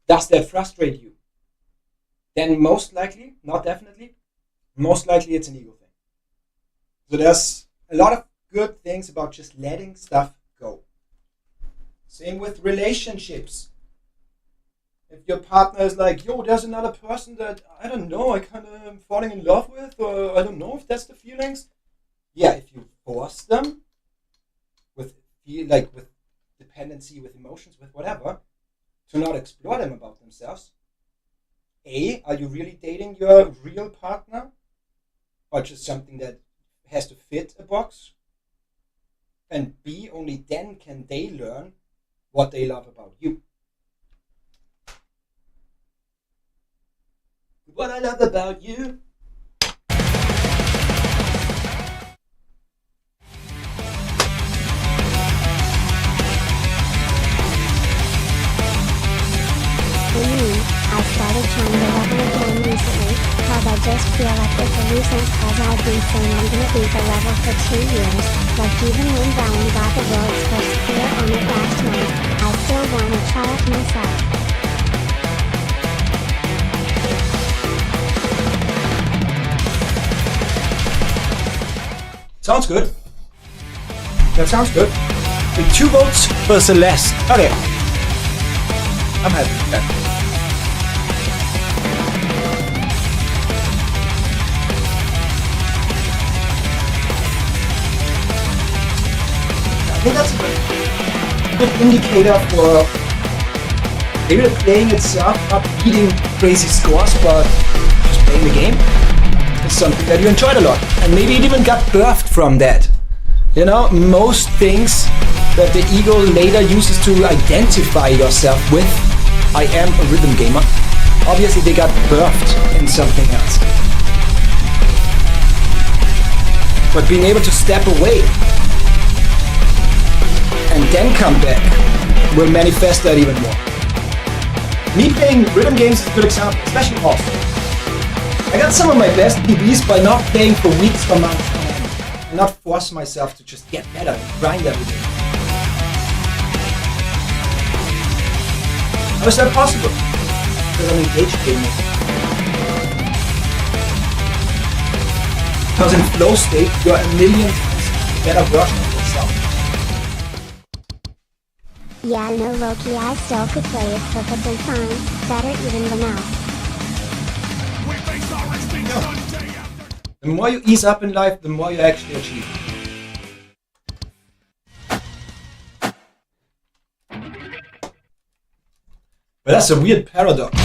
Does that frustrate you? Then most likely, not definitely, most likely it's an ego thing. So there's a lot of good things about just letting stuff go. Same with relationships. If your partner is like, yo, there's another person that, I don't know, I kind of am falling in love with, or I don't know if that's the feelings. Yeah, if you force them with dependency, with emotions, with whatever, to not explore them about themselves, A, are you really dating your real partner? Or just something that has to fit a box? And B, only then can they learn what they love about you. What I love about you. For me, I started trying the level again recently, cause I just feel like it's a nuisance cause I've been saying I'm gonna beat the level for 2 years, like even when Brian got the world's first clear on it last month, I still wanna try it myself. Sounds good. That sounds good. With 2 votes for Celeste. Okay. I'm happy with that. I think that's a good indicator for maybe the playing itself, not beating crazy scores, but just playing the game. Is something that you enjoyed a lot, and maybe it even got birthed from that. You know, most things that the ego later uses to identify yourself with, I am a rhythm gamer, obviously they got birthed in something else. But being able to step away and then come back will manifest that even more. Me playing rhythm games is a good example, especially also. I got some of my best PBs by not playing for weeks or months on end, and not force myself to just get better and grind every day. How is that possible? Because I'm engaged gaming. Because in flow state, you're a million times a better version of yourself. Yeah, no Loki, I still could play it perfectly fine, better even than now. The more you ease up in life, the more you actually achieve. But that's a weird paradox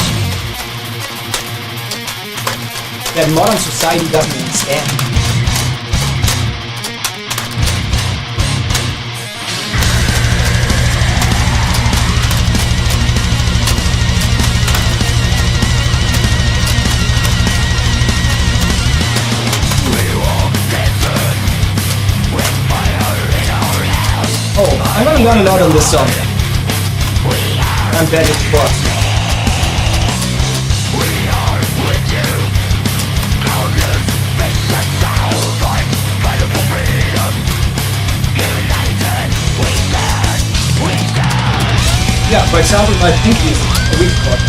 that modern society doesn't understand. Oh, I'm gonna learn a lot on this song. I'm bad at sports. Yeah, for example, my pinky is a weak spot.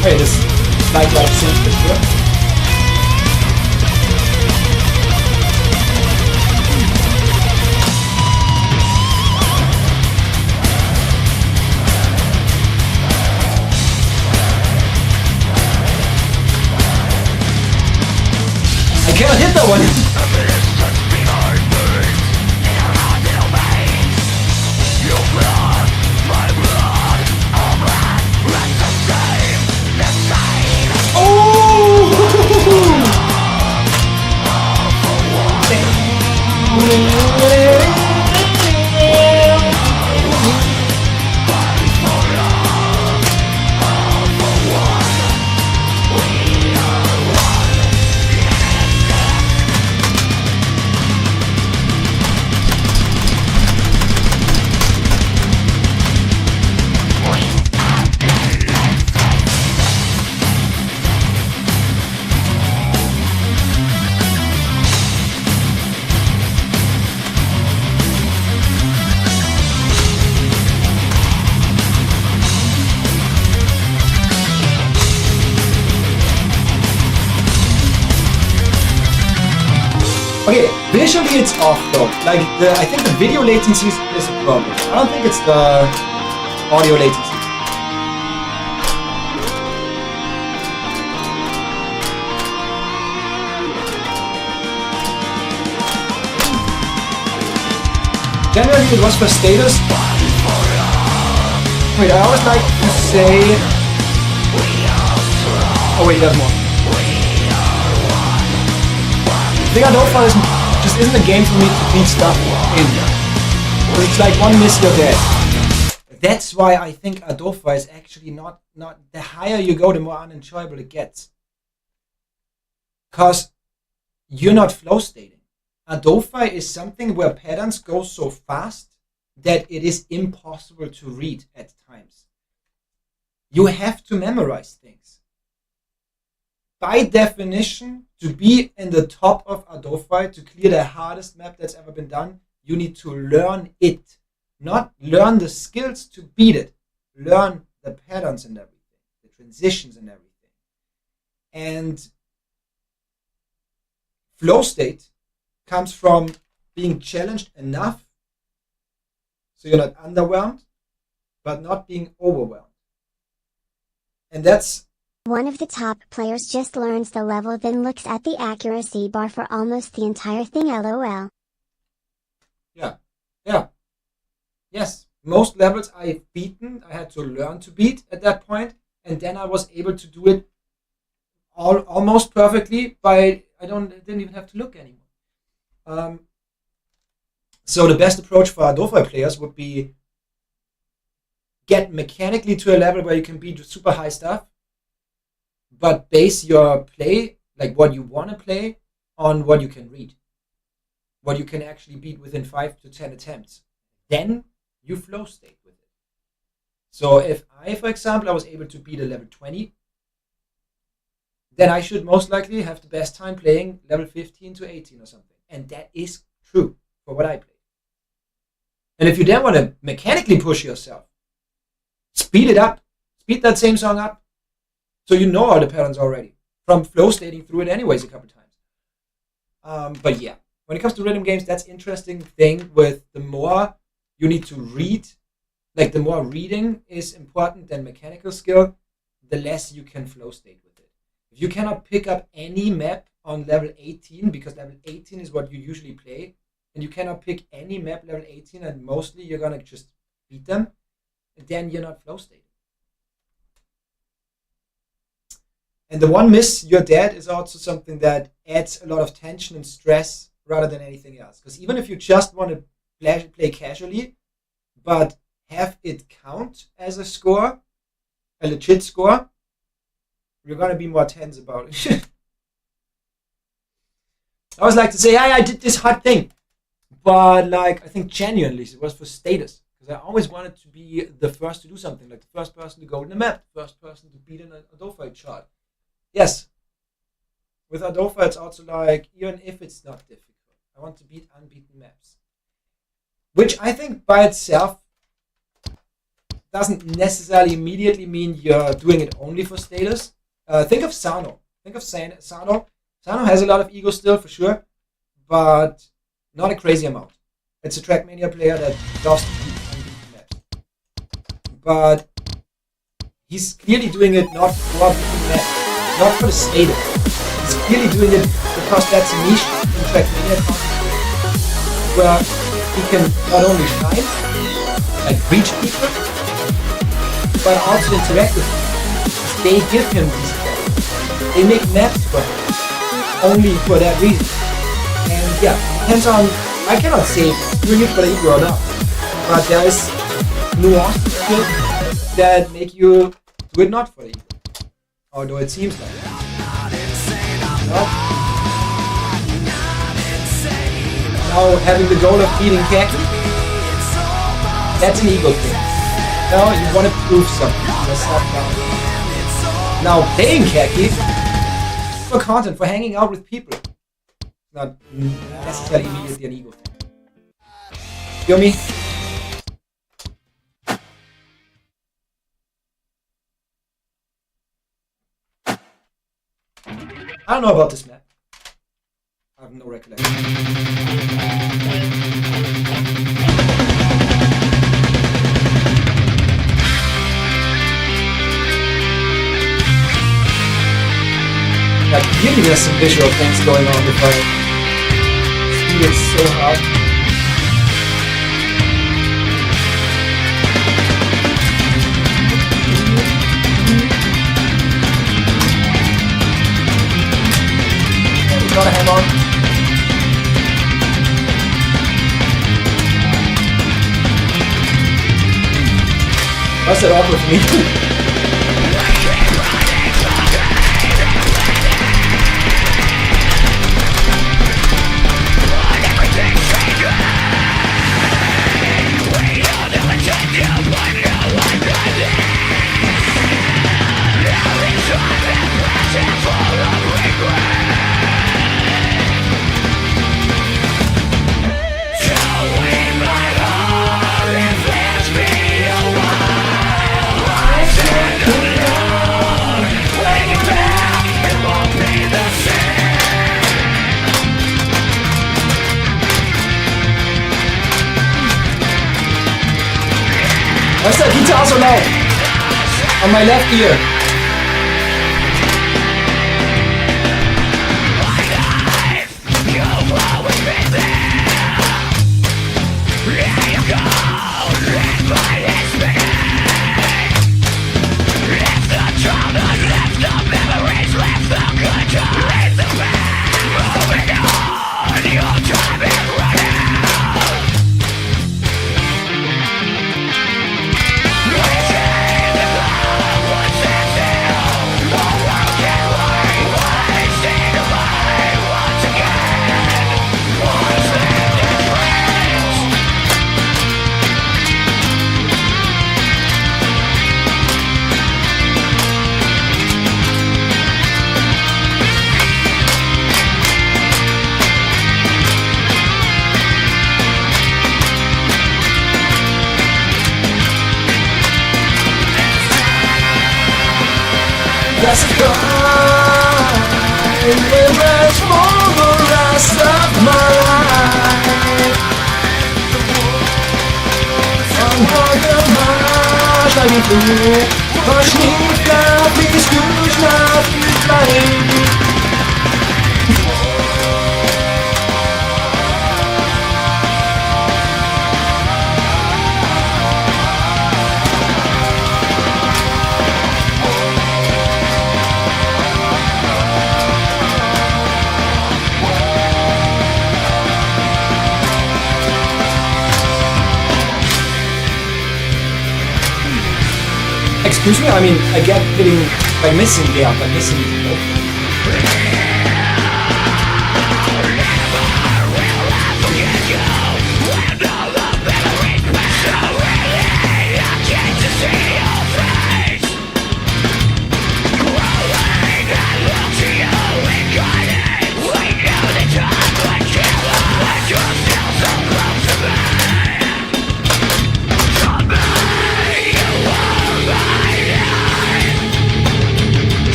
Hey, this light light synth for sure. I cannot hit that one. Okay, visually it's off though. Like I think the video latency is a problem. I don't think it's the audio latency. Generally it was for status. Wait, I always like to say... Oh wait, there's more. I think Adolfa just isn't a game for me to beat stuff in. It's like one miss you're dead. That's why I think Adolfa is actually not the higher you go, the more unenjoyable it gets. Because you're not flow stating. Adolfa is something where patterns go so fast that it is impossible to read at times. You have to memorize things. By definition, to be in the top of Adolfa, to clear the hardest map that's ever been done, you need to learn it. Not learn the skills to beat it. Learn the patterns and everything. The transitions and everything. And flow state comes from being challenged enough so you're not underwhelmed, but not being overwhelmed. And that's... One of the top players just learns the level, then looks at the accuracy bar for almost the entire thing, lol. Yeah. Yes, most levels I've beaten, I had to learn to beat at that point, and then I was able to do it almost perfectly by, didn't even have to look anymore. So the best approach for Adolfa players would be get mechanically to a level where you can beat super high stuff, but base your play, like what you want to play, on what you can read, what you can actually beat within 5 to 10 attempts. Then you flow state with it. So if I, for example, I was able to beat a level 20, then I should most likely have the best time playing level 15 to 18 or something. And that is true for what I play. And if you then want to mechanically push yourself, speed it up, speed that same song up, so you know all the patterns already, from flow stating through it anyways a couple times. But yeah, when it comes to rhythm games, that's interesting thing with the more you need to read, like the more reading is important than mechanical skill, the less you can flow state with it. If you cannot pick up any map on level 18, because level 18 is what you usually play, and you cannot pick any map level 18 and mostly you're gonna just beat them, then you're not flow stating. And the one miss you're dead is also something that adds a lot of tension and stress rather than anything else. Because even if you just want to play casually, but have it count as a score, a legit score, you're going to be more tense about it. I always like to say, hey, I did this hard thing. But like, I think genuinely it was for status. Because I always wanted to be the first to do something. Like the first person to go in the map, first person to beat an Adofa chart. Yes, with Adofa it's also like, even if it's not difficult, I want to beat unbeaten maps. Which I think by itself doesn't necessarily immediately mean you're doing it only for status. Think of Sano. Sano. Sano has a lot of ego still, for sure, but not a crazy amount. It's a Trackmania player that loves to beat unbeaten maps. But he's clearly doing it not for beating maps. Not for the status. He's clearly doing it because that's a niche in Trackmania where he can not only shine, like reach people, but also interact with them. They give him these characters. They make maps for him, only for that reason. And yeah, depends on, I cannot say if he's doing it for the ego or not, but there is nuances to it that make you do it not for the ego. Although it seems like it. Now having the goal of beating Kaki, that's an ego thing. Now you want to prove something to yourself now. Now playing Kaki for content, for hanging out with people. Not necessarily immediately an ego thing. Feel me? I don't know about this map. I have no recollection. Like, really there's some visual things going on with my speed is so hard. Got a ham on. That's it awkward for me. What's that guitar so loud? On my left ear. will rest for the rest of my life. Шаги Пошника, ты скучно, ты творишь. Excuse me, I mean, I get hitting, like missing the up, like missing the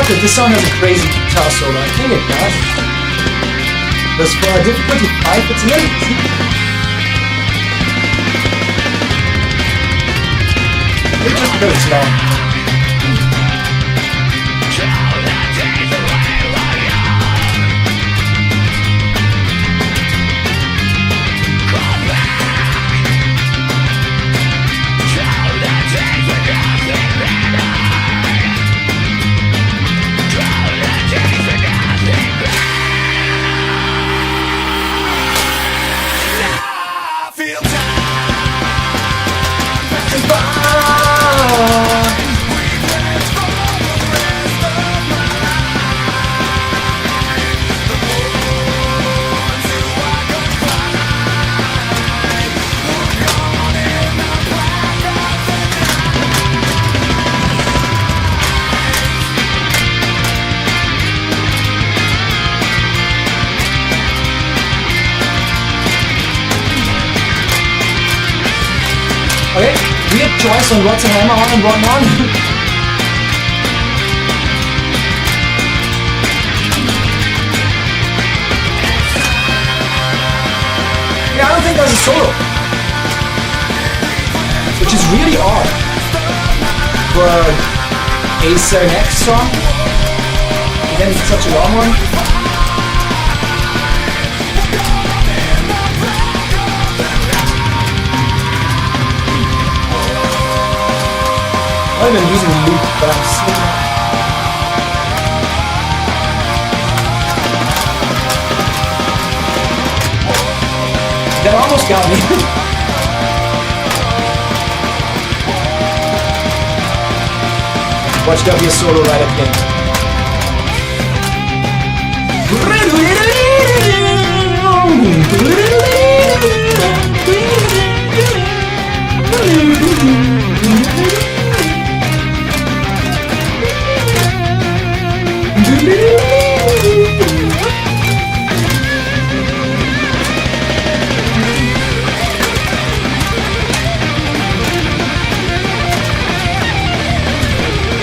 that this song has a crazy guitar solo. I think it does. Because for a difficulty 5, it's really easy. It's just because it's long. Okay, weird choice on what to hammer on and what not. Yeah, I don't think there's a solo. Which is really odd for a certain X song. Again, it's such a long one. I'm not even using the loop, but I'm seeing that. That almost got me. Watch, there'll be a solo right at the end.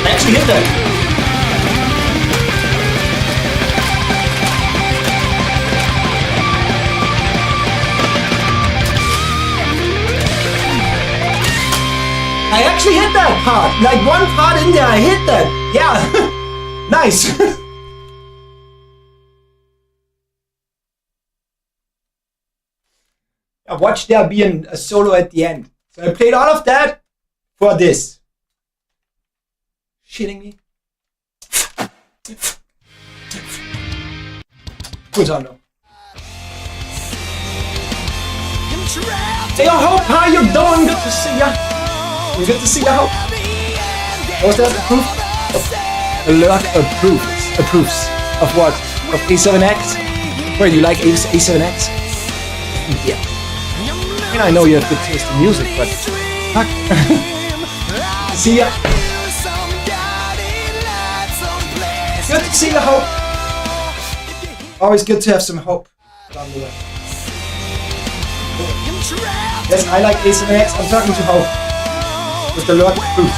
I actually hit that. I actually hit that part. Like one part in there, I hit that. Yeah. Nice. Watch there be a solo at the end. So I played all of that for this. Shitting me? Good on though. Hey, I hope how you doing? Good to see ya. Good to see ya, Hope. What was that? Alert approves of what? Of A7X? Wait, you like A7X? Yeah. I mean, I know you have good taste in music, but fuck. See ya. Good to see the hope. Always good to have some hope along the way. Yes, I like A7X. I'm talking to hope. With the Lord Fruit.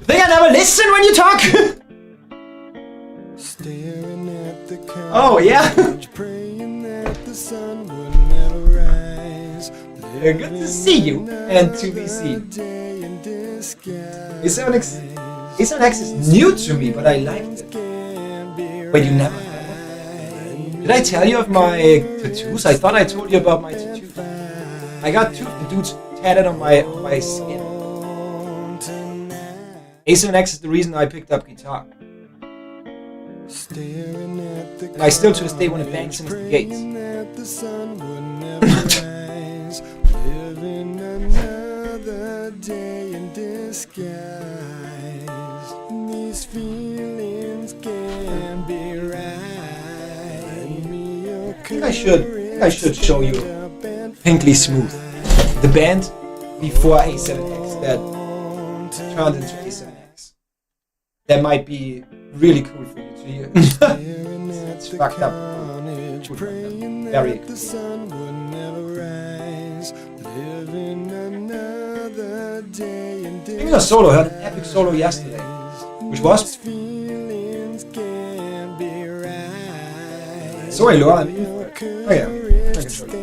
Think I never listen when you talk? Oh, yeah. Good to see you and to be seen. A7X is new to me, but I liked it. Wait, you never heard of it? Did I tell you of my tattoos? I thought I told you about my tattoos. I got two of the dudes tatted on my skin. A7X is the reason I picked up guitar. And I still to this day want to bang since the gates. I think I should show you Pinkly Smooth, the band before A7X that turned into A7X. That might be really cool for you to hear. It's fucked up. Very cool. Speaking of solo, I heard an epic solo yesterday, which was... Sorry, Laura, I'm here for it. Oh yeah, I can show you.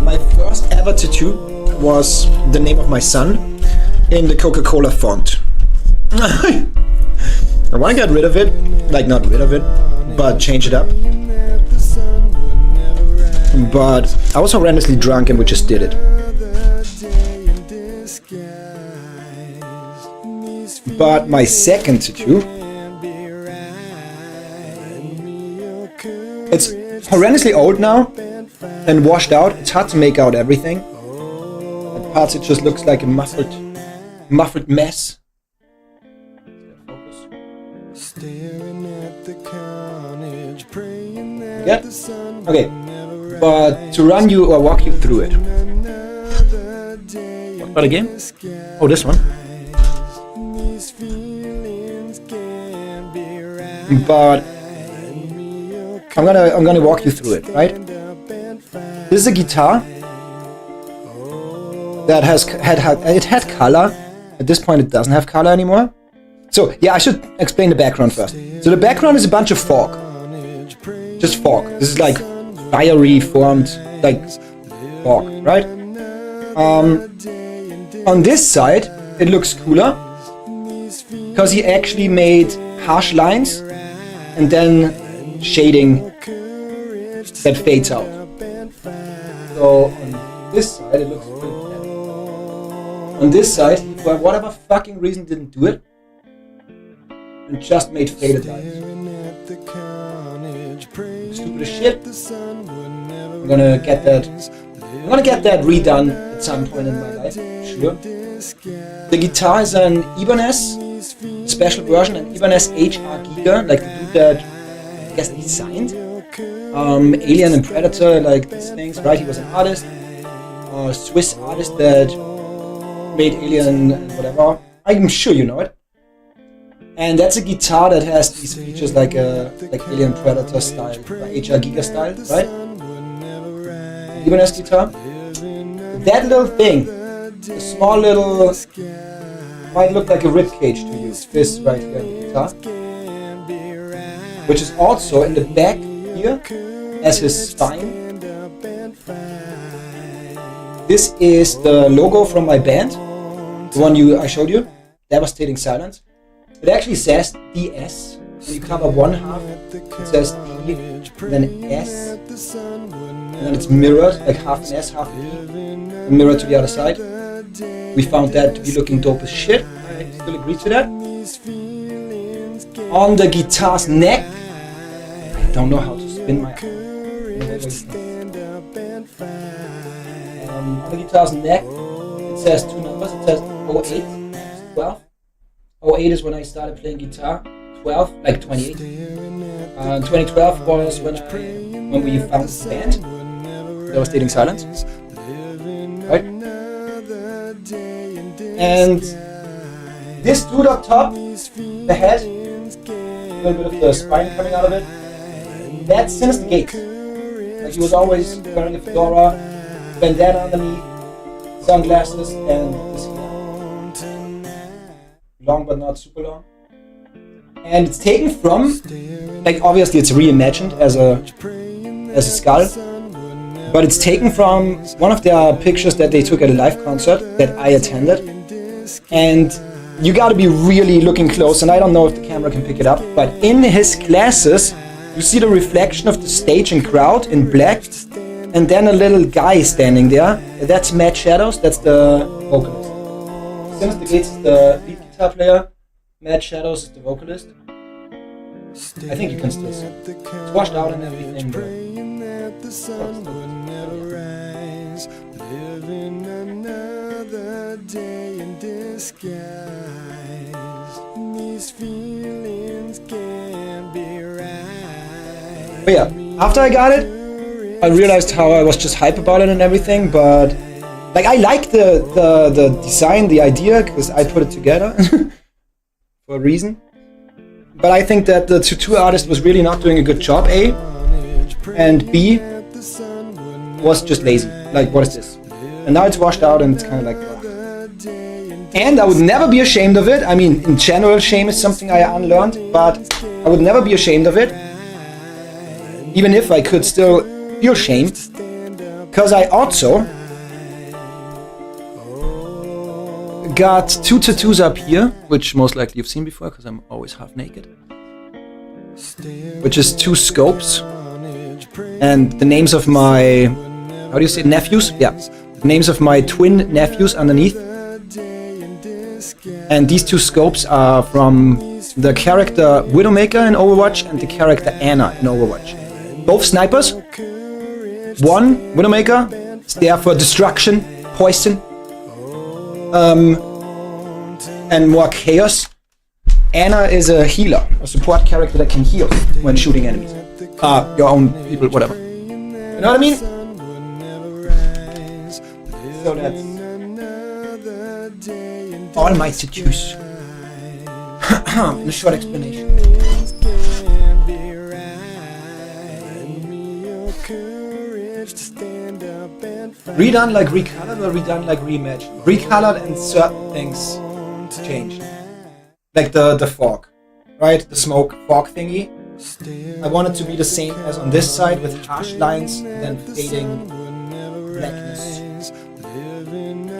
My first ever tattoo was the name of my son in the Coca-Cola font. I want to get rid of it, like not rid of it, but change it up. But I was horrendously drunk and we just did it. But my second tattoo, it's horrendously old now and washed out. It's hard to make out everything. At parts it just looks like a muffled mess. Yeah? Okay. But to run you or walk you through it. What again? Oh, this one. But I'm gonna walk you through it, right? This is a guitar that had color. At this point, it doesn't have color anymore. So yeah, I should explain the background first. So the background is a bunch of fog, just fog. This is like fiery formed, like fog, right? On this side, it looks cooler because he actually made harsh lines and then shading that fades out. So on this side it looks pretty bad. On this side, he, for whatever fucking reason, didn't do it and just made faded lines. Stupid as shit. I'm gonna get that redone at some point in my life, sure. The guitar is an Ibanez special version, an Ibanez HR Giga, like the dude that I guess he signed Alien and Predator, like these things, right? He was an artist, a Swiss artist that made Alien and whatever. I'm sure you know it. And that's a guitar that has these features like Alien Predator style, HR Giga style, right? Ibanez guitar. That little thing, a small little, might look like a rib cage to you. This right here in the guitar, which is also in the back here as his spine. This is the logo from my band, the one I showed you, Devastating Silence. It actually says DS. When you cover one half, it says D, and then S, and then it's mirrored, like half an S, half an E, and mirrored to the other side. We found that to be looking dope as shit. I still agree to that. On the guitar's neck, I don't know how to spin my arm. on the guitar's neck, it says two numbers. It says 08, 12. 08 is when I started playing guitar. 12, like 28. 2012 was when we found the band. Devastating Silence. Right? And this dude up top, the head, a little bit of the spine coming out of it, that's Sinister Gates. Like he was always wearing a fedora, bandana underneath, sunglasses, and this hair. Long but not super long. And it's taken from, like obviously it's reimagined as a skull, but it's taken from one of their pictures that they took at a live concert that I attended. And you gotta be really looking close, and I don't know if the camera can pick it up, but in his glasses, you see the reflection of the stage and crowd in black, and then a little guy standing there. That's Matt Shadows, that's the vocalist. Sinister Gates is the lead guitar player, Matt Shadows is the vocalist. I think you can still see it. It's washed out and everything, but yeah, after I got it, I realized how I was just hype about it and everything, but like I like the design, the idea, because I put it together for a reason. But I think that the two artist was really not doing a good job, A, and B, was just lazy. Like, what is this? And now it's washed out and it's kind of like, ugh. And I would never be ashamed of it. I mean, in general, shame is something I unlearned, but I would never be ashamed of it. Even if I could still feel shame. Because I also got two tattoos up here, which most likely you've seen before, because I'm always half naked. Which is two scopes. And the names of my, how do you say, nephews? Yeah. The names of my twin nephews underneath. And these two scopes are from the character Widowmaker in Overwatch and the character Ana in Overwatch. Both snipers. One, Widowmaker, is there for destruction, poison, and more chaos. Ana is a healer, a support character that can heal when shooting enemies. Your own people, whatever. You know what I mean? So that's all my tattoos. In a short explanation. Redone like recolored or redone like reimagined? Recolored and certain things changed. Like the fog, right? The smoke fog thingy. I want it to be the same as on this side with harsh lines and then fading blackness.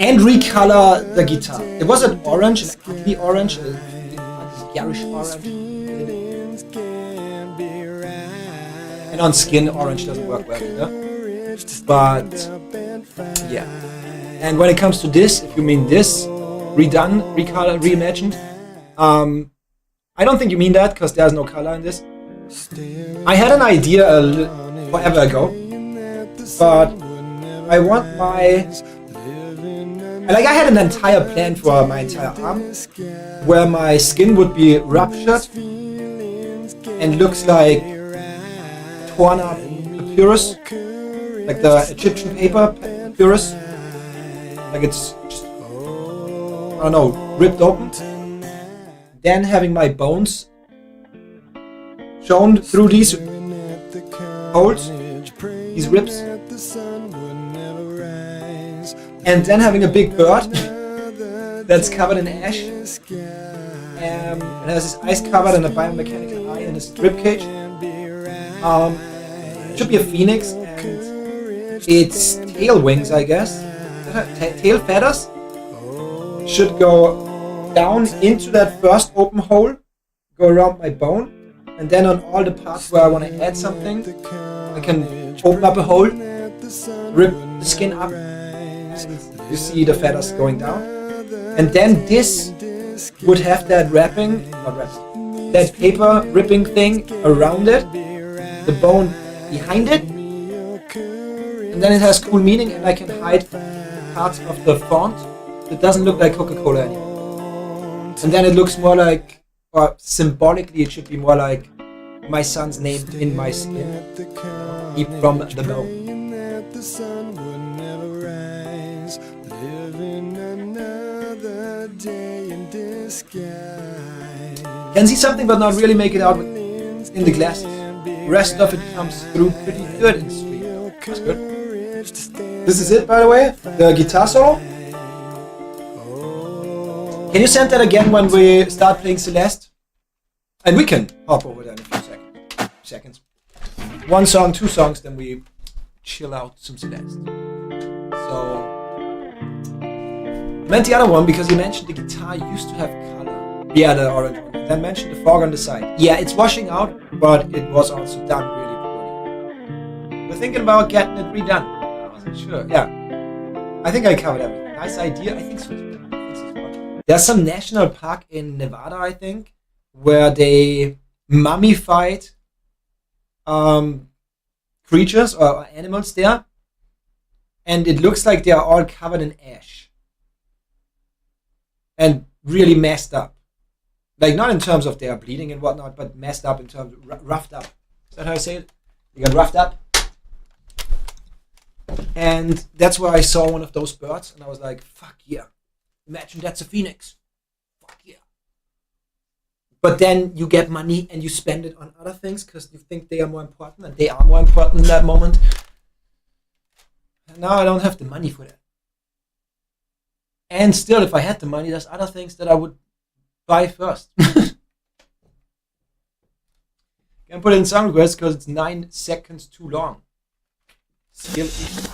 And recolor the guitar. It was an orange, an ugly orange, a garish orange. And on skin, orange doesn't work well either. But yeah. And when it comes to this, if you mean this, redone, recolor, reimagined, I don't think you mean that because there's no color in this. I had an idea forever ago, but I want my... Like I had an entire plan for my entire arm, where my skin would be ruptured and looks like torn up papyrus, like the Egyptian paper papyrus, like it's just, I don't know, ripped open. Then having my bones shown through these holes, these ribs. And then having a big bird that's covered in ash. It has his eyes covered and a biomechanical eye in his ribcage. It should be a phoenix and its tail wings, I guess. Tail feathers should go down into that first open hole, go around my bone, and then on all the parts where I want to add something, I can open up a hole, rip the skin up, and you see the feathers going down. And then this would have that wrapping, not wrapping, that paper ripping thing around it, the bone behind it, and then it has cool meaning and I can hide parts of the font that doesn't look like Coca-Cola anymore. And then it looks more like, or symbolically it should be more like my son's name in my skin, deep from the bone. Can see something but not really make it out in the glasses. Rest of it comes through pretty good in stream. That's good. This is it, by the way, the guitar solo. Can you send that again when we start playing Celeste? And we can hop over there in a few seconds. One song, two songs, then we chill out some Celeste. So, I meant the other one because you mentioned the guitar used to have color. Yeah, the orange one. Then mentioned the fog on the side. Yeah, it's washing out, but it was also done really poorly. We're thinking about getting it redone. I wasn't sure. Yeah, I think I covered everything. Nice idea. I think so. There's some national park in Nevada, I think, where they mummified creatures or animals there, and it looks like they are all covered in ash and really messed up. Like, not in terms of they are bleeding and whatnot, but messed up in terms of roughed up. Is that how I say it? You got roughed up. And that's where I saw one of those birds, and I was like, fuck yeah. Imagine that's a phoenix. Fuck yeah. But then you get money and you spend it on other things because you think they are more important, and they are more important in that moment. And now I don't have the money for that. And still, if I had the money, there's other things that I would buy first. Can't put it in song request because it's 9 seconds too long. Skill-ish.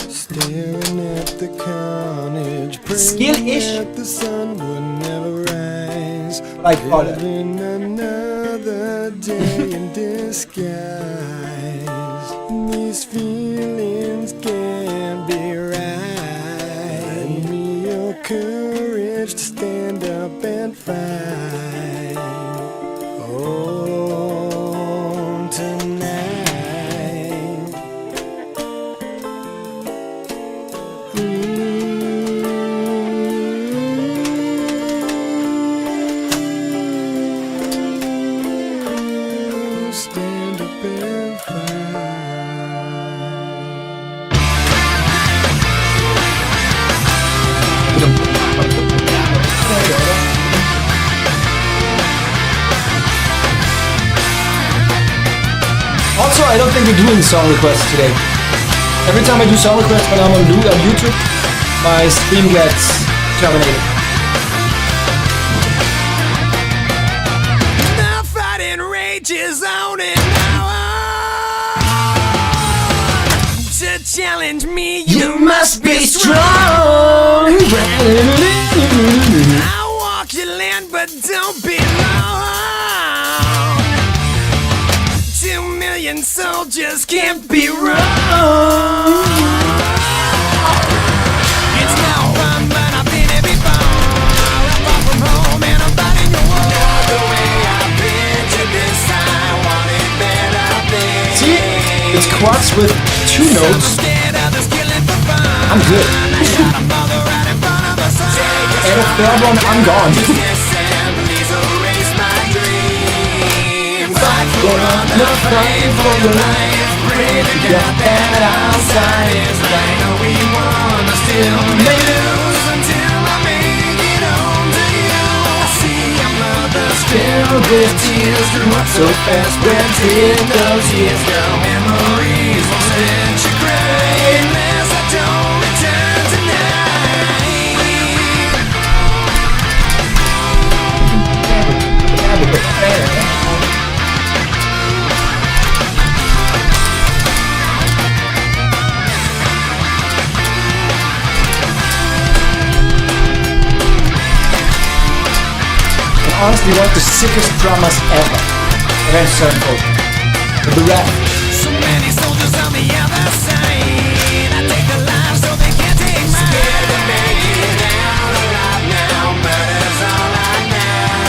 Staring at the carnage, Skill-ish. that the sun would never rise. What I call it. Living another day in disguise. These feelings can't be right. Lend me your courage to stand up and fight. Oh, tonight. Stand up and fight. Also, I don't think we're doing song requests today. Every time I do song requests when I'm on YouTube, my stream gets terminated. The fighting rages on and on. To challenge me, you must be strong. I'll walk your land, but don't be long. 2 million soldiers can't be wrong. It's now fun, but I've been here before. I'm far from home and I'm fighting your war. The way I've been to this, I want it better than. See, it's chords with 2 notes. I'm good. And a third one, I'm gone. Fight for your life. Pray to God that outside is right. No, we won, I still may lose until I make it home to you. I see your mother still with tears grew up so fast. Where did those years go? Memories won't let you cry unless I don't return tonight. Honestly, one of the sickest drummers ever. Avenged Sevenfold. With the rap. So many soldiers on the other side. I take the lives so they can't take mine. Scared to make it out alive now. Murder's all I know.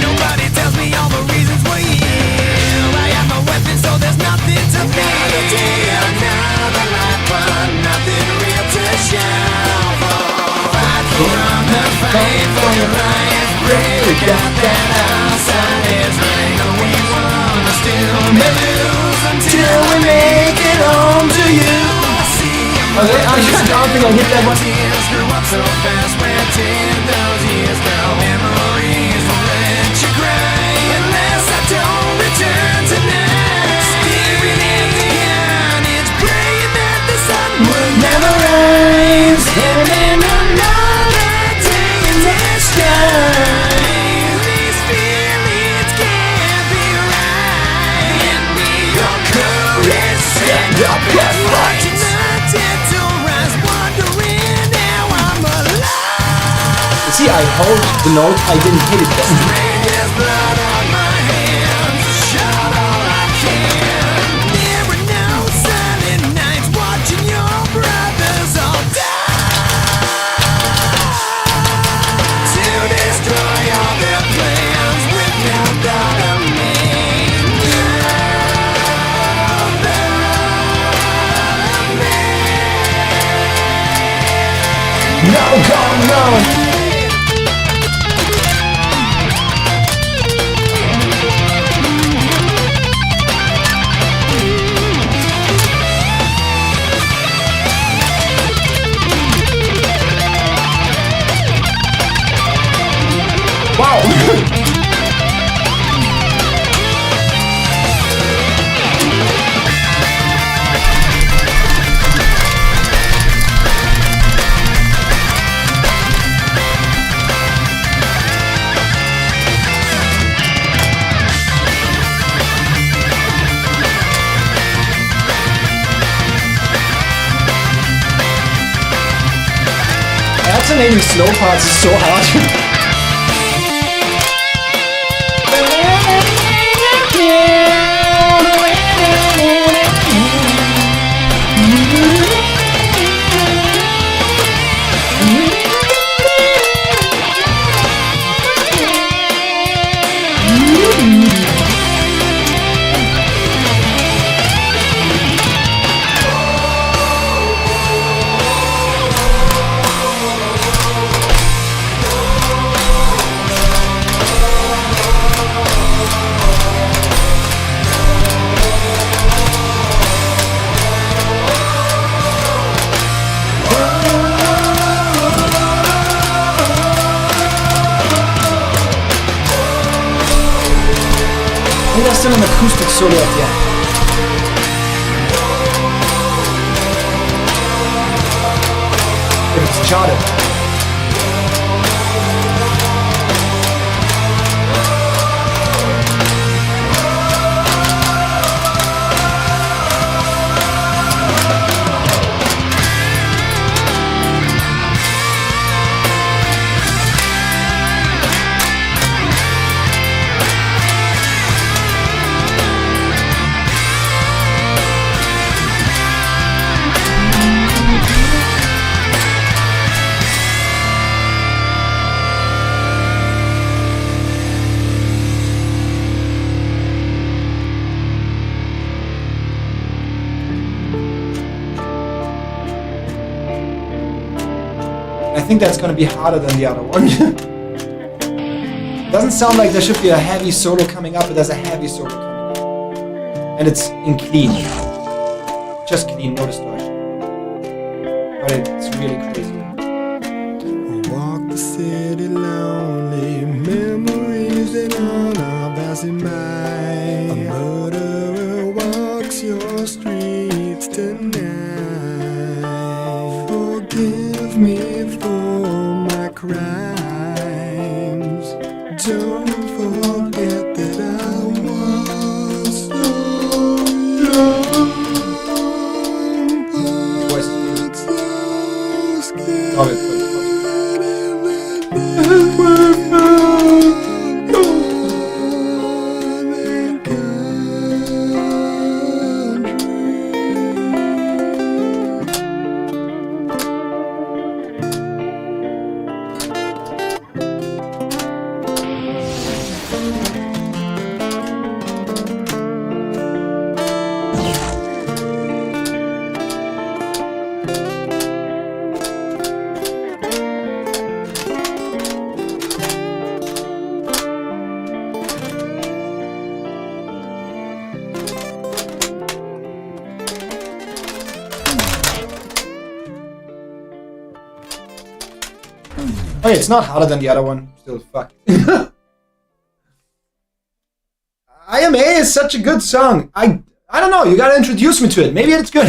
Nobody tells me all the reasons we're here. I have my weapon, so there's nothing to fear. Another day, another life. got that outside edge, right? No, we wanna still lose until we make it home to you. I don't think I hit that one. Tears grew up so fast, went in those years. Now memories will let you cry unless I don't return tonight. Staring at the it's praying that the sun would never rise. And then another day in the sky. These feelings can't be right. Give me your courage, stand up and fight. See, I hold the note, I didn't hit it though. No, go, no. Alternating slow parts is so hard. There's still an acoustic solo at the end. If it's charted. I think that's gonna be harder than the other one. Doesn't sound like there should be a heavy solo coming up, but there's a heavy solo coming up. And it's in clean. Just clean, no distortion. But it's really crazy. Walk the city lonely, memories that all are passing by. A murderer walks your streets tonight. Forgive me for my crimes. Don't forget that I was so young. Voice. But so scared. Love it. Wait, it's not harder than the other one. Still, fuck. IMA is such a good song. I don't know. You gotta introduce me to it. Maybe it's good.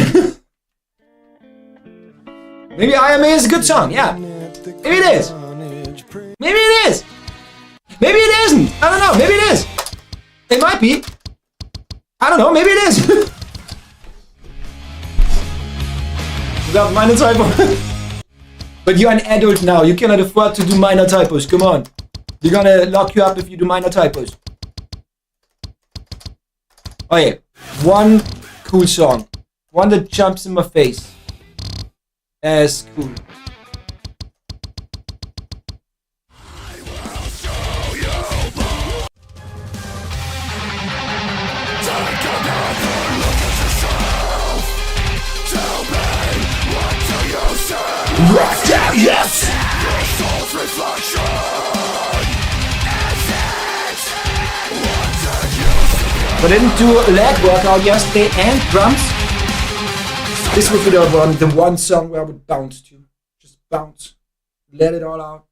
Maybe IMA is a good song. Yeah. Maybe it is. Maybe it is. Maybe it isn't. I don't know. Maybe it is. It might be. I don't know. Maybe it is. Without minor typo. But you're an adult now. You cannot afford to do minor typos. Come on. They're gonna lock you up if you do minor typos. Oh yeah. One cool song. One that jumps in my face. As cool. Right down, yes! Your soul's reflection But I didn't do a leg workout yesterday and drums. This would be the one song where I would bounce to. Just bounce. Let it all out.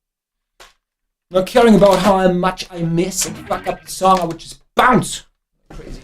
Not caring about how much I miss and fuck up the song, I would just bounce. Crazy.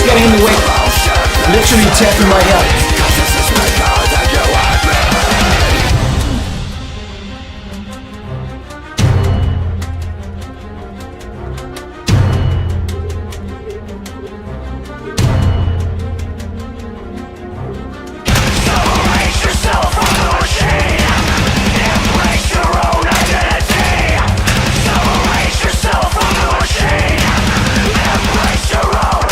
Getting in the way, literally tapping my head. Embrace your own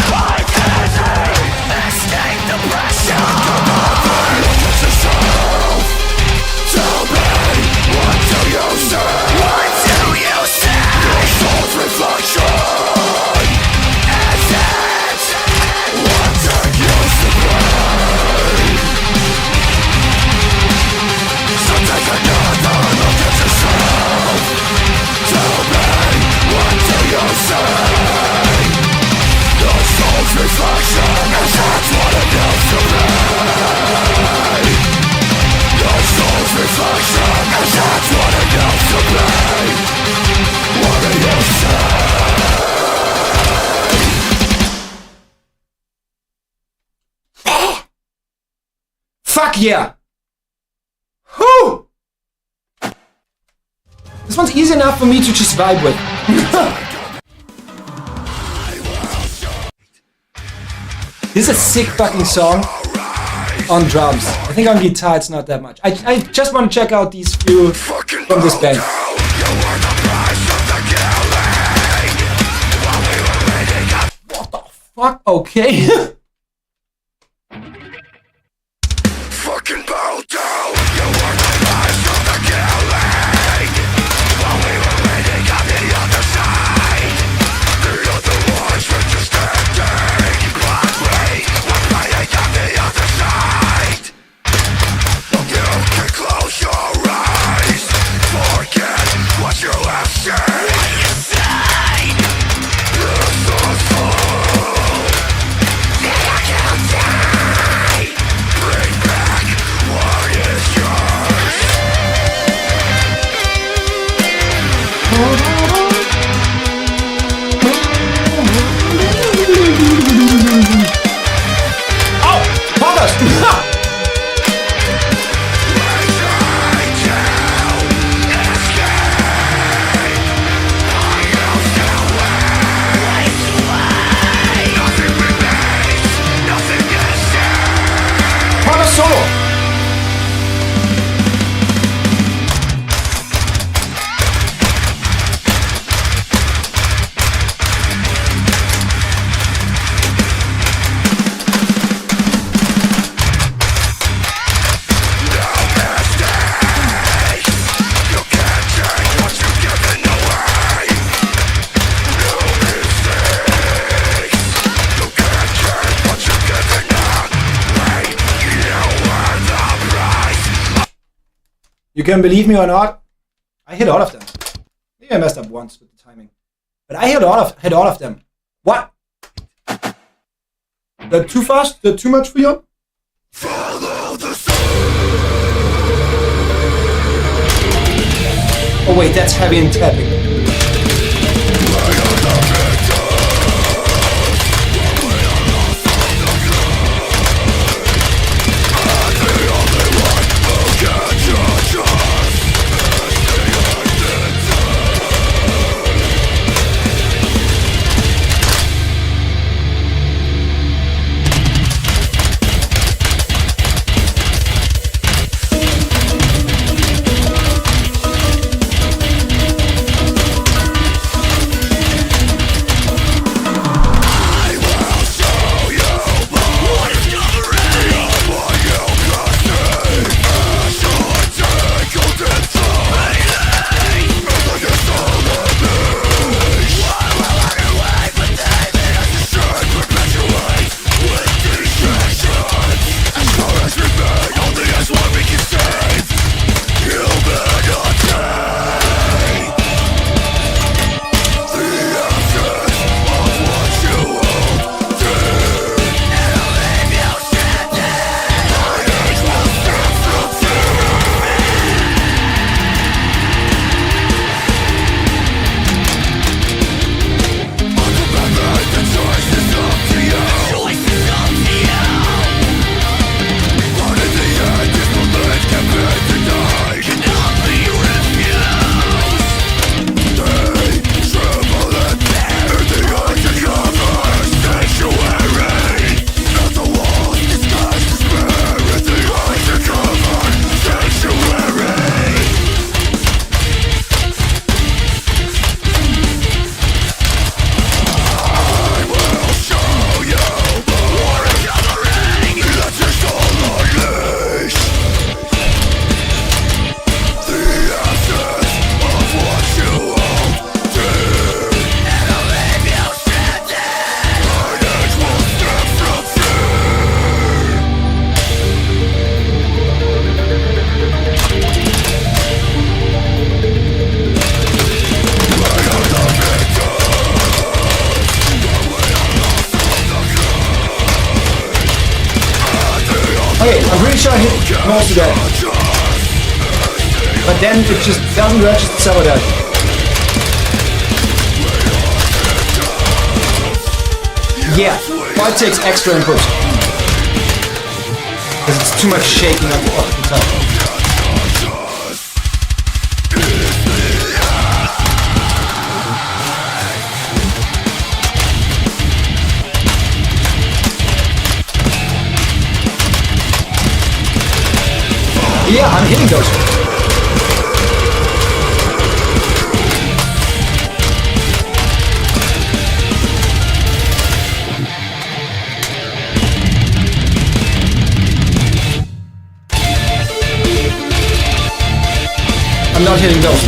Fuck yeah! Whew! This one's easy enough for me to just vibe with. This is a sick fucking song on drums. I think on guitar it's not that much. I just want to check out these few from this band. What the fuck? Okay. Fucking bow down. You were the last of the killing. While we were waiting on the other side, the other ones were just standing. Gladly, we're waiting on the other side. You can close your eyes, forget what you have seen. What you say? You're so slow. Yeah, I can't die. Bring back what is yours. Oh! Poggers! Poggers solo! You can believe me or not, I hit all of them. Maybe I messed up once with the timing. But I hit all of them. What? They're too fast? They're too much for you? Follow the Oh wait, that's heavy and tapping. Okay, I'm pretty sure I hit most of that. But then it just doesn't register some of that. Yeah, 5 takes extra input. Because it's too much shaking up the top. Yeah, I'm hitting those. I'm not hitting those.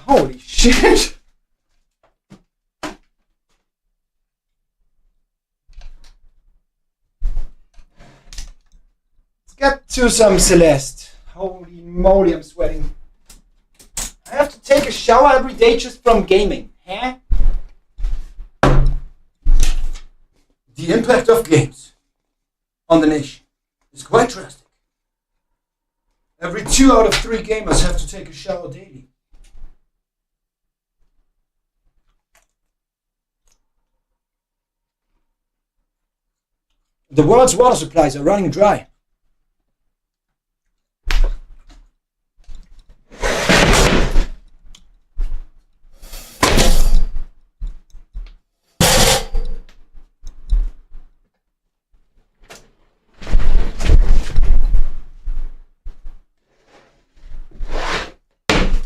Holy shit! Let's get to some Celeste. Holy moly, I'm sweating. I have to take a shower every day just from gaming, huh? The impact of games on the nation is quite drastic. Every 2 out of 3 gamers have to take a shower daily. The world's water supplies are running dry.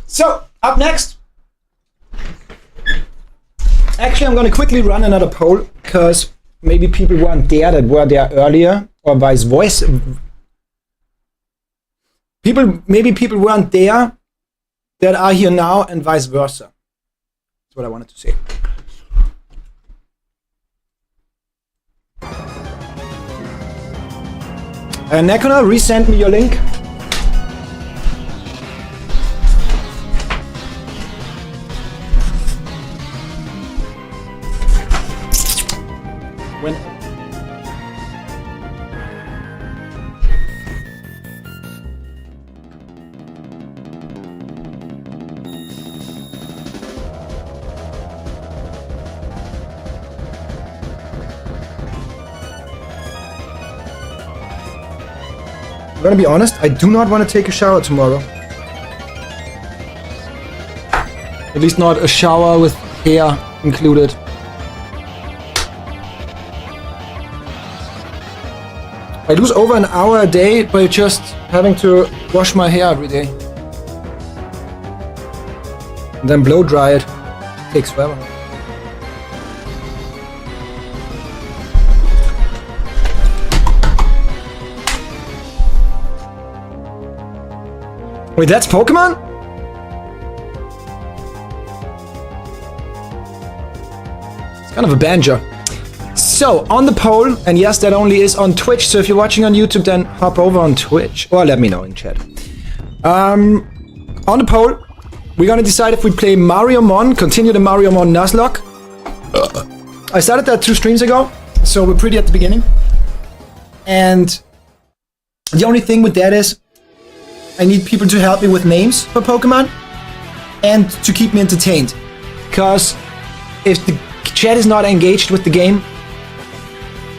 So, up next. Actually, I'm going to quickly run another poll, because maybe people weren't there that were there earlier, or vice versa. Maybe people weren't there that are here now, and vice versa. That's what I wanted to say. Nekona, resend me your link. When I'm gonna be honest, I do not want to take a shower tomorrow. At least not a shower with hair included. I lose over an hour a day by just having to wash my hair every day. And then blow dry it. Takes forever. Wait, that's Pokemon? It's kind of a banjo. So, on the poll, and yes, that only is on Twitch, so if you're watching on YouTube, then hop over on Twitch, or let me know in chat. On the poll, we're gonna decide if we play Mario Mon, continue the Mario Mon Nuzlocke. I started that 2 streams ago, so we're pretty at the beginning. And the only thing with that is, I need people to help me with names for Pokemon, and to keep me entertained. Because if the chat is not engaged with the game,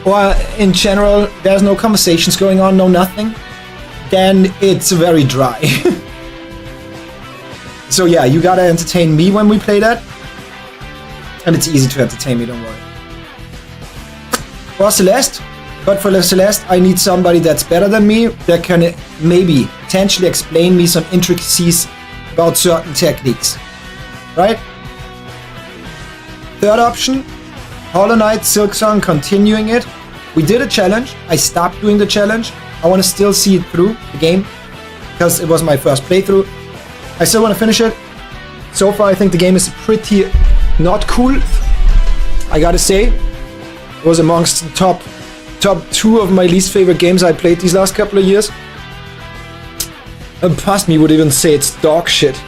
or in general, there's no conversations going on, no nothing, then it's very dry. So yeah, you gotta entertain me when we play that. And it's easy to entertain me, don't worry. For Celeste, but for Celeste, I need somebody that's better than me, that can maybe potentially explain me some intricacies about certain techniques. Right? Third option, Hollow Knight, Silksong, continuing it. We did a challenge. I stopped doing the challenge. I want to still see it through the game because it was my first playthrough. I still want to finish it. So far, I think the game is pretty not cool. I gotta say, it was amongst the top top 2 of my least favorite games I played these last couple of years. Past me would even say it's dog shit.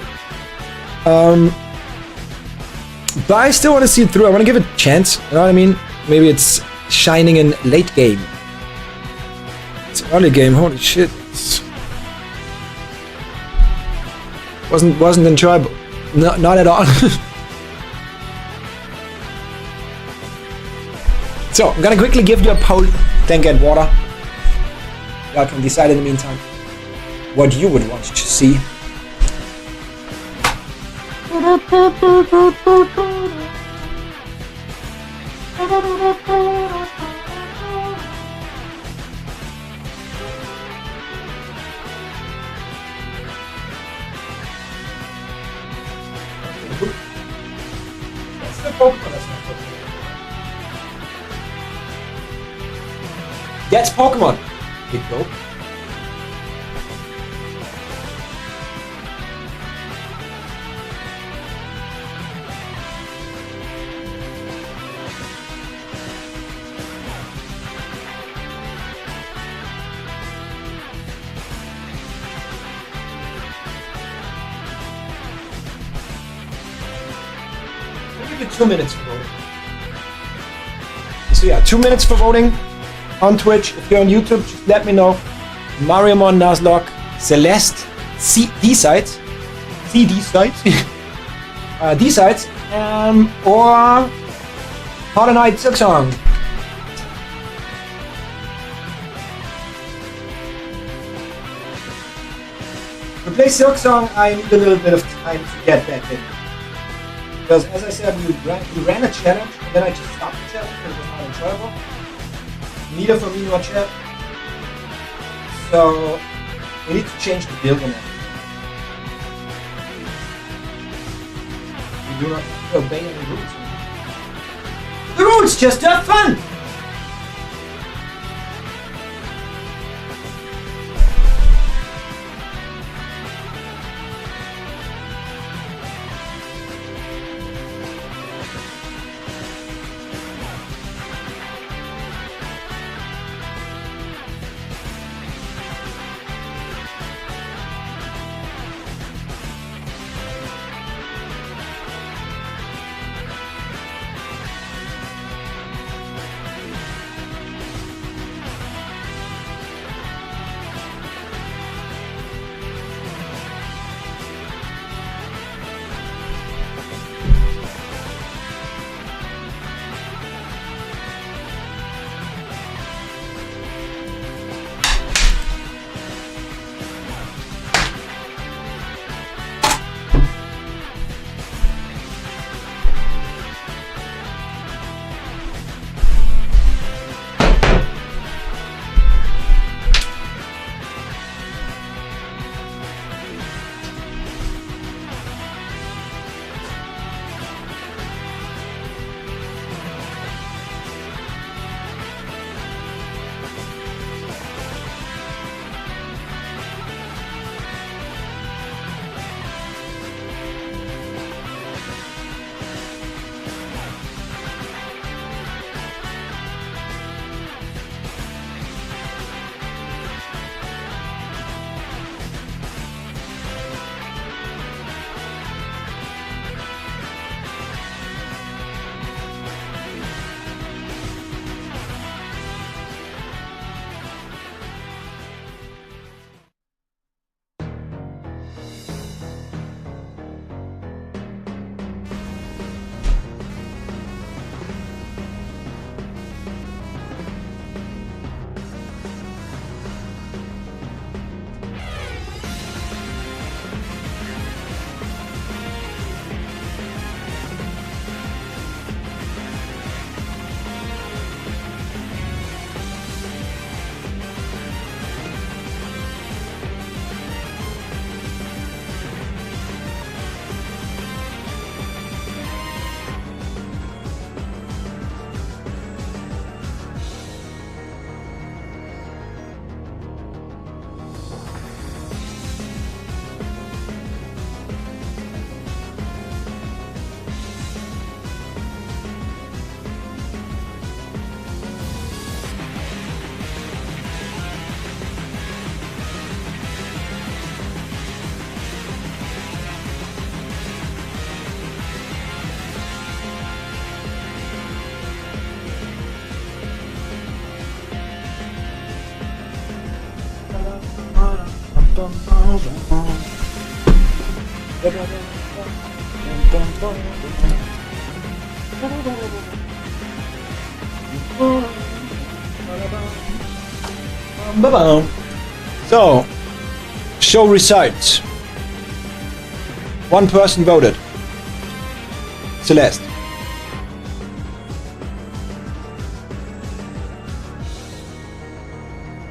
But I still want to see it through. I want to give it a chance. You know what I mean? Maybe it's shining in late game. It's early game. Holy shit! Wasn't enjoyable. No, not at all. So I'm gonna quickly give you a poll. Then get water. Y'all can decide in the meantime what you would want to see. That's the Pokemon. That's Pokemon. Here you go. I'll give you 2 minutes for voting. So yeah, 2 minutes for voting on Twitch. If you're on YouTube, just let me know. Mariamon, Nuzlocke, Celeste, D-Sides, D-Sides, D-Sides, or Hollow Knight Silksong. To play Silksong, I need a little bit of time to get back in. Because as I said, we ran a challenge, and then I just stopped the challenge because it was not enjoyable. Neither for me nor chat. So we need to change the build on it. We do not obey any rules. The rules just have fun! So, show results. One person voted. Celeste.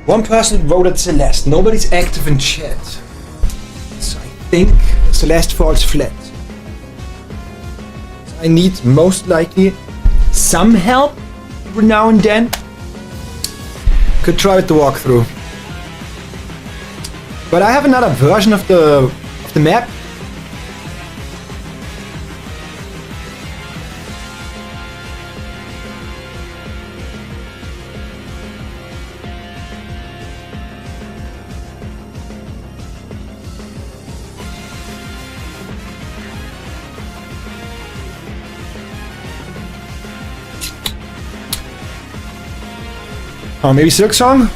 One person voted Celeste. Nobody's active in chat. So I think Celeste falls flat. I need most likely some help every now and then. Could try with the walkthrough. But I have another version of the map. Oh, maybe Silk Song?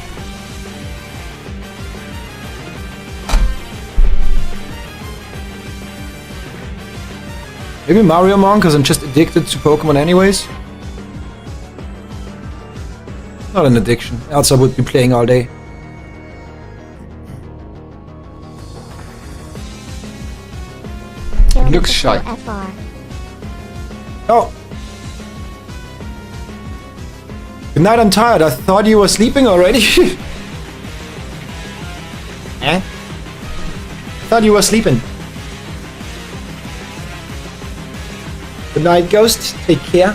Maybe Mario Mon, because I'm just addicted to Pokemon anyways. Not an addiction, else I would be playing all day. Looks shy. Oh! Good night, I'm tired. I thought you were sleeping already. Eh? I thought you were sleeping. Good night, Ghost. Take care.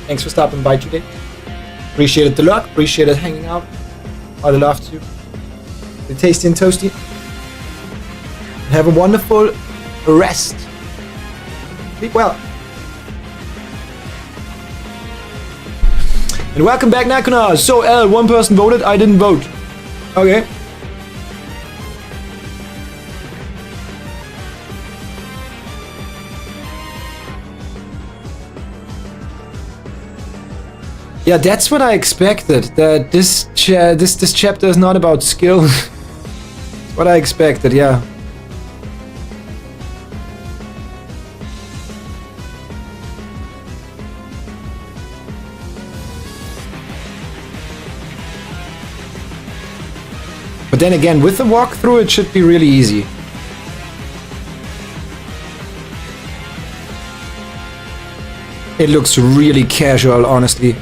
Thanks for stopping by today. Appreciated the luck. Appreciated hanging out. I'd love to. The tasty and toasty. Have a wonderful rest. Sleep well. And welcome back, Nakonas. So, L, one person voted, I didn't vote. Okay. Yeah, that's what I expected. That this chapter is not about skill. That's what I expected, yeah. But then again, with the walkthrough, it should be really easy. It looks really casual, honestly.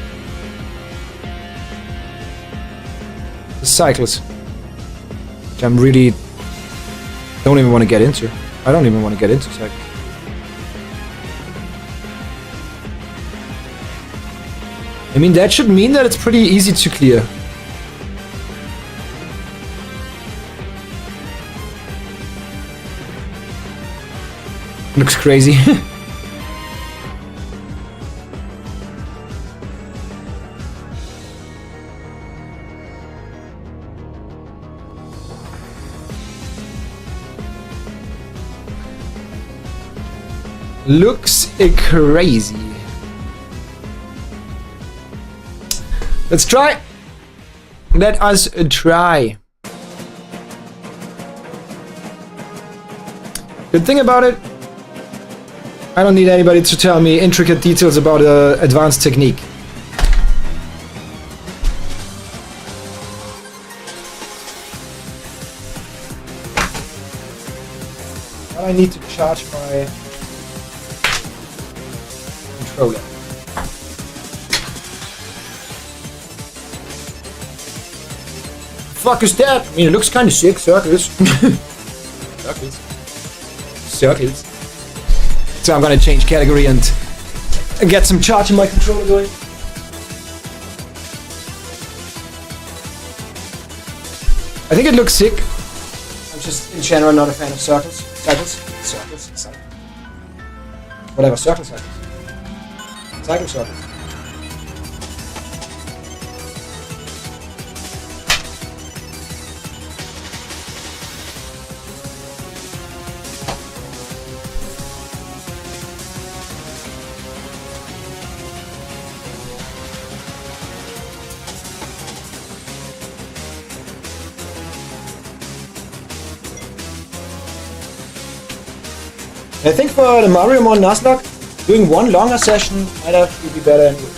The cycles, which I'm really don't even want to get into. I don't even want to get into cycles. I mean, that should mean that it's pretty easy to clear. Looks crazy. Looks crazy. Let's try. Let us try. Good thing about it, I don't need anybody to tell me intricate details about advanced technique. Now I need to charge my controller. Fuck is that? I mean, it looks kind of sick. Circles. Circles. Circles. So I'm gonna change category and get some charge in my controller going. I think it looks sick. I'm just in general not a fan of circles. Cycles. Whatever, circles. Cycles. I think for the Mario Mon Nuzlocke, doing one longer session might actually be better anyway.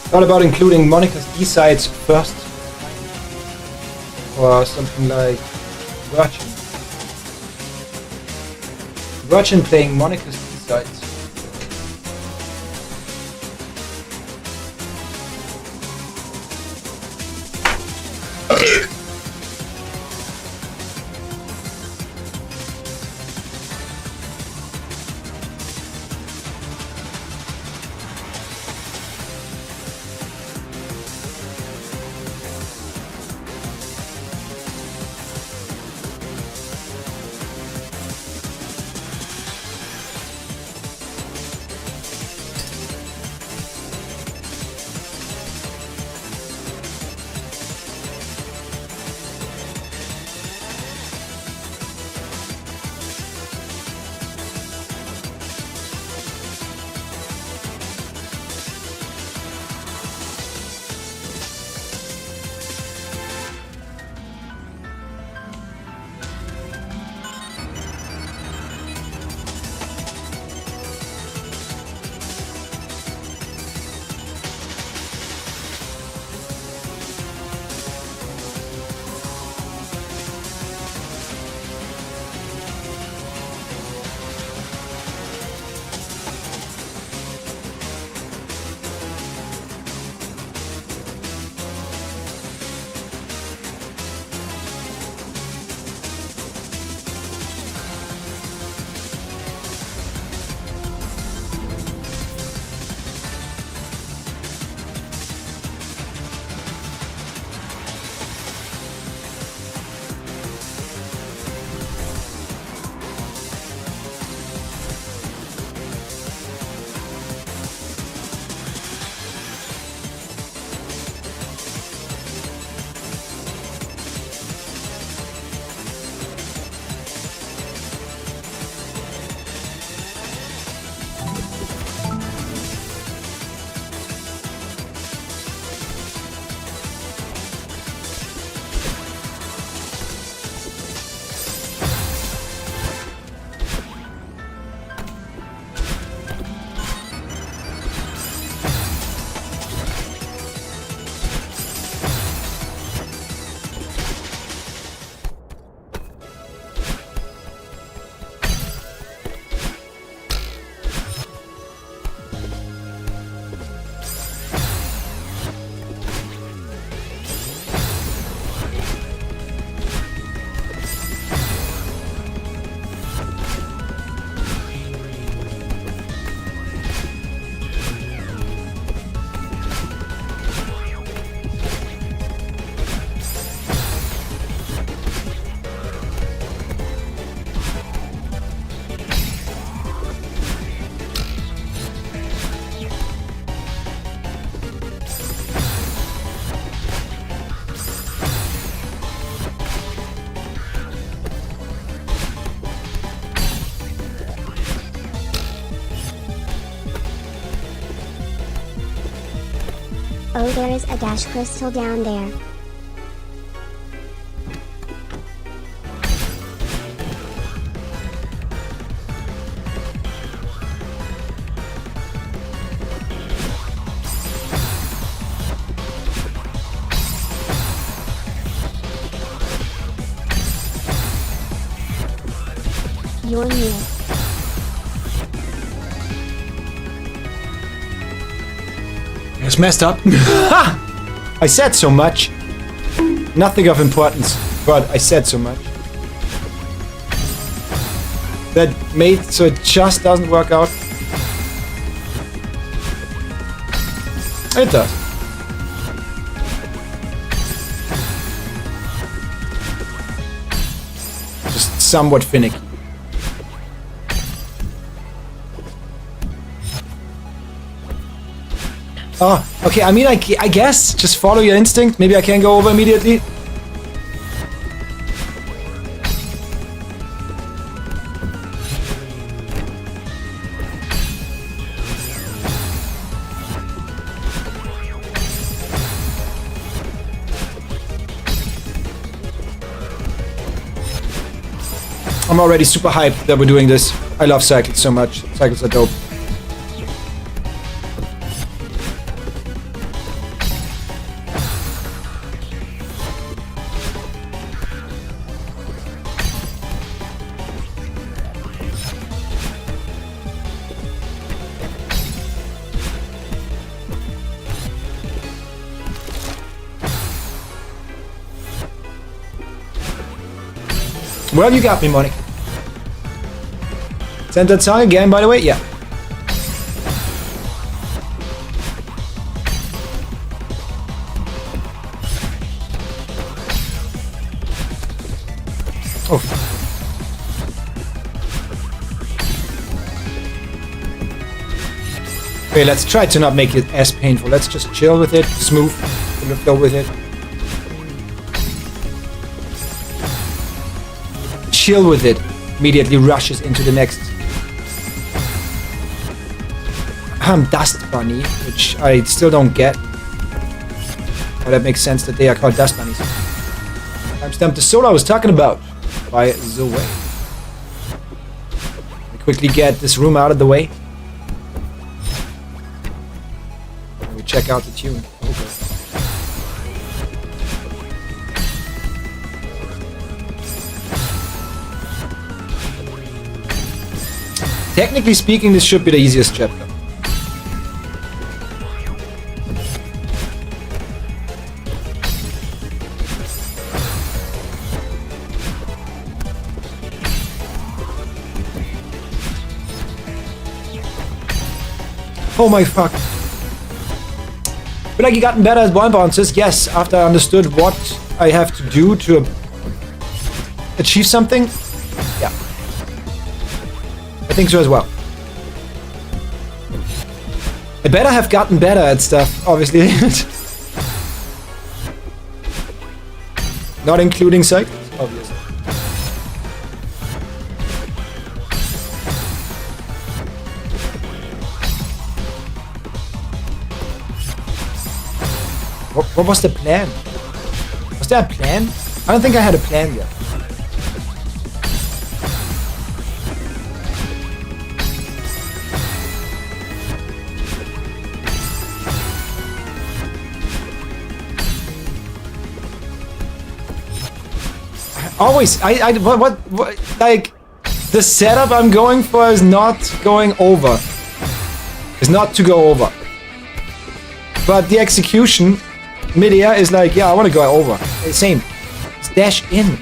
Thought about including Monika'S B-sides first, or something like Virgin. Virgin playing Monika'S B-sides. Oh, there is a dash crystal down there. You're new. just messed up. I said so much. Nothing of importance, but I said so much. That made so it just doesn't work out. It does. Just somewhat finicky. Oh, okay, I mean, I guess just follow your instinct. Maybe I can go over immediately. I'm already super hyped that we're doing this. I love cycles so much. Cycles are dope. Well, you got me, Monica. Send that song again, by the way? Yeah. Oh. Okay, let's try to not make it as painful. Let's just chill with it, smooth, flow with it. Chill with it. Immediately rushes into the next Dust Bunny, which I still don't get. But that makes sense that they are called Dust Bunnies. Timestamp the solo I was talking about by the way. Let me quickly get this room out of the way. And we check out the tune. Okay. Technically speaking, this should be the easiest chapter. Oh my fuck. Feel like you gotten better at wall bounces? Yes, after I understood what I have to do to achieve something. Yeah. I think so as well. I better have gotten better at stuff, obviously. Not including cycles, obviously. What was the plan? Was there a plan? I don't think I had a plan yet. Always, what, like, the setup I'm going for is not going over. Is not to go over. But the execution, mid-air, is like, yeah, I want to go over. Same. It's dash in.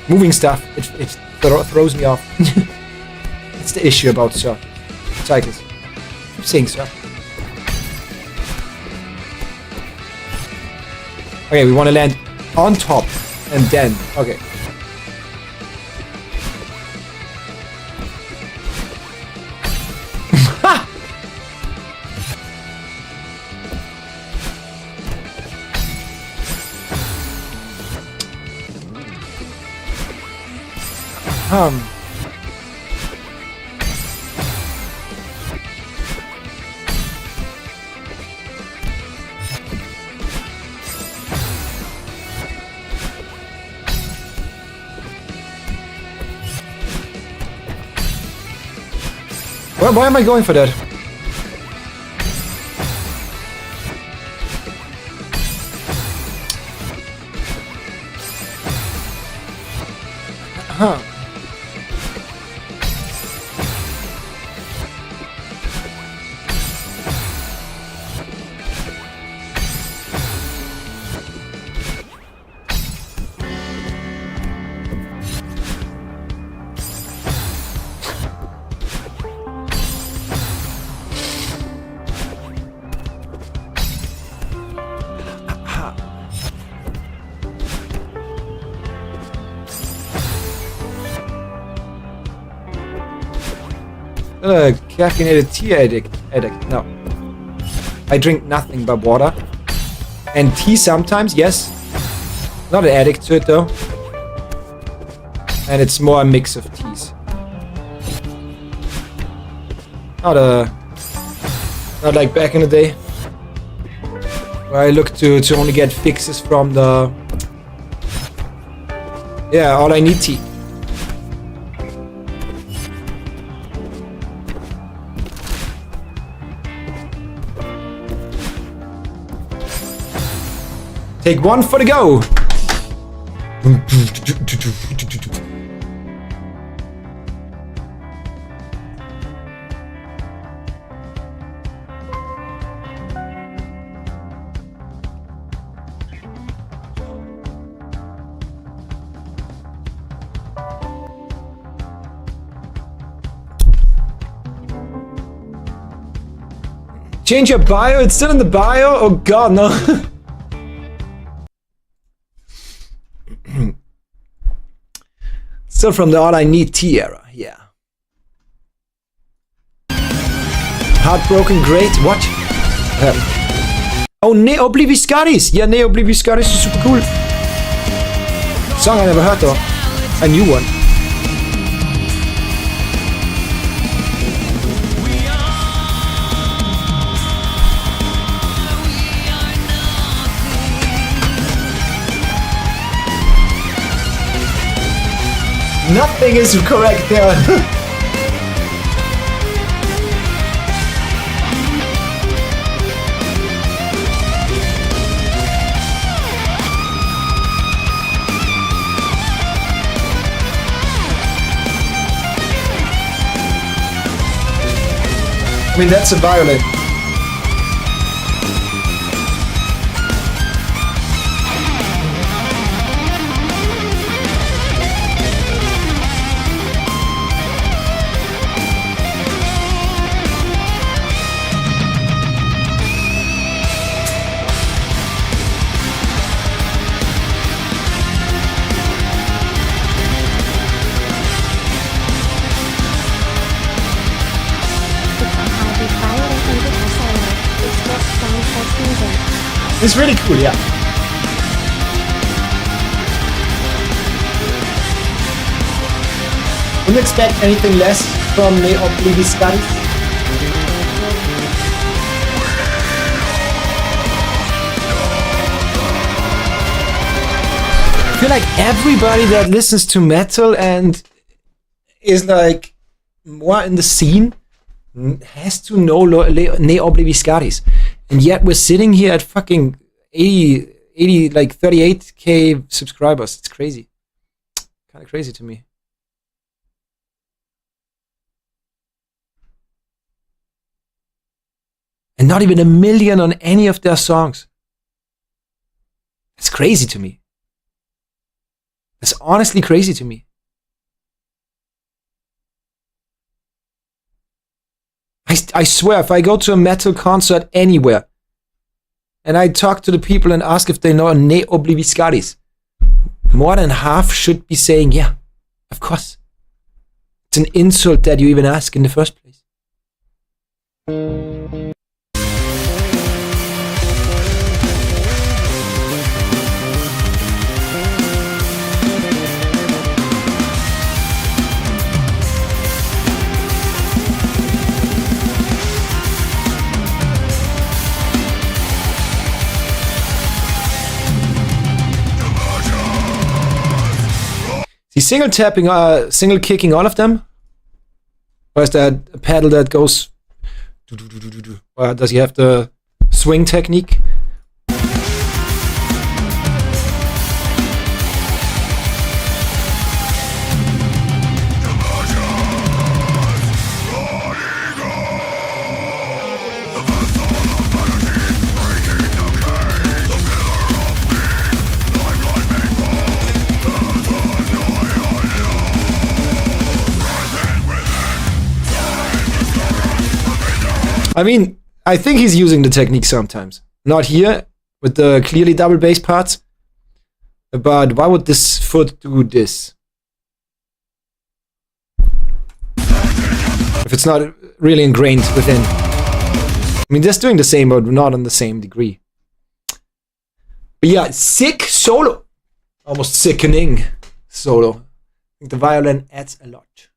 Moving stuff, it throws me off. It's the issue about cycles. Keep saying surf. Okay, we want to land on top and then, okay. Why am I going for that? Huh. Not a caffeinated tea addict. No. I drink nothing but water. And tea sometimes, yes. Not an addict to it though. And it's more a mix of teas. Not like back in the day. Where I looked to only get fixes from the... Yeah, all I need tea. Take one for the go! Change your bio? It's still in the bio? Oh god, no. Still from the All I Need Tea era, yeah. Heartbroken, great, what? Oh, Neo Obliviscaris! Yeah, Neo Obliviscaris is super cool. Song I never heard though. A new one. Nothing is correct there. I mean, that's a violin. It's really cool, yeah. Wouldn't expect anything less from the Obliviscaris. I feel like everybody that listens to metal and is like more in the scene has to know Ne Obliviscaris. And yet we're sitting here at fucking 80 like 38k subscribers. It's crazy. Kind of crazy to me. And not even 1 million on any of their songs. It's crazy to me. It's honestly crazy to me. I swear, if I go to a metal concert anywhere and I talk to the people and ask if they know Ne Obliviscaris, more than half should be saying, yeah, of course. It's an insult that you even ask in the first place. Is he single tapping, single kicking all of them? Or is that a pedal that goes... Or does he have the swing technique? I mean, I think he's using the technique sometimes. Not here, with the clearly double bass parts. But why would this foot do this? The if it's not really ingrained within. I mean, just doing the same, but not on the same degree. But yeah, sick solo. Almost sickening solo. I think the violin adds a lot.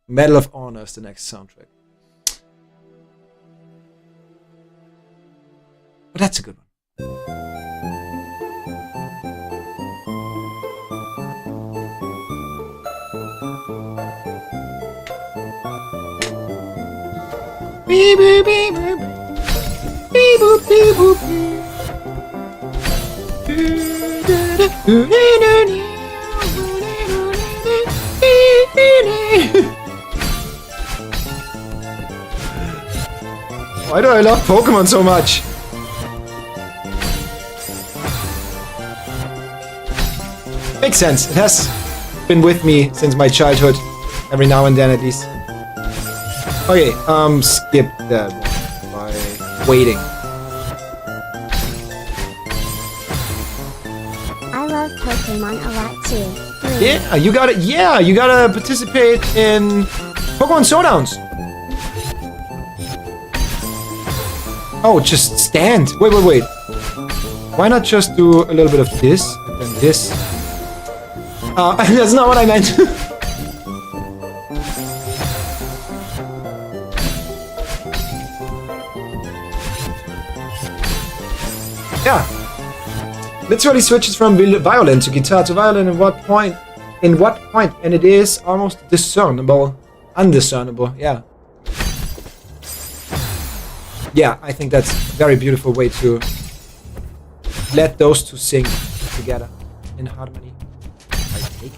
Medal of Honor is the next soundtrack. But that's a good one. Beep, beep, beep, beep. Beep, boop, beep, boop. Why do I love Pokemon so much? Makes sense. It has been with me since my childhood, every now and then at least. Okay, skip that by waiting. I love Pokemon a lot too. 3. Yeah, you gotta. Yeah, you gotta participate in Pokemon Showdowns. Oh, just stand. Wait, wait, wait. Why not just do a little bit of this and then this? That's not what I meant. Yeah. Literally switches from violin to guitar to violin in what point? In what point? And it is almost discernible. Undiscernible, yeah. Yeah, I think that's a very beautiful way to let those two sing together in harmony. I take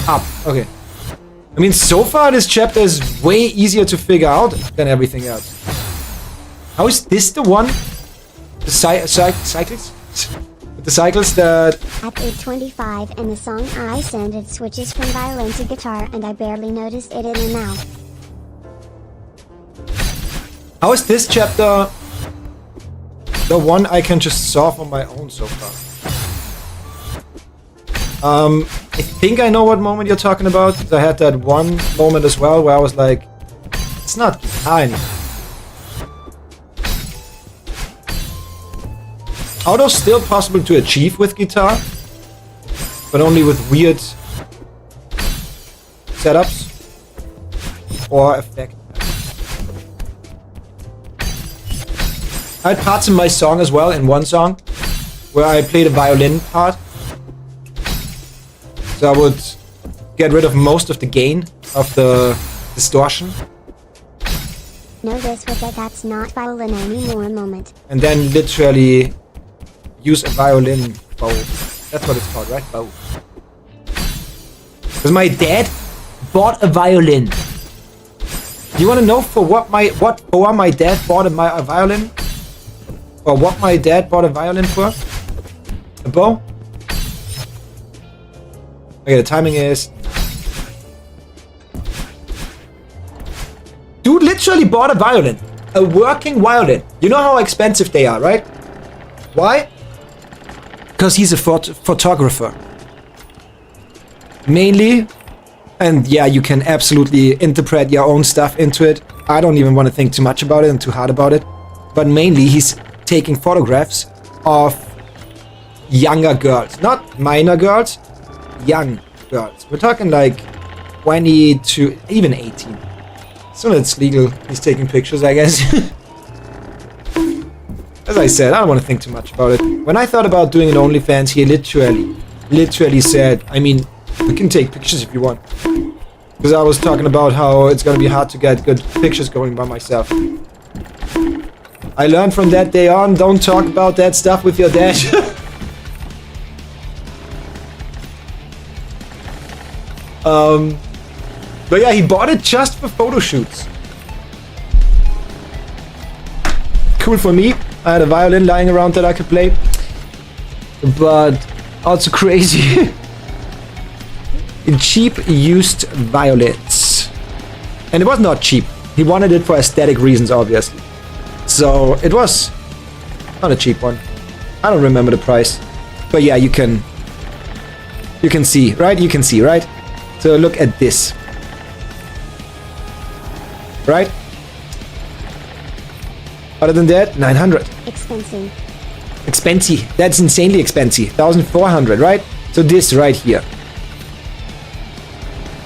up. Okay. I mean, so far this chapter is way easier to figure out than everything else. How is this the one? The cyclists? The cyclists that... At 8:25 in the song I Send it switches from violin to guitar and I barely noticed it in and out. How is this chapter the one I can just solve on my own so far? I think I know what moment you're talking about. I had that one moment as well where I was like, it's not guitar anymore. Are those still possible to achieve with guitar? But only with weird setups? Or effect? I had parts in my song as well, in one song, where I played a violin part. So I would get rid of most of the gain of the distortion. No, this was that's not violin anymore moment. And then literally use a violin bow. That's what it's called, right? Bow. Because my dad bought a violin. You want to know for what my dad bought a violin? Or what my dad bought a violin for? A bow? Okay, the timing is... Dude literally bought a violin. A working violin. You know how expensive they are, right? Why? Because he's a photographer. Mainly. And yeah, you can absolutely interpret your own stuff into it. I don't even want to think too much about it and too hard about it. But mainly he's taking photographs of younger girls. Not minor girls. Young girls. We're talking like 20 to even 18. So it's legal. He's taking pictures, I guess. As I said, I don't want to think too much about it. When I thought about doing an OnlyFans, he literally said, I mean, we can take pictures if you want. Because I was talking about how it's going to be hard to get good pictures going by myself. I learned from that day on, don't talk about that stuff with your dad. But yeah, he bought it just for photo shoots. Cool for me. I had a violin lying around that I could play. But also crazy. Cheap used violins. And it was not cheap. He wanted it for aesthetic reasons, obviously. So it was not a cheap one. I don't remember the price. But yeah, you can You can see, right? You can see, right? So look at this. Right? Other than that, 900. Expensive. Expensive. That's insanely expensive. 1,400, right? So this right here.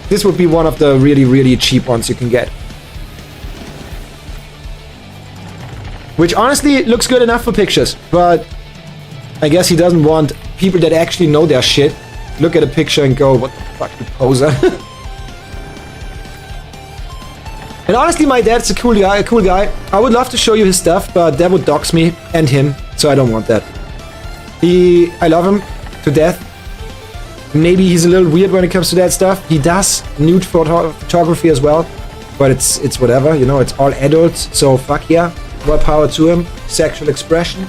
This would be one of the really, really cheap ones you can get. Which honestly looks good enough for pictures, but I guess he doesn't want people that actually know their shit look at a picture and go, what the fuck, you poser. And honestly, my dad's a cool guy. I would love to show you his stuff, but that would dox me and him, so I don't want that. I love him to death. Maybe he's a little weird when it comes to that stuff. He does nude photography as well, but it's whatever, you know, it's all adults, so fuck yeah. More power to him. Sexual expression.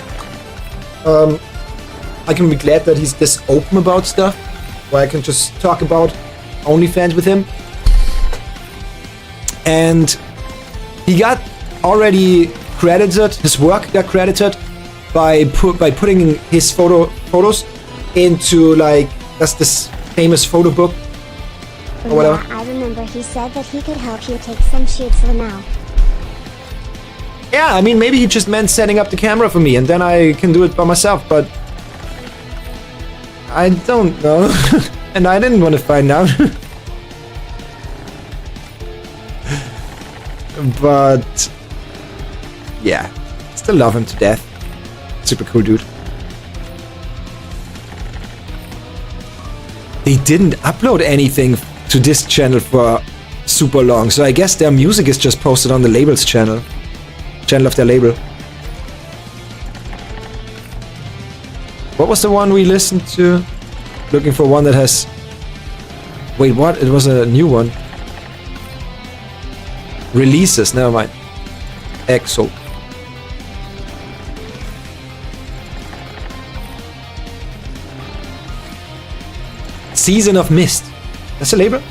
I can be glad that he's this open about stuff, where I can just talk about OnlyFans with him. And he got already credited, his work got credited by putting his photos into like, that's this famous photo book or whatever. Yeah, I remember he said that he could help you take some shoots for now. Yeah, I mean, maybe he just meant setting up the camera for me and then I can do it by myself, but I don't know. And I didn't want to find out. But yeah, still love him to death. Super cool dude. They didn't upload anything to this channel for super long, so I guess their music is just posted on the label's channel of their label. What was the one we listened to? Looking for one that has... Wait, what? It was a new one. Releases, never mind. EXO. Season of Mist. That's a label?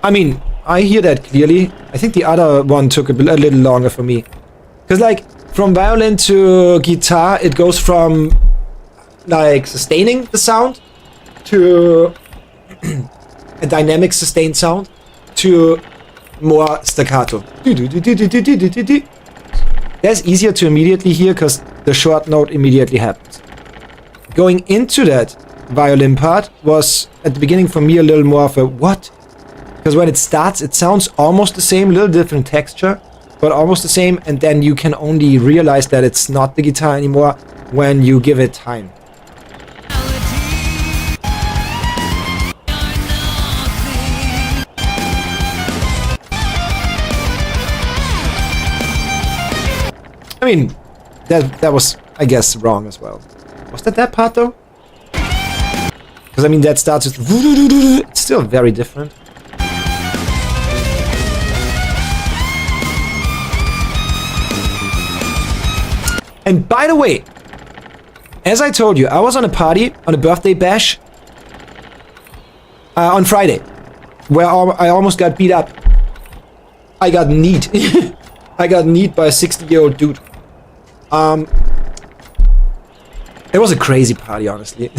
I mean, I hear that clearly. I think the other one took a little longer for me. Because, like, from violin to guitar, it goes from, like, sustaining the sound to a dynamic sustained sound to more staccato. That's easier to immediately hear because the short note immediately happens. Going into that violin part was, at the beginning for me, a little more of a what? Because when it starts, it sounds almost the same, a little different texture, but almost the same, and then you can only realize that it's not the guitar anymore when you give it time. I mean, that was, I guess, wrong as well. Was that part though? Because I mean, that starts with... It's still very different. And by the way, as I told you, I was on a party, on a birthday bash, on Friday, where I almost got beat up. I got kneed. I got kneed by a 60-year-old dude. It was a crazy party, honestly.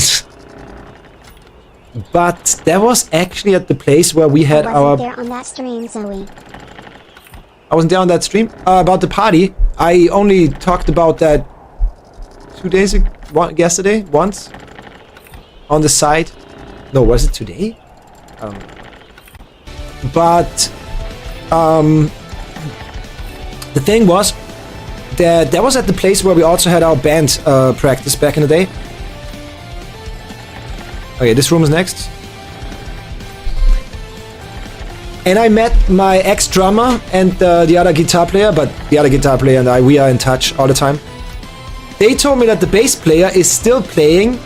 But that was actually at the place where we had I our... wasn't there on that stream, Zoe. I wasn't there on that stream. About the party, I only talked about that 2 days ago, yesterday, once. On the side. No, was it today? I don't know. But, the thing was that was at the place where we also had our band practice back in the day. Okay, this room is next. And I met my ex-drummer and the other guitar player, but the other guitar player and we are in touch all the time. They told me that the bass player is still playing,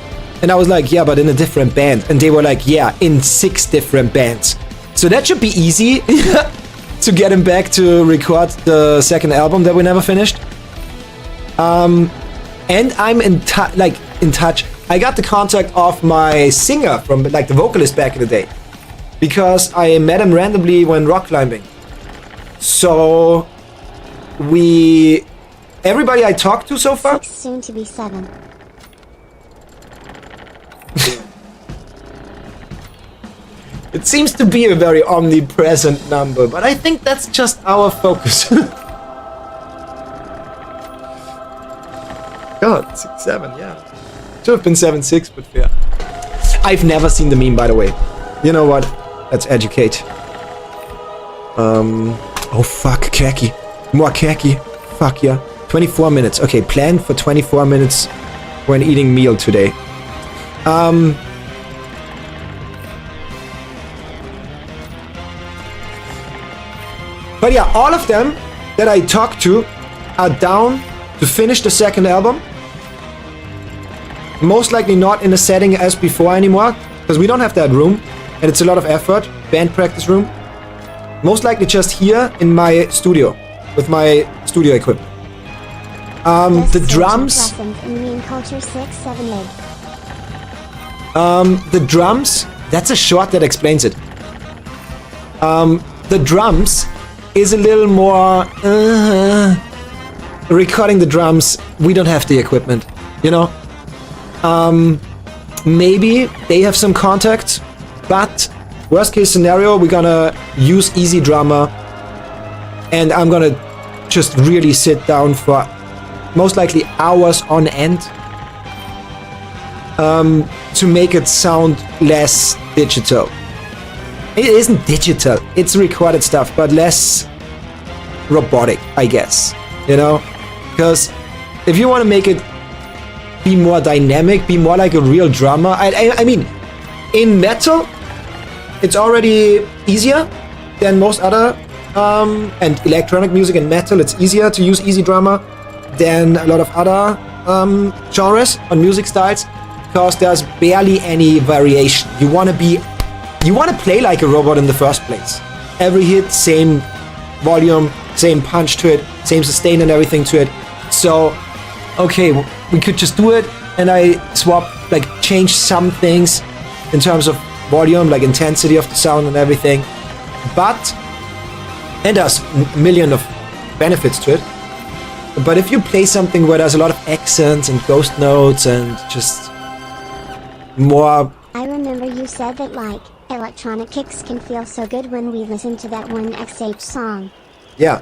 and I was like, yeah, but in a different band. And they were like, yeah, in 6 different bands. So that should be easy to get him back to record the second album that we never finished. And I'm in touch. I got the contact of my singer from, like, the vocalist back in the day. because I met him randomly when rock climbing. So everybody I talked to so far, 6, soon to be 7. it seems to be a very omnipresent number, but I think that's just our focus. God, 6, 7, yeah. Should have been 7, 6, but fair. I've never seen the meme, by the way. You know what? Let's educate. Oh fuck, khaki. More khaki. Fuck yeah. 24 minutes. Okay, plan for 24 minutes when eating meal today. But yeah, all of them that I talked to are down to finish the second album. Most likely not in the setting as before anymore, because we don't have that room, and it's a lot of effort. Band practice room. Most likely just here in my studio, with my studio equipment. The drums... the drums... That's a short that explains it. The drums is a little more... recording the drums, we don't have the equipment, you know? Maybe they have some contacts, but worst case scenario, we're gonna use Easy Drummer, and I'm gonna just really sit down for most likely hours on end to make it sound less digital. It isn't digital, it's recorded stuff, but less robotic, I guess, you know? Because if you want to make it be more dynamic, be more like a real drummer, I mean, in metal, it's already easier than most other, and electronic music and metal, it's easier to use Easy Drummer than a lot of other genres on music styles, because there's barely any variation. You want to play like a robot in the first place. Every hit, same volume, same punch to it, same sustain and everything to it. So, okay, we could just do it, and I change some things in terms of volume, like intensity of the sound and everything. And there's a million of benefits to it. But if you play something where there's a lot of accents and ghost notes and just more... I remember you said that electronic kicks can feel so good when we listen to that one XH song. Yeah,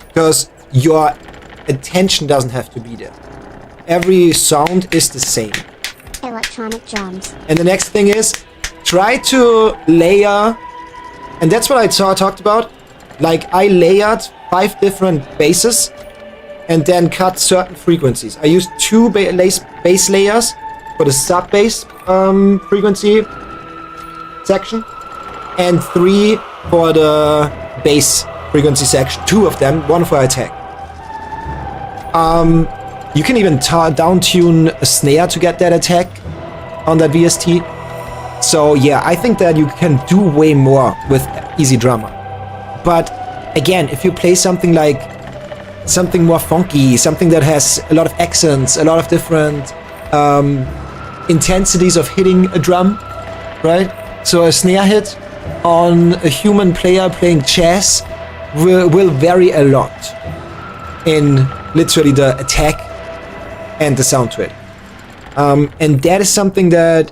because your attention doesn't have to be there. Every sound is the same. Electronic drums. And the next thing is, try to layer, and that's what I talked about. Like, I layered 5 different basses and then cut certain frequencies. I used 2 bass layers for the sub-bass frequency section and 3 for the bass frequency section. 2 of them, 1 for attack. You can even down-tune a snare to get that attack on that VST. So yeah, I think that you can do way more with Easy Drummer. But again, if you play something more funky, something that has a lot of accents, a lot of different intensities of hitting a drum, right? So a snare hit on a human player playing jazz will vary a lot in literally the attack and the sound to it. And that is something that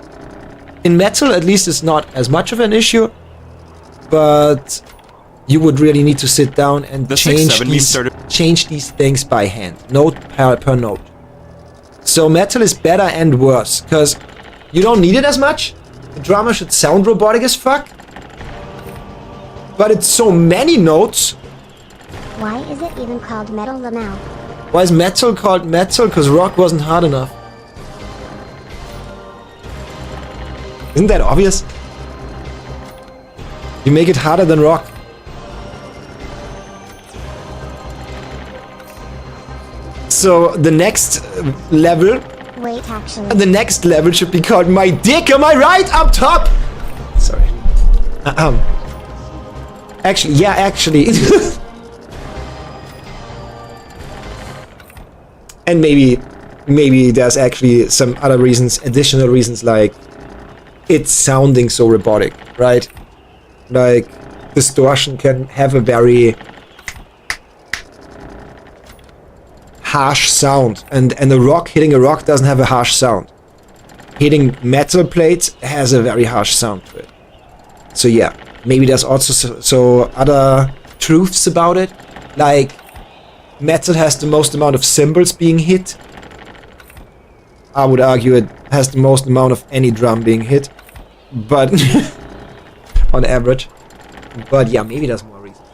in metal at least is not as much of an issue, but you would really need to sit down and change these things by hand, note per note. So metal is better and worse, because you don't need it as much. The drummer should sound robotic as fuck, but it's so many notes. Why is it even called metal now? Why is metal called metal? Because rock wasn't hard enough. Isn't that obvious? You make it harder than rock. So the next level... Wait, actually... The next level should be called My Dick, am I right? Up top! Sorry. Actually, yeah, actually... And maybe there's actually some other reasons, additional reasons, like it's sounding so robotic, right? Like, distortion can have a very harsh sound, and hitting a rock doesn't have a harsh sound. Hitting metal plates has a very harsh sound to it. So yeah, maybe there's also so other truths about it. Like, metal has the most amount of cymbals being hit. I would argue it has the most amount of any drum being hit, but on average. But yeah, maybe there's more reasons.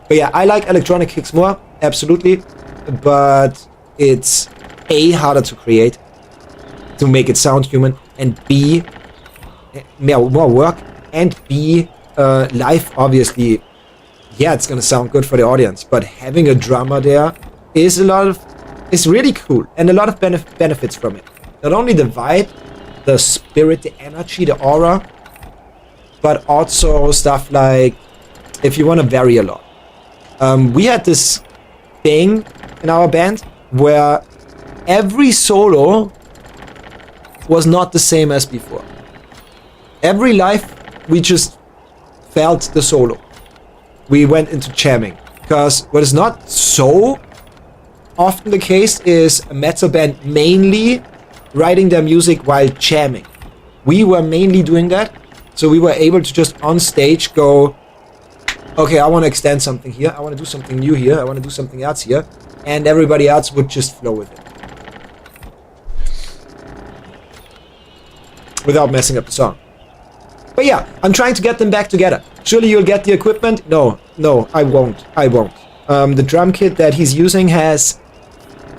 But yeah, I like electronic kicks more, absolutely. But it's A, harder to create, to make it sound human, and B, more work, and B, live, obviously, yeah, it's gonna sound good for the audience, but having a drummer there is really cool, and a lot of benefits from it. Not only the vibe, the spirit, the energy, the aura, but also stuff like, if you want to vary a lot. We had this thing in our band where every solo was not the same as before. Every live, we just felt the solo. We went into jamming, because what is not so often the case is a metal band mainly writing their music while jamming. We were mainly doing that, so we were able to just on stage go, okay, I want to extend something here, I want to do something new here, I want to do something else here, and everybody else would just flow with it. Without messing up the song. But yeah, I'm trying to get them back together. Surely you'll get the equipment? No, I won't. The drum kit that he's using has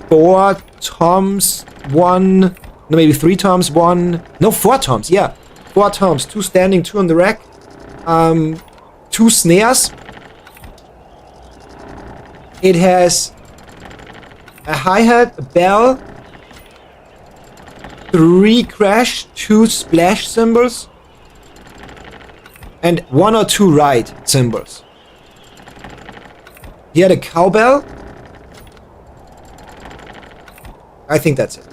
4 toms, 3 toms, 4 toms, yeah. 4 toms, 2 standing, 2 on the rack. 2 snares. It has a hi-hat, a bell, 3 crash, 2 splash cymbals, and 1 or 2 ride cymbals. He had a cowbell. I think that's it.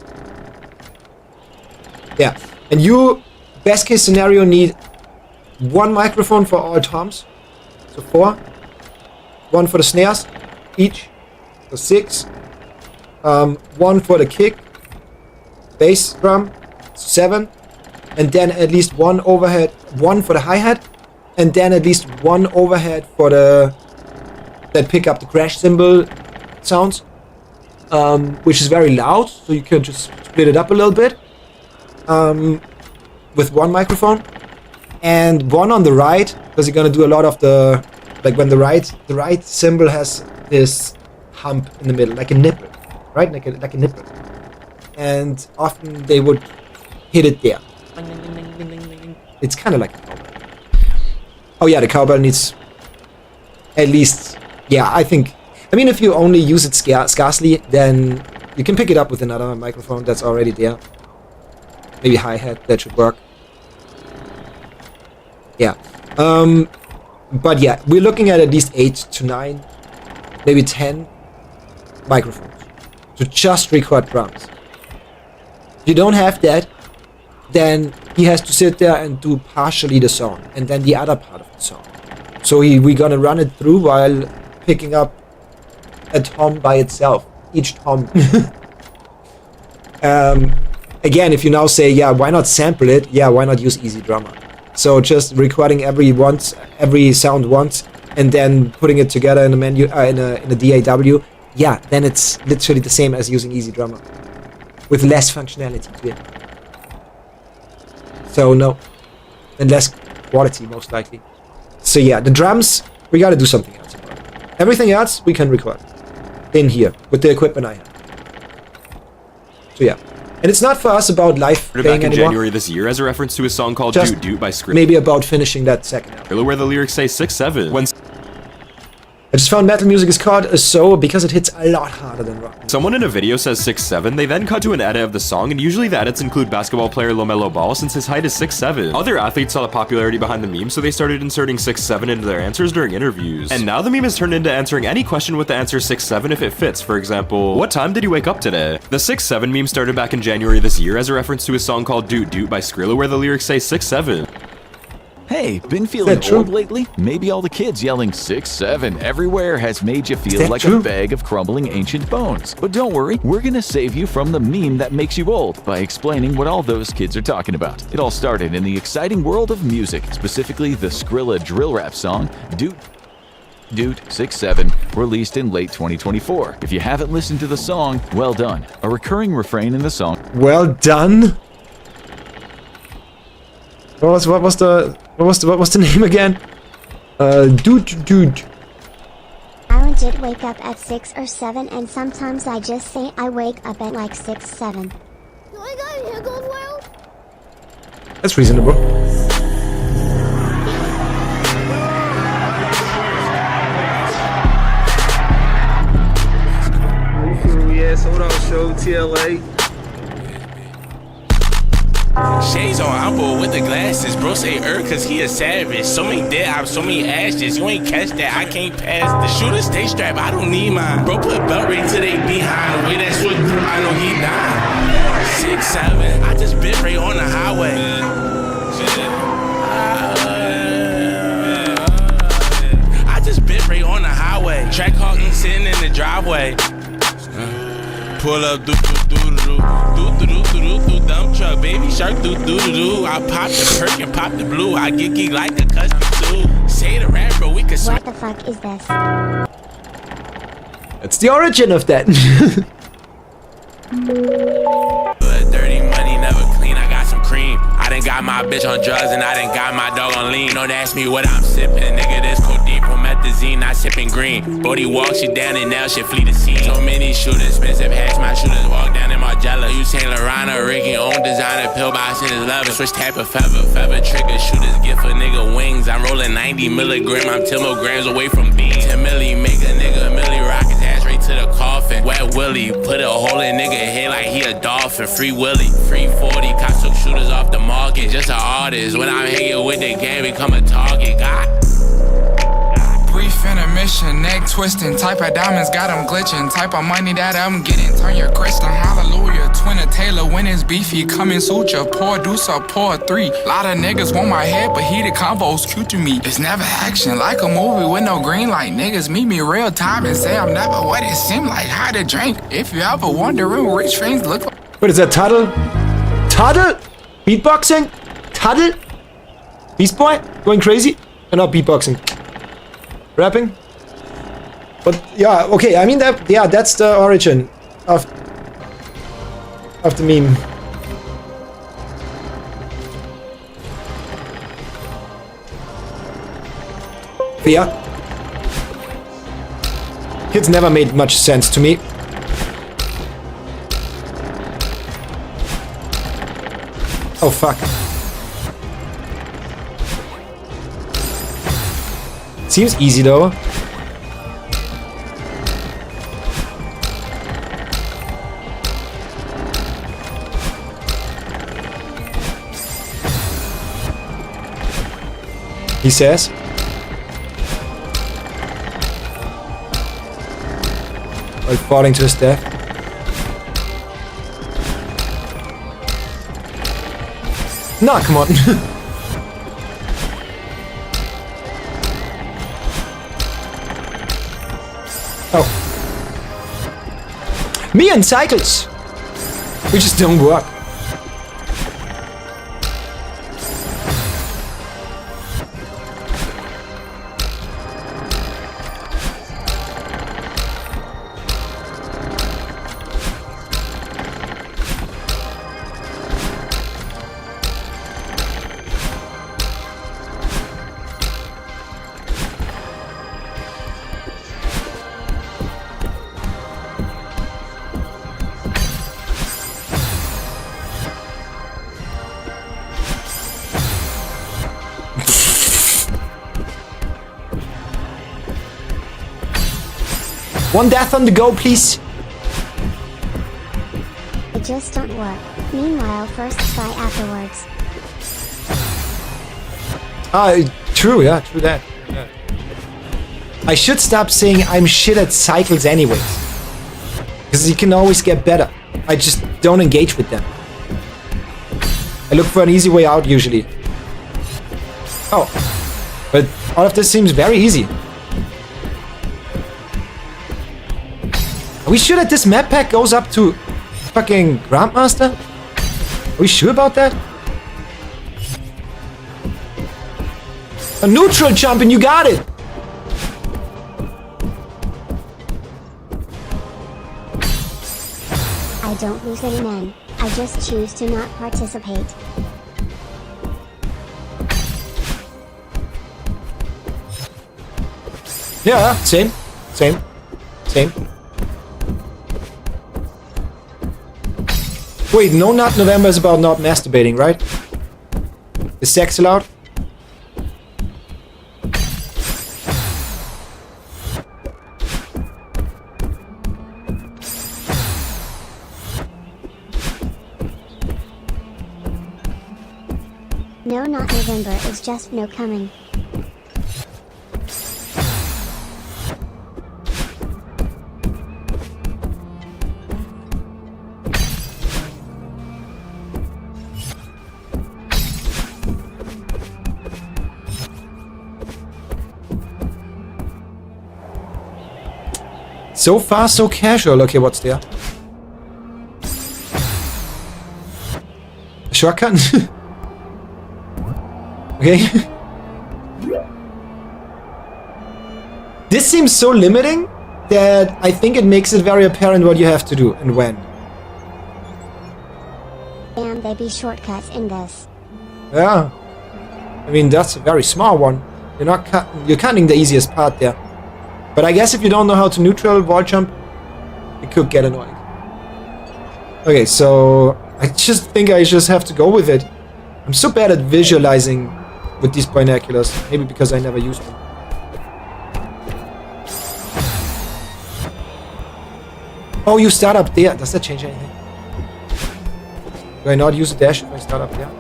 Yeah, and you, best case scenario, need 1 microphone for all toms, so 4. 1 for the snares, each, so 6. 1 for the kick, bass drum, 7. And then at least 1 overhead, 1 for the hi-hat, and then at least 1 overhead for that pick up the crash cymbal sounds, which is very loud, so you can just split it up a little bit with 1 microphone, and 1 on the right, because you're gonna do a lot of the, like when the right cymbal has this hump in the middle, like a nipple, right? Like a nipple, and often they would hit it there. It's kind of like a cowbell. Oh yeah, the cowbell needs at least, yeah, I mean, if you only use it scarcely, then you can pick it up with another microphone that's already there. Maybe hi-hat, that should work. Yeah. But yeah, we're looking at least 8 to 9, maybe 10 microphones to just record drums. If you don't have that, then he has to sit there and do partially the song, and then the other part of the song. So we're gonna run it through while picking up a tom by itself, each tom. Again, if you now say, yeah, why not sample it? Yeah, why not use Easy Drummer? So just recording every sound once, and then putting it together in a menu, in a DAW. Yeah, then it's literally the same as using Easy Drummer, with less functionality to it. So no, and less quality most likely. So yeah, the drums, we gotta do something else about it. Everything else we can record in here with the equipment I have. So yeah, and it's not for us about live playing back in anymore. January this year as a reference to a song called Just Doot Doot by Skrilla, maybe about finishing that second album. where the lyrics say 6-7. When I just found metal music is called so because it hits a lot harder than rock. someone in a video says 6'7", they then cut to an edit of the song, and usually the edits include basketball player LaMelo Ball since his height is 6'7". Other athletes saw the popularity behind the meme, so they started inserting 6'7" into their answers during interviews. And now the meme has turned into answering any question with the answer 6'7" if it fits. For example, what time did you wake up today? The 6'7" meme started back in January this year as a reference to a song called Doot Doot by Skrilla, where the lyrics say 6'7". Hey, been feeling that true? old lately? Maybe all the kids yelling 6-7 everywhere has made you feel that like true? a bag of crumbling ancient bones. But don't worry, we're gonna save you from the meme that makes you old by explaining what all those kids are talking about. It all started in the exciting world of music, specifically the Skrilla drill rap song, Doot 6-7, released in late 2024. If you haven't listened to the song, well done. A recurring refrain in the song. Well done. What was the name again? Dude. I legit wake up at 6 or 7 and sometimes I just say I wake up at like 6-7. That's reasonable. Yeah, sold out show, TLA. Shades on, I'm bored with the glasses. Bro say cause he a savage. So many dead ops, so many ashes. You ain't catch that, I can't pass. The shooter stay strapped, I don't need mine. Bro put belt right to they behind. The way that switch, I know he dying. 6-7, I just bit right on the highway. I just bit right on the highway. Track hawking sitting in the driveway. Pull up, do dump truck, baby shark, do. I pop the perk and pop the blue. I get geek like a custom too. Say the rap, bro, we can What the fuck is this? That's the origin of that. Dirty money never clean. I got some cream. I done got my bitch on drugs and I done got my dog on lean. Don't ask me what I'm sipping, nigga. This codeine from methazine, not sipping green. Bodie walks you down and now shit flee the scene. So many shooters, expensive hats. My shooters walk down in Margiela. You Saint Laurent, Ricky, own designer, pill box in his loving. Switch type of feather trigger. Shooters gift a nigga wings. I'm rolling 90 milligram. I'm 10 milligrams away from beans. 10 milli make a nigga milli rock his ass right to the coffin. Wet Willie, put a hole in nigga head like he a dolphin. Free Willie, free 40. Cops took shooters off the market. Just an artist. When I'm hanging with the game, become a target. God. Brief intermission, neck twisting. Type of diamonds got them glitching. Type of money that I'm getting. Turn your Christian, hallelujah. Twin of Taylor when it's beefy. Coming suture, poor deucer, poor 3. Lot of niggas want my head, but he the convo's cute to me. It's never action, like a movie with no green light. Niggas meet me real time and say I'm never what it seem like. How to drink, if you ever wondering what rich things look like. What is that, Tuttle? Tuttle? Beatboxing? Tuttle? Beast Boy? Going crazy? Not beatboxing. Rapping? But yeah, okay, I mean that's the origin of the meme. But yeah. Kids never made much sense to me. Oh fuck. Seems easy though. He says. While falling to his death. Nah, come on. Oh. Me and cycles! We just don't work. One death on the go, please. It just don't work. Meanwhile, first try afterwards. True, yeah, true that. Yeah. I should stop saying I'm shit at cycles anyways. Because you can always get better. I just don't engage with them. I look for an easy way out usually. Oh. But all of this seems very easy. Are we sure that this map pack goes up to fucking Grandmaster? Are we sure about that? A neutral jump and you got it! I don't lose any men. I just choose to not participate. Yeah, same. Same. Same. Wait, no, not November is about not masturbating, right? Is sex allowed? No, not November is just no coming. So far, so casual. Okay, what's there? A shortcut? Okay. This seems so limiting that I think it makes it very apparent what you have to do and when. And they be shortcuts in this. Yeah. I mean, that's a very small one. You're cutting the easiest part there. But I guess if you don't know how to neutral wall jump, it could get annoying. Okay, so I just think I just have to go with it. I'm so bad at visualizing with these binoculars. Maybe because I never used them. Oh, you start up there. Does that change anything? Do I not use a dash if I start up there?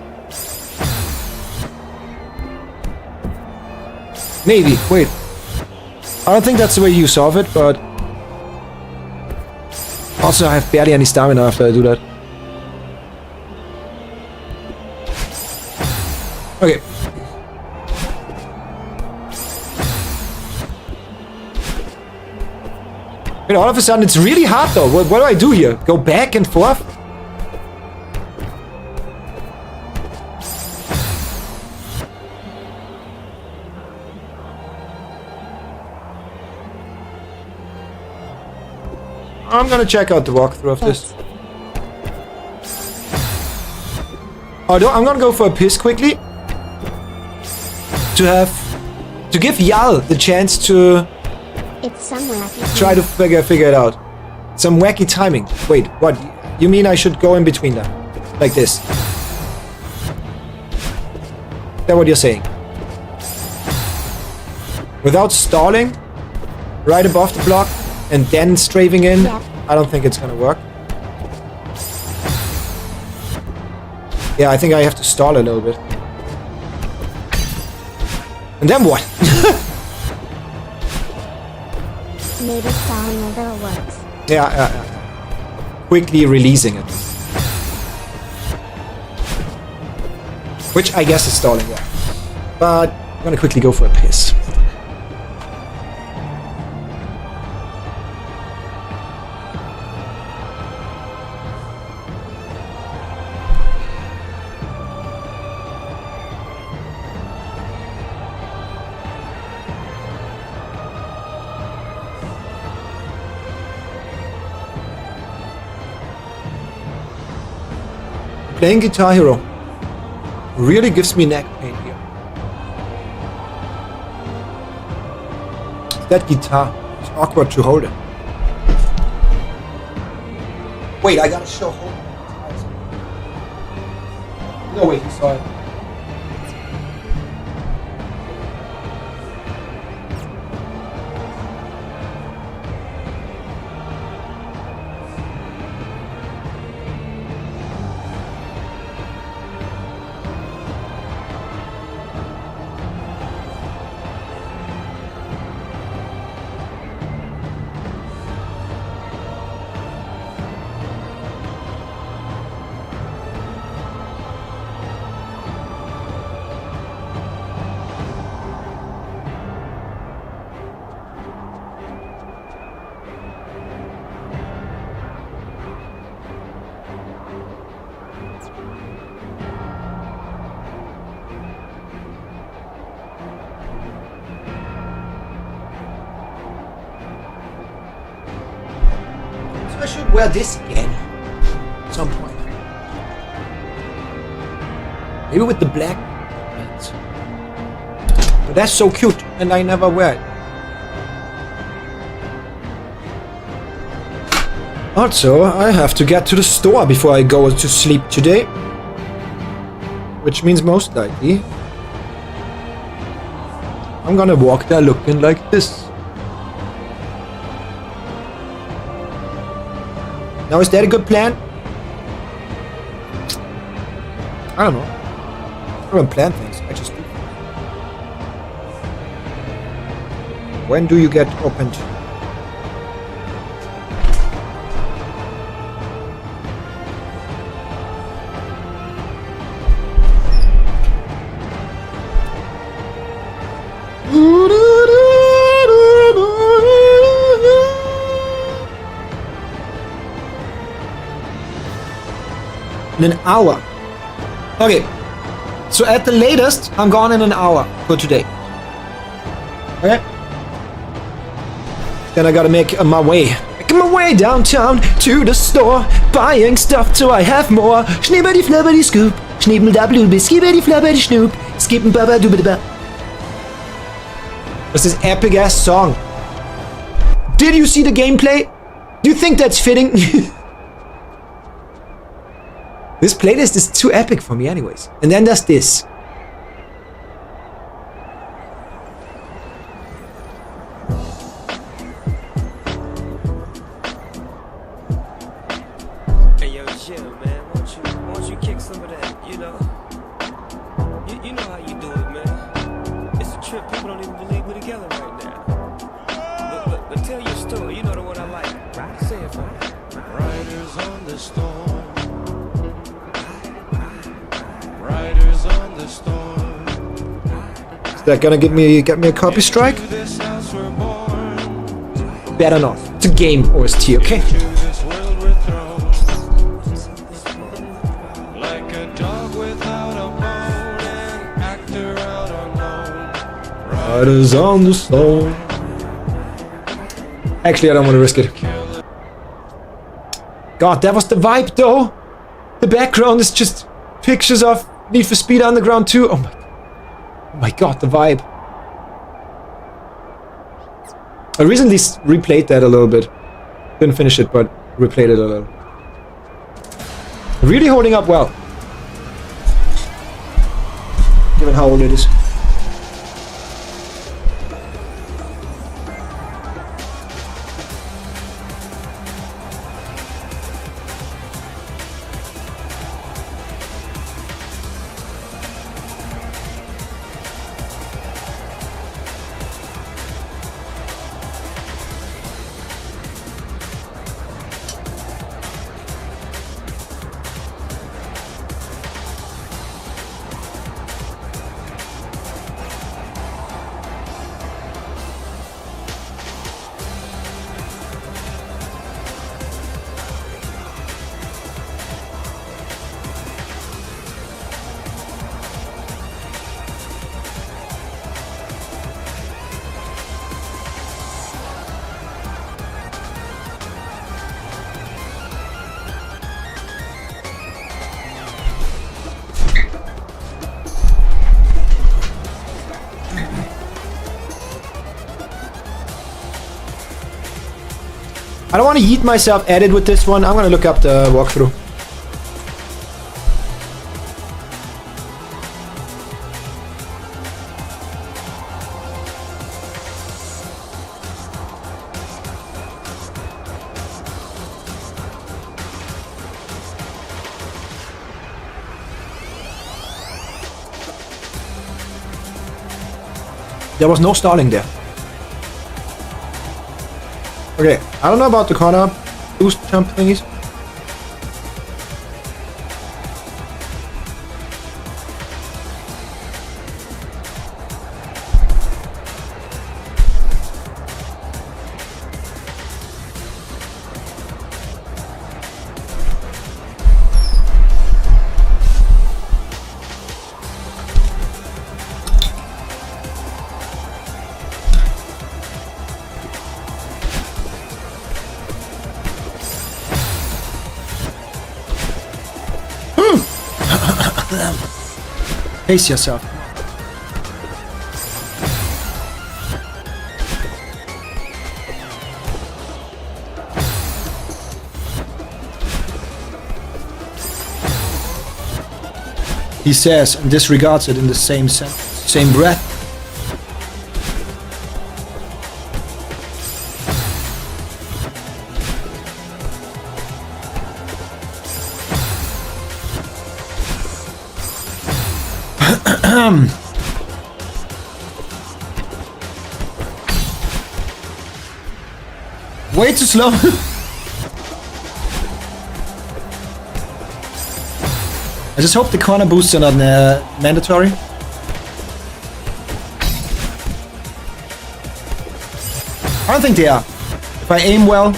Maybe. Wait. I don't think that's the way you solve it, but... Also, I have barely any stamina after I do that. Okay. Wait, all of a sudden it's really hard though. What do I do here? Go back and forth? I'm gonna check out the walkthrough of this. I'm gonna go for a piss quickly. To give Yal the chance to It's somewhere I can try to figure it out. Some wacky timing. Wait, what? You mean I should go in between them? Like this? Is that what you're saying? Without stalling? Right above the block? And then strafing in? Yep. I don't think it's gonna work. Yeah, I think I have to stall a little bit. And then what? Maybe stalling a little works. Yeah. Quickly releasing it. Which I guess is stalling, yeah. But I'm gonna quickly go for a piss. Playing Guitar Hero really gives me neck pain here. That guitar is awkward to hold it. Wait, I gotta show hold. No way, he saw it. I should wear this again. At some point. Maybe with the black pants. But that's so cute, and I never wear it. Also, I have to get to the store before I go to sleep today. Which means most likely I'm gonna walk there looking like this. Now, is that a good plan? I don't know. I don't plan things, I just do. When do you get opened? In an hour. Okay. So at the latest, I'm gone in an hour for today. Okay. Then I gotta make my way. Making my way downtown to the store, buying stuff till I have more. Schnibbity flabbity scoop, schnibbel dabbloo, skibbity flabbity snoop, skippin' baba doobity ba. What's this epic ass song? Did you see the gameplay? Do you think that's fitting? This playlist is too epic for me anyways. And then there's this. Hey yo, chill, man. Won't you kick some of that, you know? You know how you do it, man. It's a trip, people don't even believe we're together right now. But tell your story, you know the one I like. Right? Say it, right? Riders on the storm. Riders on the storm. Is that gonna get me a copy strike? Better not. It's a game, OST, okay? Like a dog without a bone, an actor out unknown. Riders on the storm. Actually, I don't want to risk it. God, that was the vibe though. The background is just pictures of Need for Speed Underground 2. Oh my god, the vibe. I recently replayed that a little bit. Didn't finish it, but replayed it a little. Really holding up well. Given how old it is. I don't want to yeet myself at it with this one. I'm gonna look up the walkthrough. There was no stalling there. Okay, I don't know about the corner boost jump thingies. Pace yourself. He says and disregards it in the same sentence, same breath. Way too slow. I just hope the corner boosts are not mandatory. I don't think they are. If I aim well,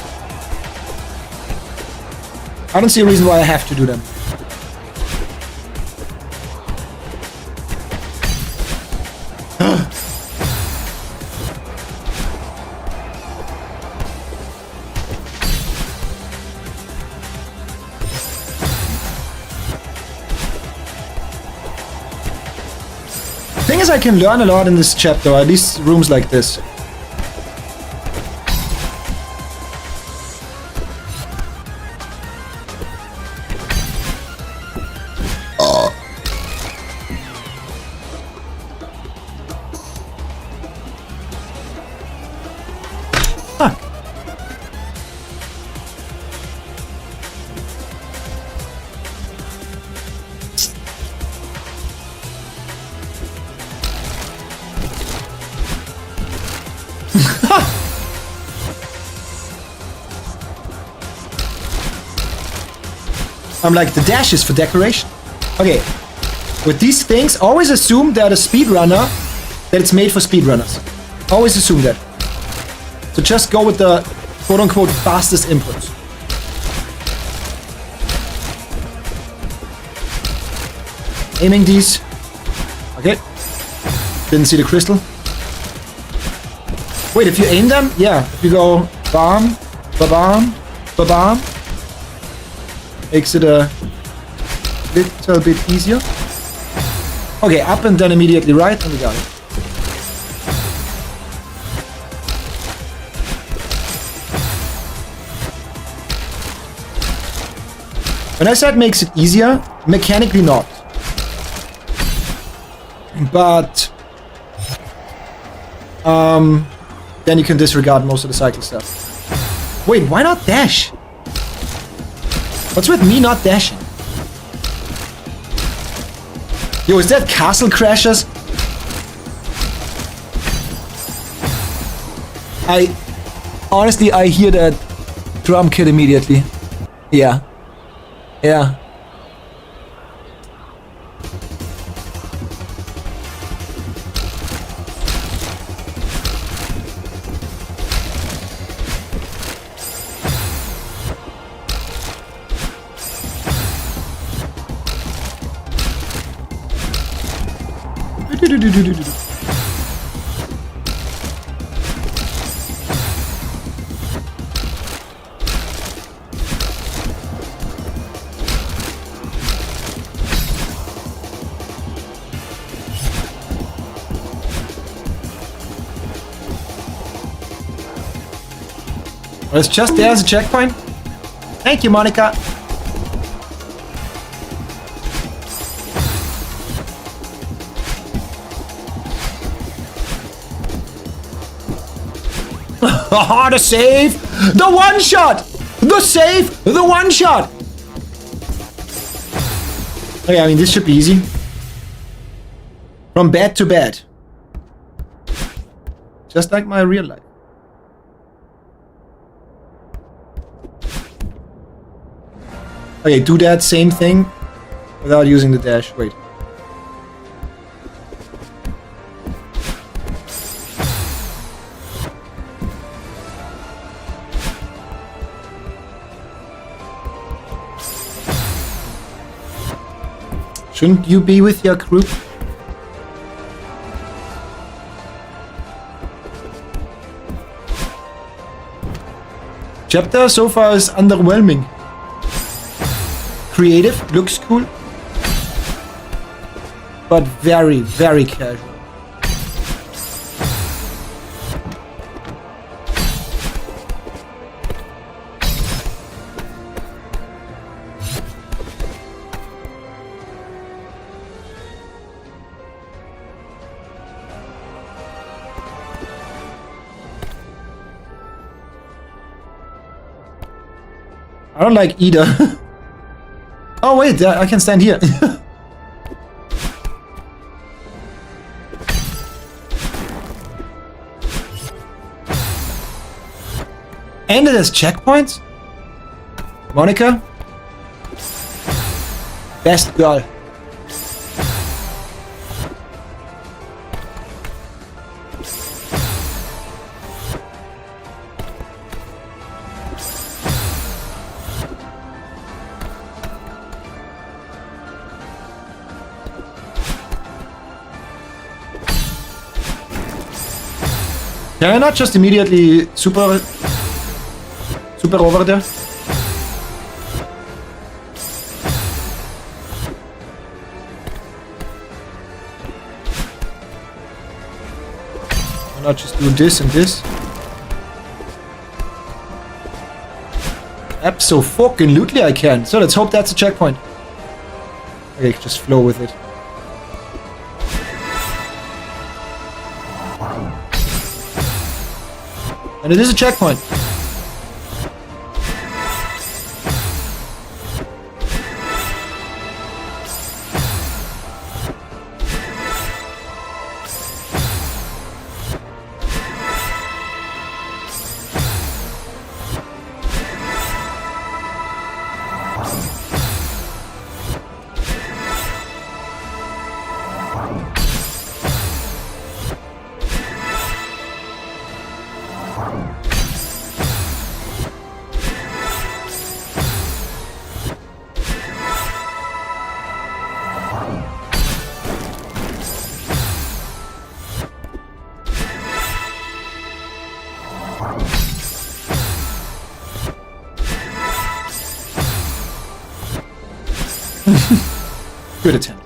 I don't see a reason why I have to do them. The thing is, I can learn a lot in this chapter, or at least rooms like this. I'm like, the dash is for decoration. Okay, with these things, always assume that a speedrunner, that it's made for speedrunners. Always assume that. So just go with the quote-unquote fastest inputs. Aiming these. Okay. Didn't see the crystal. Wait, if you aim them, yeah. If you go bam, ba-bam, ba-bam, makes it a little bit easier. Okay, up and then immediately right, and we got it. When I said makes it easier, mechanically not. But then you can disregard most of the cycle stuff. Wait, why not dash? What's with me not dashing? Yo, is that Castle Crashers? Honestly, I hear that drum kit immediately. Yeah. Yeah. Well, it's just there as a checkpoint. Thank you, Monica. The save! The one shot! The save! The one shot! Okay, I mean, this should be easy. From bad to bad. Just like my real life. Okay, do that same thing without using the dash. Wait. Shouldn't you be with your group? Chapter so far is underwhelming. Creative, looks cool. but very, very casual. I don't like either. Oh wait, I can stand here. And it has checkpoints? Monica? Best girl. Can I not just immediately super over there? Why not just do this and this? Abso-fucking-lutely I can. So let's hope that's a checkpoint. Okay, just flow with it. And it is a checkpoint. Good attempt.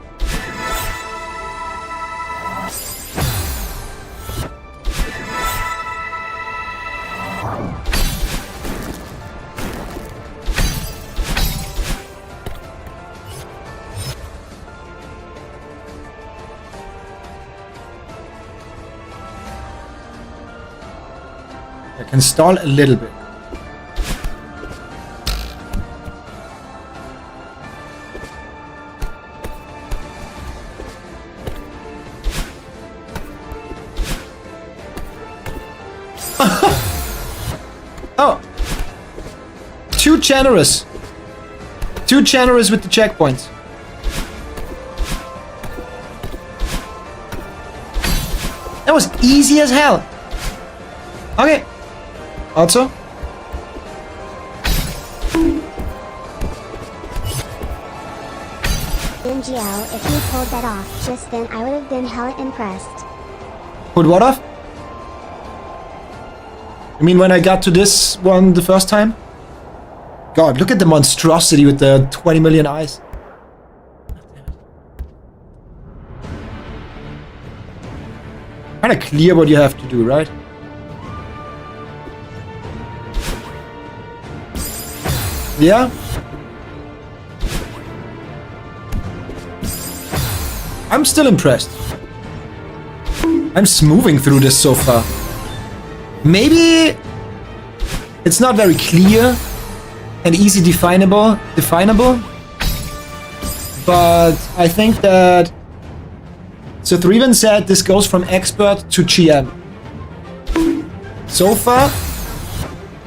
I can stall a little bit. Oh, too generous. Too generous with the checkpoints. That was easy as hell. Okay. Also. MGL, if you pulled that off just then, I would have been hella impressed. Put what off? You mean when I got to this one the first time? God, look at the monstrosity with the 20 million eyes. Kinda clear what you have to do, right? Yeah? I'm still impressed. I'm smoothing through this so far. Maybe it's not very clear and easy definable, but I think that so Threeven said this goes from expert to GM. So far,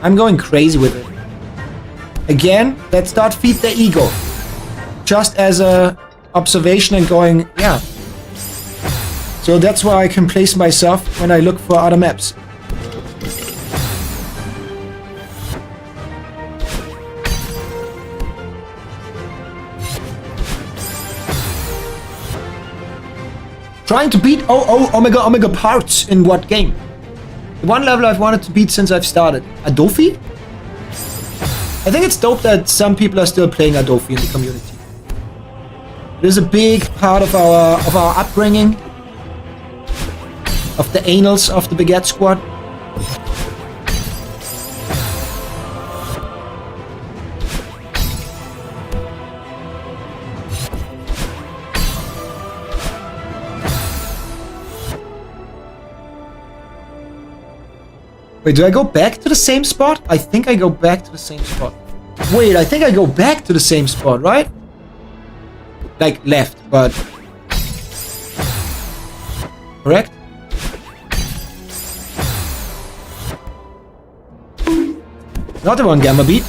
I'm going crazy with it. Again, let's not feed the ego. Just as a observation and going, yeah. So that's where I can place myself when I look for other maps. Trying to beat Omega parts in what game? The one level I've wanted to beat since I've started. Adofi? I think it's dope that some people are still playing Adofi in the community. It is a big part of our upbringing, of the annals of the Baguette Squad. Wait, do I go back to the same spot? I think I go back to the same spot. Wait, I think I go back to the same spot, right? Like left, but... Correct? Not the one Gamma beat.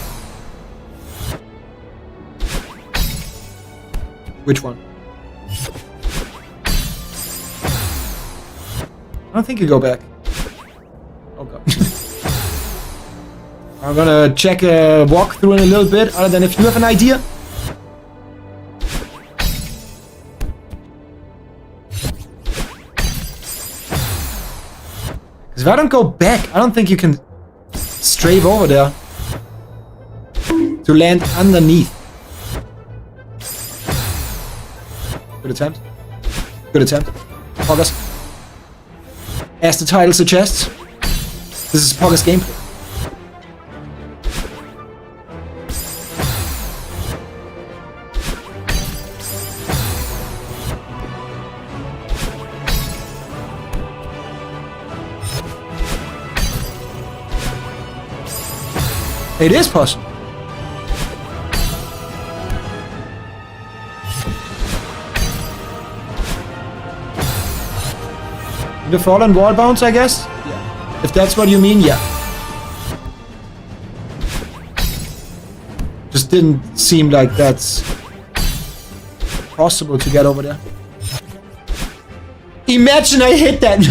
Which one? I don't think you go back. Oh god. I'm gonna check a walkthrough in a little bit, other than if you have an idea. Because if I don't go back, I don't think you can strafe over there to land underneath. Good attempt. Good attempt. Poggers. As the title suggests, this is Poggers gameplay. It is possible. The fallen wall bounce, I guess? Yeah. If that's what you mean, yeah. Just didn't seem like that's possible to get over there. Imagine I hit that!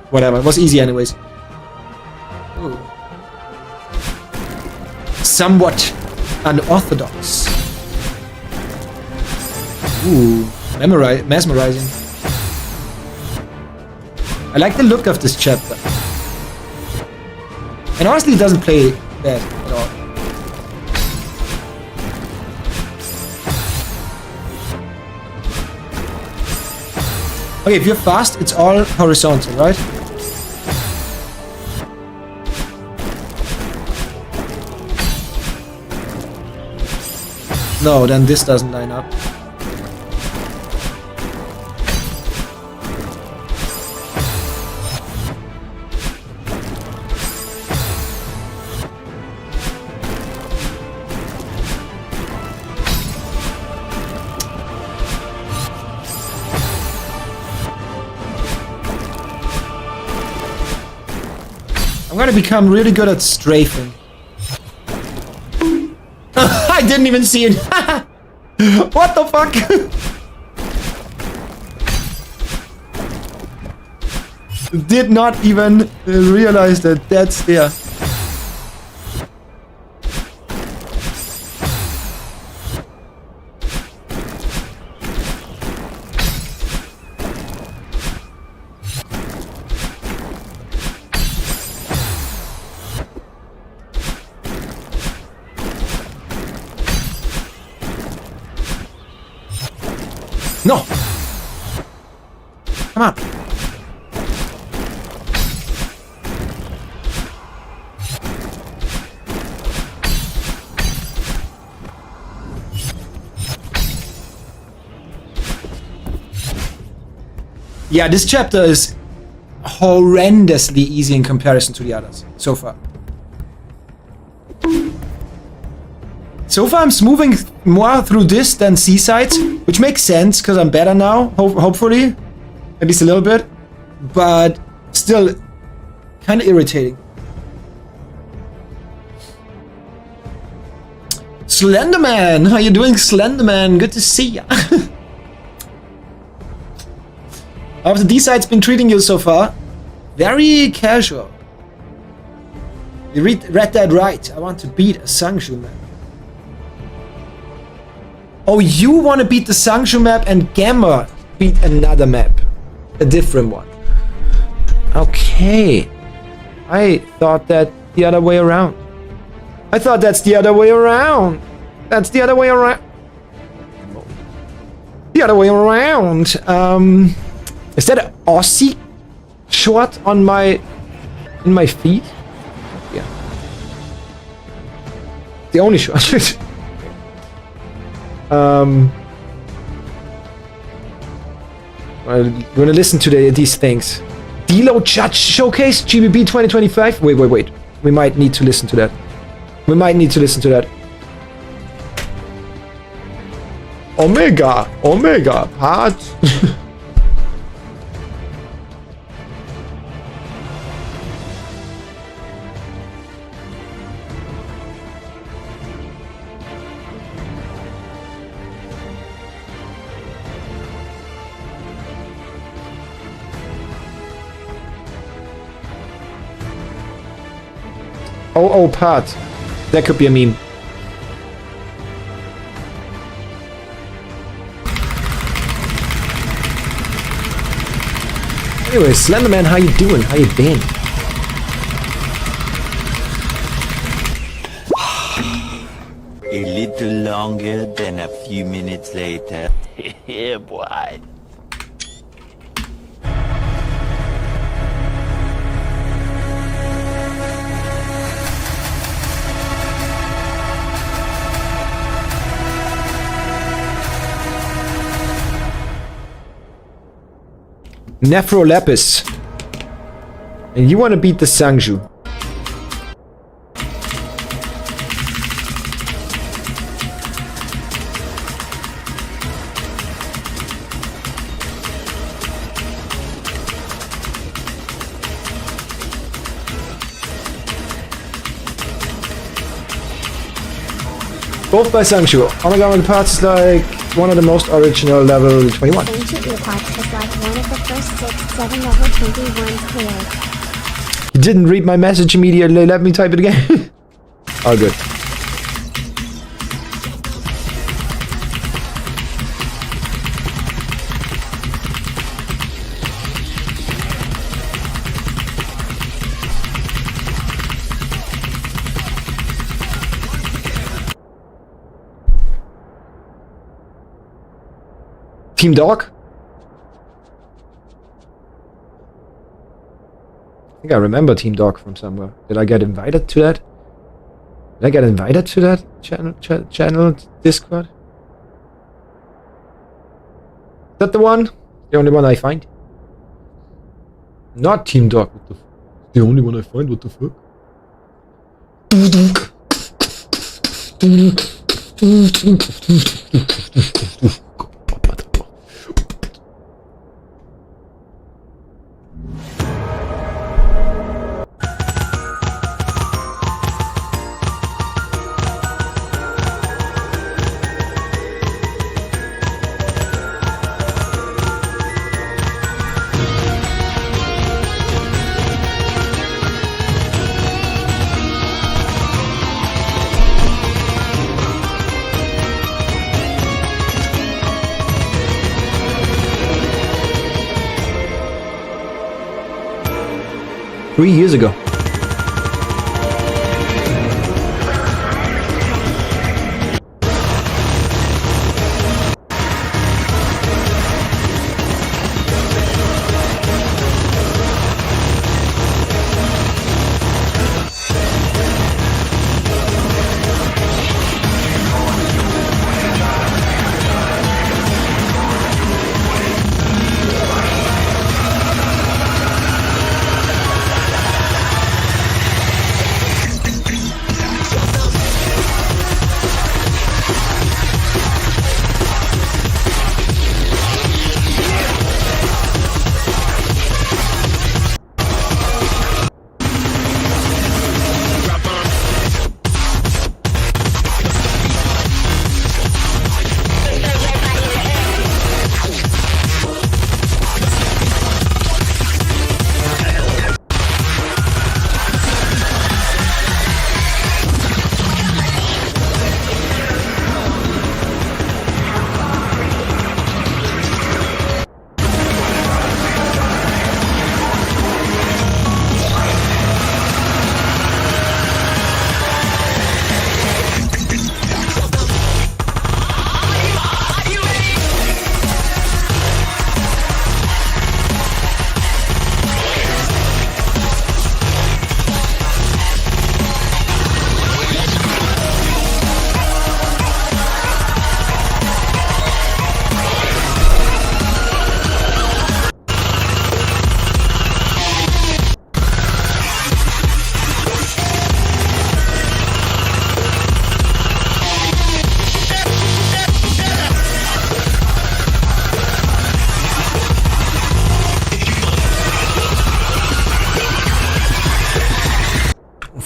Whatever, it was easy anyways. Ooh. Somewhat unorthodox. Ooh, mesmerizing. I like the look of this chapter. And honestly, it doesn't play bad at all. Okay, if you're fast, it's all horizontal, right? No, then this doesn't line up. I'm gonna become really good at strafing. I didn't even see it. What the fuck? Did not even realize that that's there. No! Come on! Yeah, this chapter is horrendously easy in comparison to the others, so far. So far I'm smoothing more through this than Seasides, which makes sense because I'm better now, hopefully. At least a little bit. But still kind of irritating. Slenderman! How you doing, Slenderman? Good to see ya. How have the D-sides been treating you so far? Very casual. You read that right. I want to beat a Sangshu man. Oh, you want to beat the Sangshu map and Gamma beat another map. A different one. Okay. I thought that the other way around. I thought that's the other way around. That's the other way around. the other way around. Is that an Aussie short on my feed? Yeah. The only short. I'm gonna listen to these things. Delo Judge Showcase GBB 2025. Wait. We might need to listen to that. Omega part. Oh, part. That could be a meme. Anyway, Slenderman, how you doing? How you been? A little longer than a few minutes later. Yeah, boy. Nephrolapis. And you want to beat the Sangju. Both by Sangju. Omega the parts is like one of the most original level 21. Ancient Epoch is like one of the first 6-7 level 21s cleared. You didn't read my message immediately, let me type it again. All good. Team Dog? I think I remember Team Dog from somewhere. Did I get invited to that? Did I get invited to that channel Discord? Is that the one? The only one I find? Not Team Dog. What the the only one I find, what the fuck? Three years ago.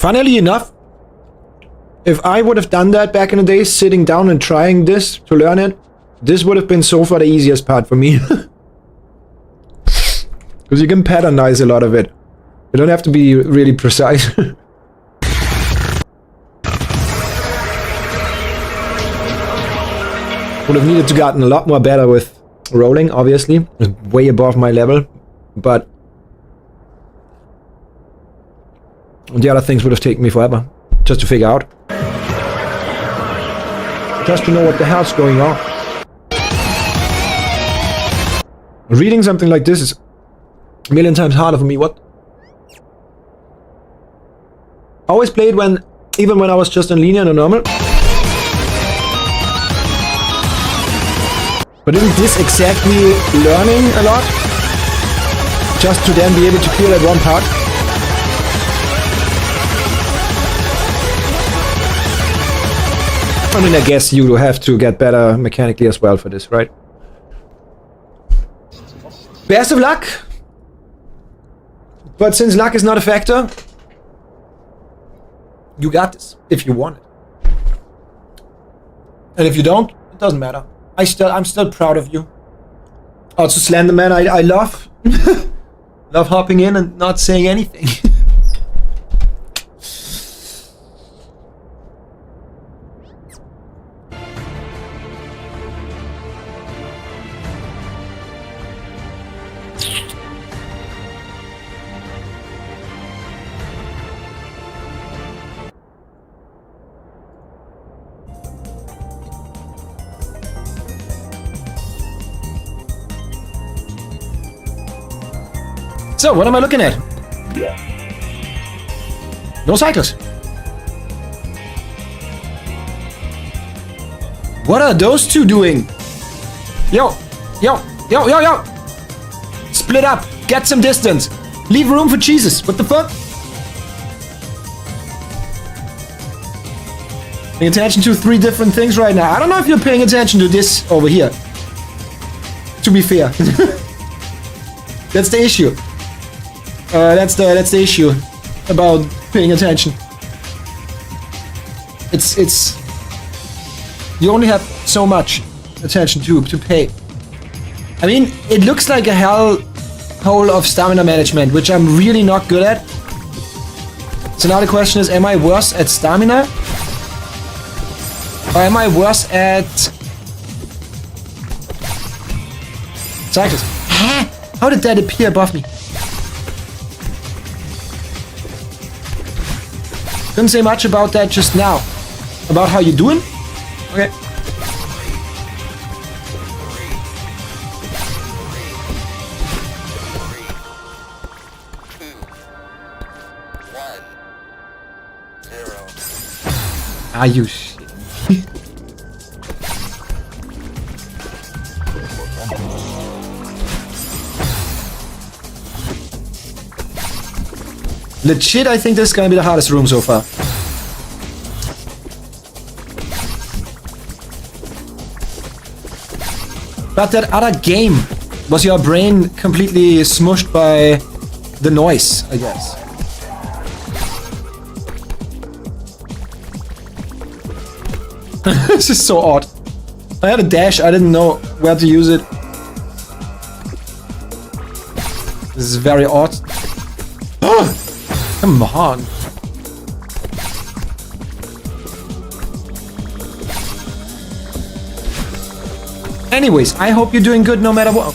Funnily enough, if I would have done that back in the day, sitting down and trying this to learn it, this would have been so far the easiest part for me. Because you can patternize a lot of it. You don't have to be really precise. Would have needed to gotten a lot more better with rolling, obviously. It's way above my level. But the other things would have taken me forever. Just to figure out. Just to know what the hell's going on. Reading something like this is a million times harder for me. What? I always played even when I was just on linear and normal. But isn't this exactly learning a lot? Just to then be able to clear that one part? I mean, I guess you have to get better mechanically as well for this, right? Best of luck! But since luck is not a factor, you got this, if you want it. And if you don't, it doesn't matter. I'm still proud of you. Also, Slenderman, I love love hopping in and not saying anything. So, what am I looking at? No cycles. What are those two doing? Yo! Split up! Get some distance! Leave room for Jesus! What the fuck? Paying attention to 3 different things right now. I don't know if you're paying attention to this over here. To be fair. That's the issue. That's the issue about paying attention. It's you only have so much attention to pay. I mean, it looks like a hellhole of stamina management, which I'm really not good at. So now the question is, am I worse at stamina? Or am I worse at cycles? How did that appear above me? Couldn't say much about that just now. About how you doing? Okay. Are you shit? Legit, I think this is gonna be the hardest room so far. But that other game, was your brain completely smushed by the noise, I guess. This is so odd. I had a dash, I didn't know where to use it. This is very odd. Come on. Anyways, I hope you're doing good no matter what.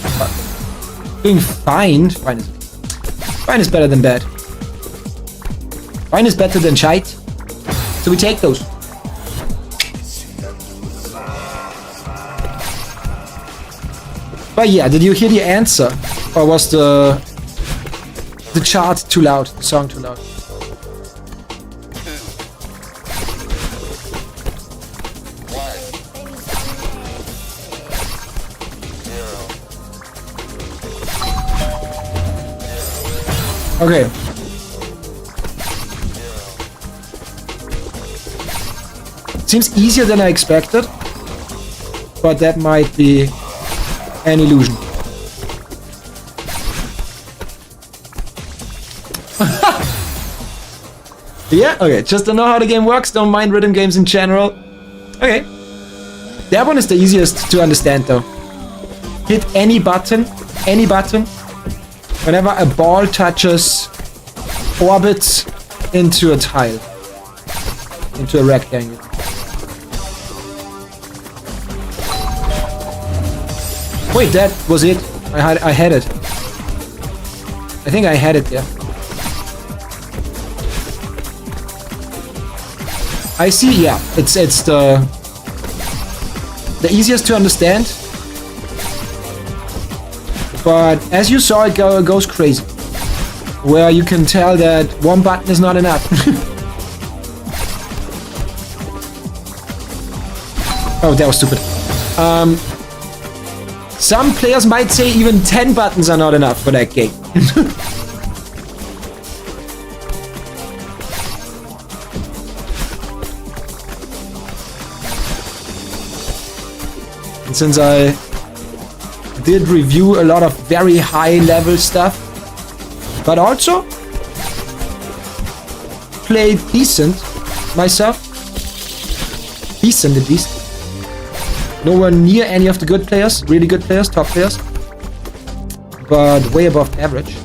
Doing fine. Fine is better than bad. Fine is better than shite. So we take those. But yeah, did you hear the answer? Or was the chart too loud? The song too loud? Okay. Seems easier than I expected, but that might be an illusion. Yeah, okay, just don't know how the game works, don't mind rhythm games in general. Okay. That one is the easiest to understand though. Hit any button, whenever a ball touches, orbits into a tile, into a rectangle. Wait, that was it. I had it. I think I had it there. I see, yeah. It's the easiest to understand. But as you saw, it goes crazy. Where you can tell that one button is not enough. Oh, that was stupid. Some players might say even 10 buttons are not enough for that game. And since I did review a lot of very high level stuff, but also played decent myself. Decent at least. Nowhere near any of the good players, really good players, top players, but way above average.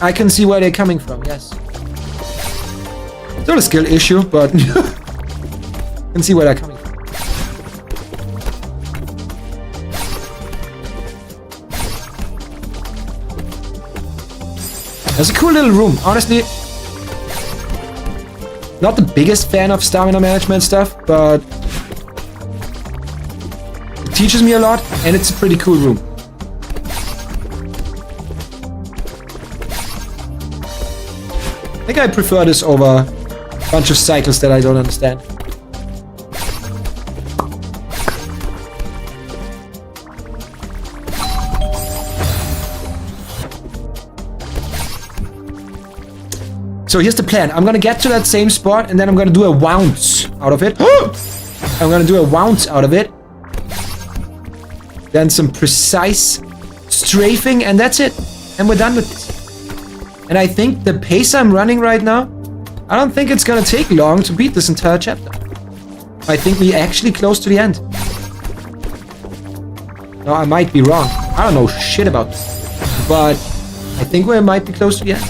I can see where they're coming from, yes. Still a skill issue, but I can see where they're coming from. It's a cool little room, honestly. Not the biggest fan of stamina management stuff, but it teaches me a lot, and it's a pretty cool room. I think I prefer this over a bunch of cycles that I don't understand. So here's the plan. I'm gonna get to that same spot and then I'm gonna do a bounce out of it. I'm gonna do a bounce out of it. Then some precise strafing and that's it. And we're done with this. And I think the pace I'm running right now, I don't think it's gonna take long to beat this entire chapter. I think we're actually close to the end. No, I might be wrong. I don't know shit about this. But I think we might be close to the end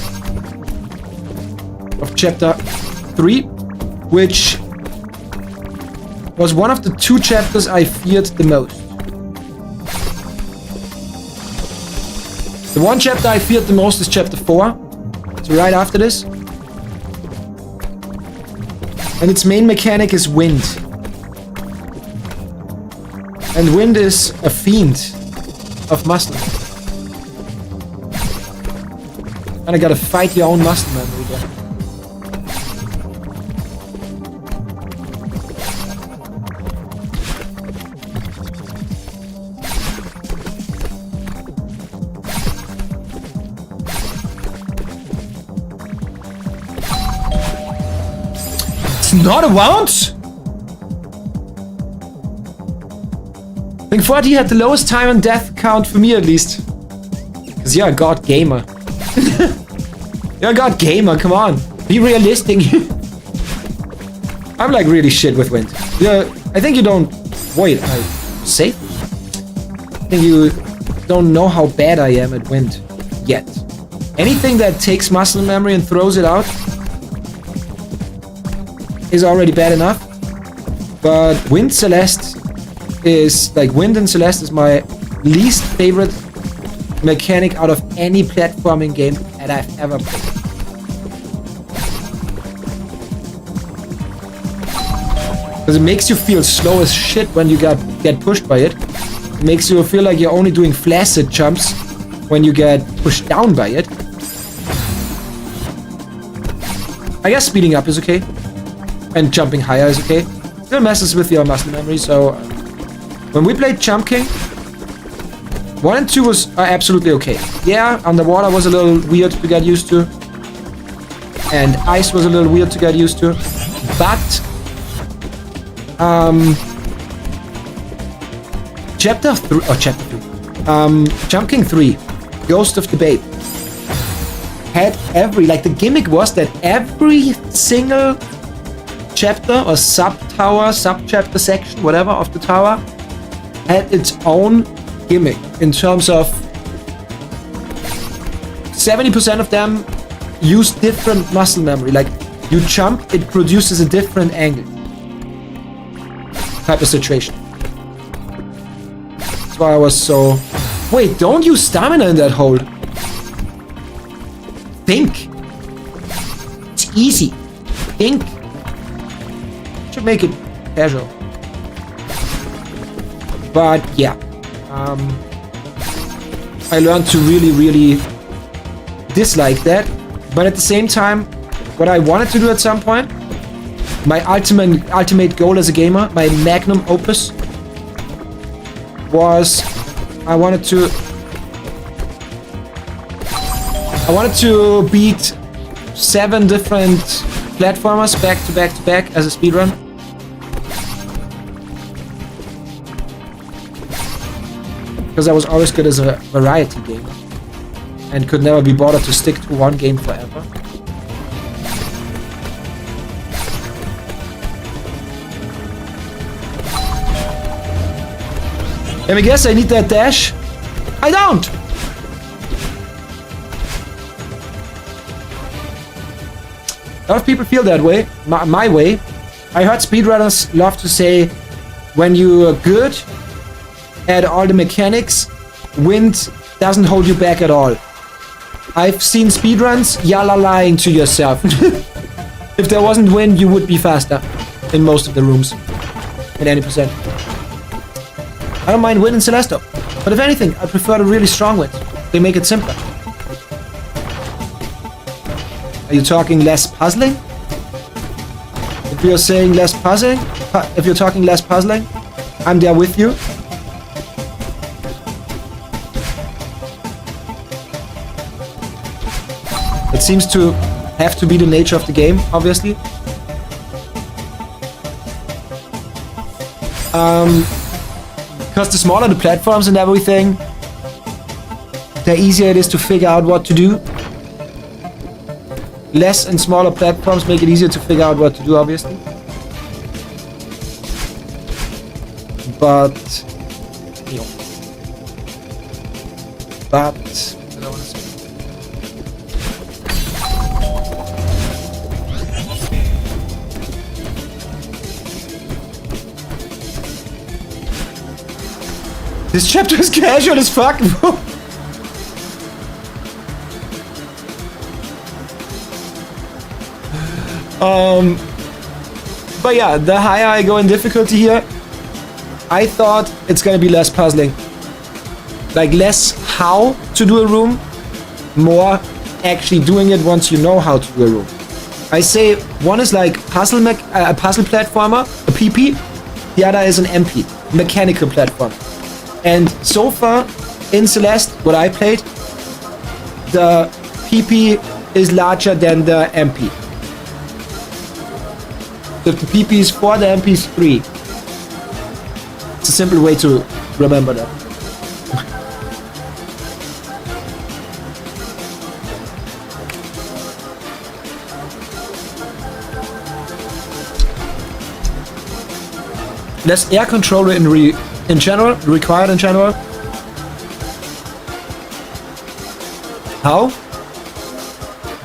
of chapter 3, which was one of the 2 chapters I feared the most. The one chapter I feared the most is chapter 4. So right after this. And its main mechanic is wind. And wind is a fiend of muscle. And I gotta fight your own muscle memory again. Not a bounce? I think 40 had the lowest time and death count for me at least. Because you're a god gamer. You're a god gamer, come on. Be realistic. I'm like really shit with wind. Yeah, I think you don't... Wait, I... Safe? I think you don't know how bad I am at wind. Yet. Anything that takes muscle memory and throws it out is already bad enough, but Wind Celeste is like Wind and Celeste is my least favorite mechanic out of any platforming game that I've ever played. Because it makes you feel slow as shit when you get pushed by it. It makes you feel like you're only doing flaccid jumps when you get pushed down by it. I guess speeding up is okay. And jumping higher is okay. Still messes with your muscle memory, so... when we played Jump King, 1 and 2 are absolutely okay. Yeah, underwater was a little weird to get used to. And ice was a little weird to get used to. But... Chapter 3... Jump King 3. Ghost of the Babe. had the gimmick was that every single chapter or sub-chapter section, whatever, of the tower had its own gimmick in terms of 70% of them use different muscle memory. Like, you jump, it produces a different angle. Type of situation. That's why I was so... Wait, don't use stamina in that hold. Think. It's easy. Think. Should make it casual. But yeah. I learned to really dislike that. But at the same time, what I wanted to do at some point, my ultimate goal as a gamer, my magnum opus, was I wanted to beat 7 different platformers back to back to back as a speedrun. Because I was always good as a variety gamer and could never be bothered to stick to one game forever. Let me guess, I need that dash? I don't! A lot of people feel that way, my way. I heard speedrunners love to say, when you're good at all the mechanics, wind doesn't hold you back at all. I've seen speedruns, y'all are lying to yourself. If there wasn't wind, you would be faster in most of the rooms. In any percent. I don't mind wind in Celeste, but if anything, I prefer the really strong wind. They make it simpler. Are you talking less puzzling? If you're saying less puzzling, if you're talking less puzzling, I'm there with you. It seems to have to be the nature of the game, obviously. Because the smaller the platforms and everything, the easier it is to figure out what to do. Less and smaller platforms make it easier to figure out what to do, obviously. But... you know. But... I don't want to say. This chapter is casual as fuck, bro. But yeah, the higher I go in difficulty here, I thought it's gonna be less puzzling. Like, less how to do a room, more actually doing it once you know how to do a room. I say one is like a puzzle platformer, a PP, the other is an MP, mechanical platform. And so far, in Celeste, what I played, the PP is larger than the MP. So the PP is 4, the MP is 3. It's a simple way to remember that. Less air control in general, required in general. How?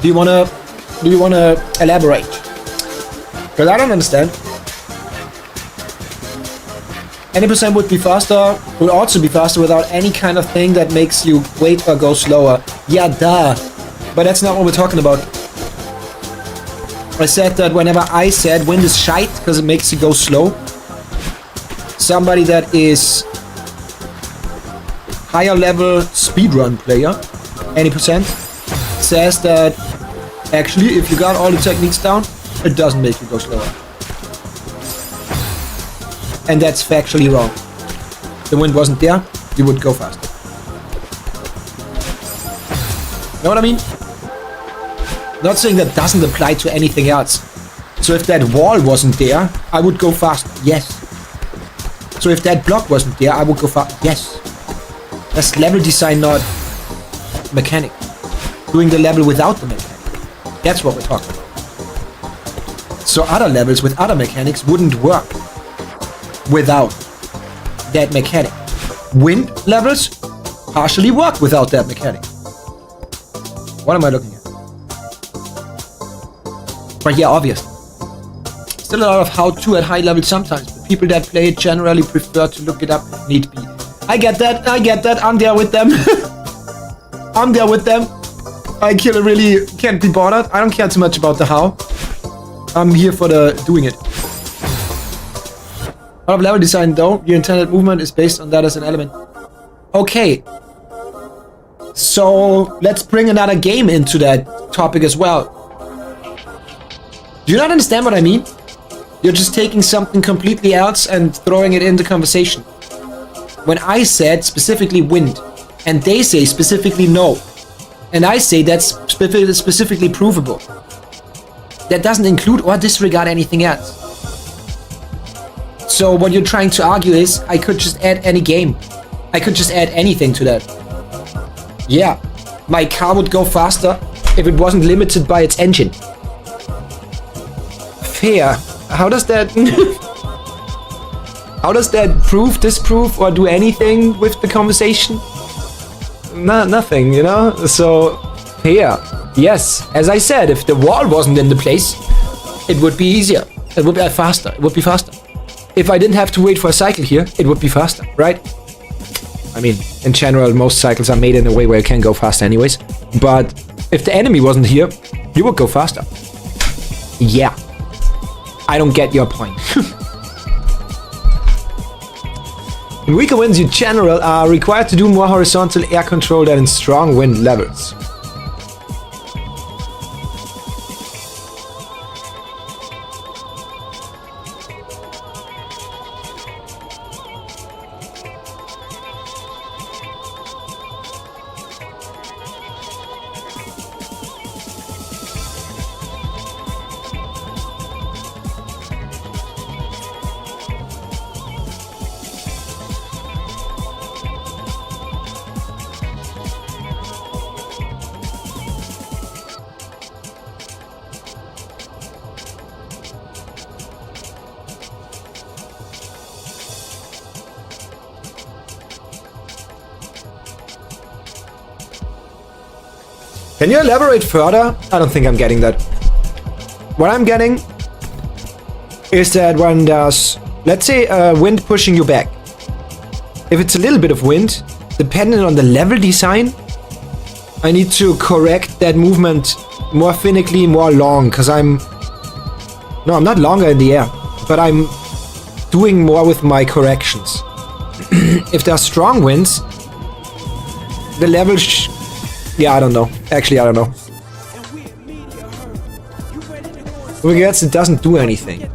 Do you wanna elaborate? Because I don't understand. Any percent would also be faster without any kind of thing that makes you wait or go slower. Yeah, duh. But that's not what we're talking about. I said that whenever I said wind is shite because it makes you go slow, somebody that is higher level speedrun player, any percent, says that actually if you got all the techniques down, it doesn't make you go slower. And that's factually wrong. If the wind wasn't there, you would go faster. Know what I mean? Not saying that doesn't apply to anything else. So if that wall wasn't there, I would go fast. Yes. So if that block wasn't there, I would go fast. Yes. That's level design, not mechanic. doing the level without the mechanic. That's what we're talking about. So other levels with other mechanics wouldn't work without that mechanic. Wind levels partially work without that mechanic. What am I looking at? But yeah, obviously. Still a lot of how-to at high levels sometimes, but people that play it generally prefer to look it up if need be. I get that, I'm there with them. I'm there with them. I really can't be bothered. I don't care too much about the how. I'm here for the doing it. A lot of level design though, your intended movement is based on that as an element. Okay. So let's bring another game into that topic as well. Do you not understand what I mean? You're just taking something completely else and throwing it into conversation. When I said specifically wind, and they say specifically no, and I say that's specifically provable, that doesn't include or disregard anything else. So what you're trying to argue is I could just add any game. I could just add anything to that. Yeah, my car would go faster if it wasn't limited by its engine. Fair. How does that... How does that prove, disprove, or do anything with the conversation? Nothing, you know? So, fair. Yes, as I said, if the wall wasn't in the place, it would be easier. It would be faster. It would be faster. If I didn't have to wait for a cycle here, it would be faster, right? I mean, in general, most cycles are made in a way where you can go faster anyways. But if the enemy wasn't here, you would go faster. Yeah. I don't get your point. In weaker winds, you general are required to do more horizontal air control than in strong wind levels. Can you elaborate further? I don't think I'm getting that. What I'm getting is that when there's, let's say, wind pushing you back. If it's a little bit of wind, depending on the level design, I need to correct that movement more finically, more long, because I'm not longer in the air, but I'm doing more with my corrections. If there are strong winds, the level yeah, I don't know. Actually, I don't know. Regards, it doesn't do anything.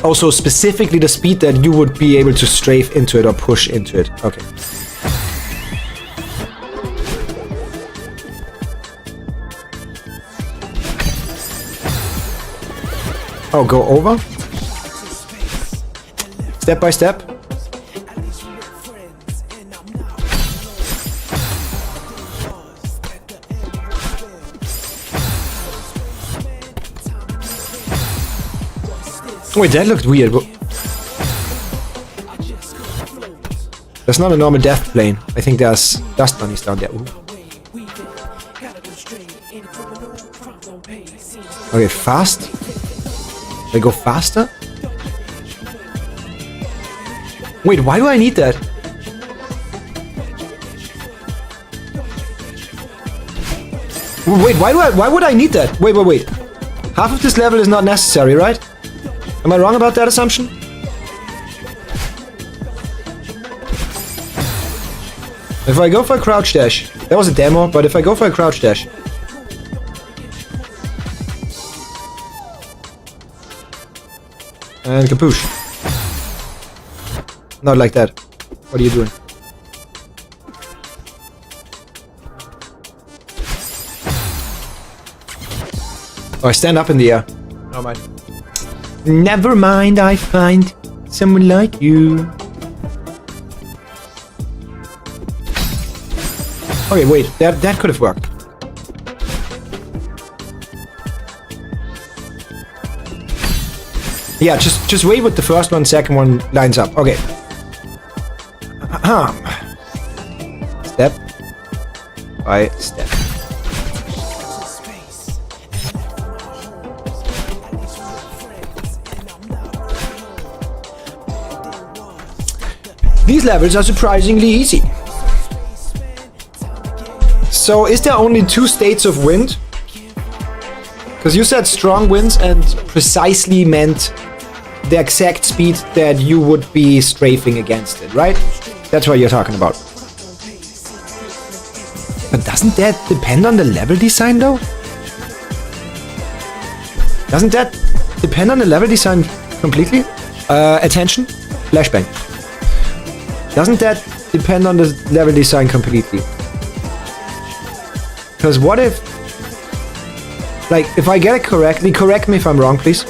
Also, specifically the speed that you would be able to strafe into it or push into it. Okay. Oh, go over? Step by step? Wait, that looked weird. That's not a normal death plane. I think there's dust bunnies down there. Ooh. Okay, fast. Should I go faster? Wait, why do I need that? Wait, why would I need that? Wait. Half of this level is not necessary, right? Am I wrong about that assumption? If I go for a crouch dash, that was a demo, but if I go for a crouch dash, and kapoosh. Not like that. What are you doing? Oh, I stand up in the air. Never mind. Never mind, I find someone like you. Okay, wait, that could have worked. Yeah, just wait with the first one, second one lines up. Okay. Step by step. These levels are surprisingly easy. So is there only 2 states of wind? Because you said strong winds and precisely meant the exact speed that you would be strafing against it, right? That's what you're talking about. But doesn't that depend on the level design though? Doesn't that depend on the level design completely? Attention, flashbang. Doesn't that depend on the level design completely? Because what if, like, if I get it correctly, correct me if I'm wrong, please.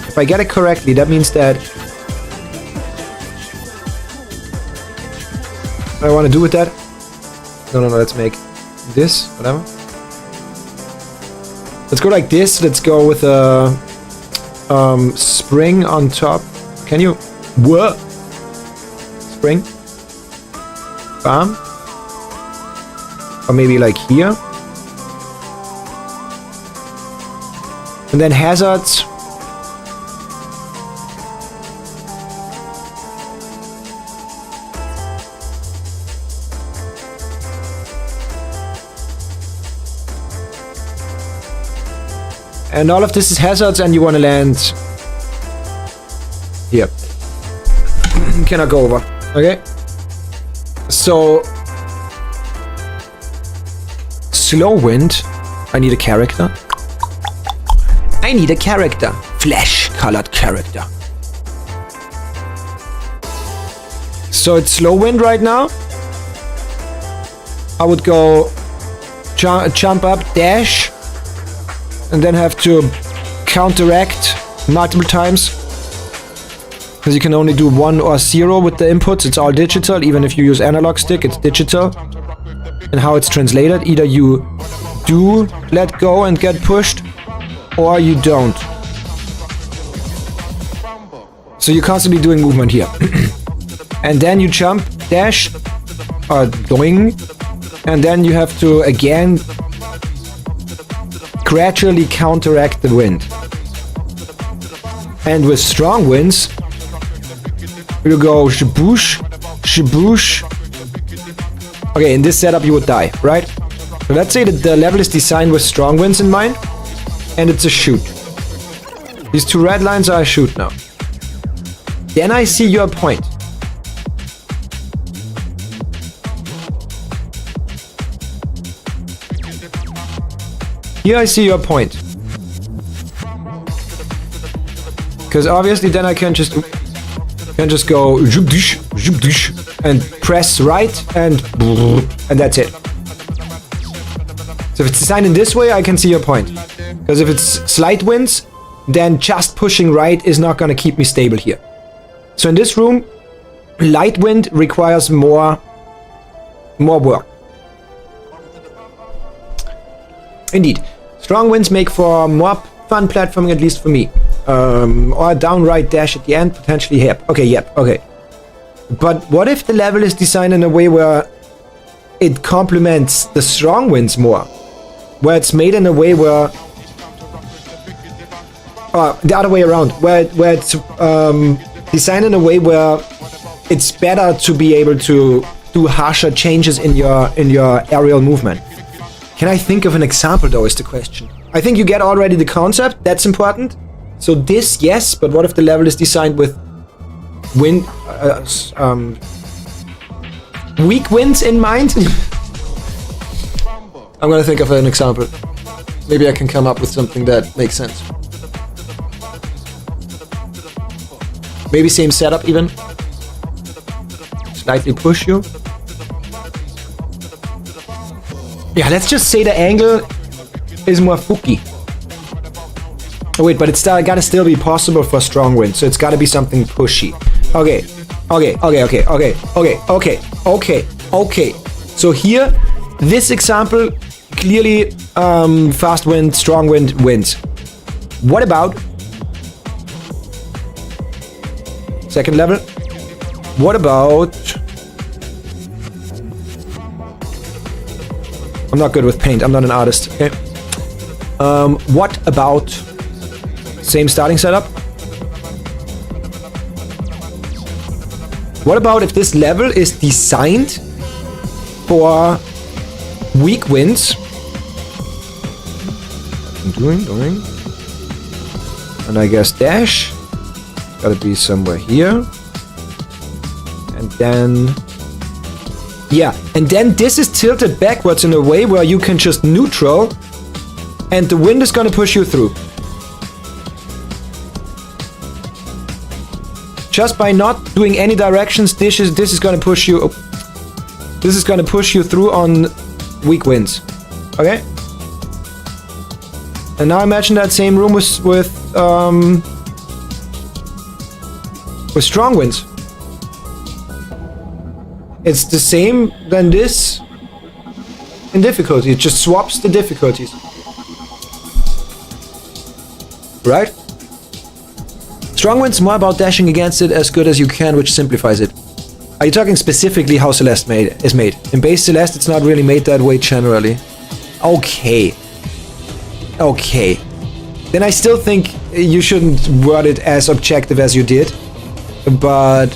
If I get it correctly, that means that what I want to do with that? No, let's make this, whatever. Let's go like this. Let's go with a spring on top. Can you? What? Spring? Bam? Or maybe like here. And then hazards. And all of this is hazards and you want to land here. Cannot go over. Okay. So slow wind. I need a character. I need a character. Flesh-colored character. So it's slow wind right now. I would go jump up, dash, and then have to counteract multiple times. Because you can only do 1 or 0 with the inputs. It's all digital. Even if you use analog stick, it's digital. And how it's translated, either you do let go and get pushed, or you don't. So you're constantly doing movement here. And then you jump, dash, or doing, and then you have to again gradually counteract the wind. And with strong winds, you go shaboosh, shaboosh. Okay, in this setup you would die, right? So let's say that the level is designed with strong winds in mind, and it's a shoot. These 2 red lines are a shoot now. Then I see your point. Here I see your point. Because obviously then I can just go and press right and that's it. So if it's designed in this way, I can see your point. Because if it's slight winds, then just pushing right is not going to keep me stable here. So in this room, light wind requires more work. Indeed. Strong winds make for more fun platforming, at least for me. Or a downright dash at the end, potentially yep. Okay. But what if the level is designed in a way where it complements the strong winds more? Where it's made in a way where... the other way around. Where it's designed in a way where it's better to be able to do harsher changes in your aerial movement. Can I think of an example though is the question. I think you get already the concept, that's important. So this, yes, but what if the level is designed with wind, weak winds in mind? I'm gonna think of an example. Maybe I can come up with something that makes sense. Maybe same setup even. Slightly push you. Yeah, let's just say the angle is more fooky. Oh wait, but it's gotta still be possible for strong wind, so it's gotta be something pushy. Okay. So here, this example, clearly fast wind, strong wind wins. What about Second level. What about... I'm not good with paint. I'm not an artist. Okay. What about... Same starting setup? What about if this level is designed for weak winds? Doing. And I guess dash. Gotta be somewhere here. And then... Yeah, and then this is tilted backwards in a way where you can just neutral and the wind is gonna push you through. Just by not doing any directions, this is gonna push you... This is gonna push you through on weak winds. Okay? And now imagine that same room with strong winds. It's the same than this in difficulty. It just swaps the difficulties. Right? Strong wind's more about dashing against it as good as you can, which simplifies it. Are you talking specifically how Celeste is made? In base Celeste, it's not really made that way generally. Okay. Okay. Then I still think you shouldn't word it as objective as you did. But...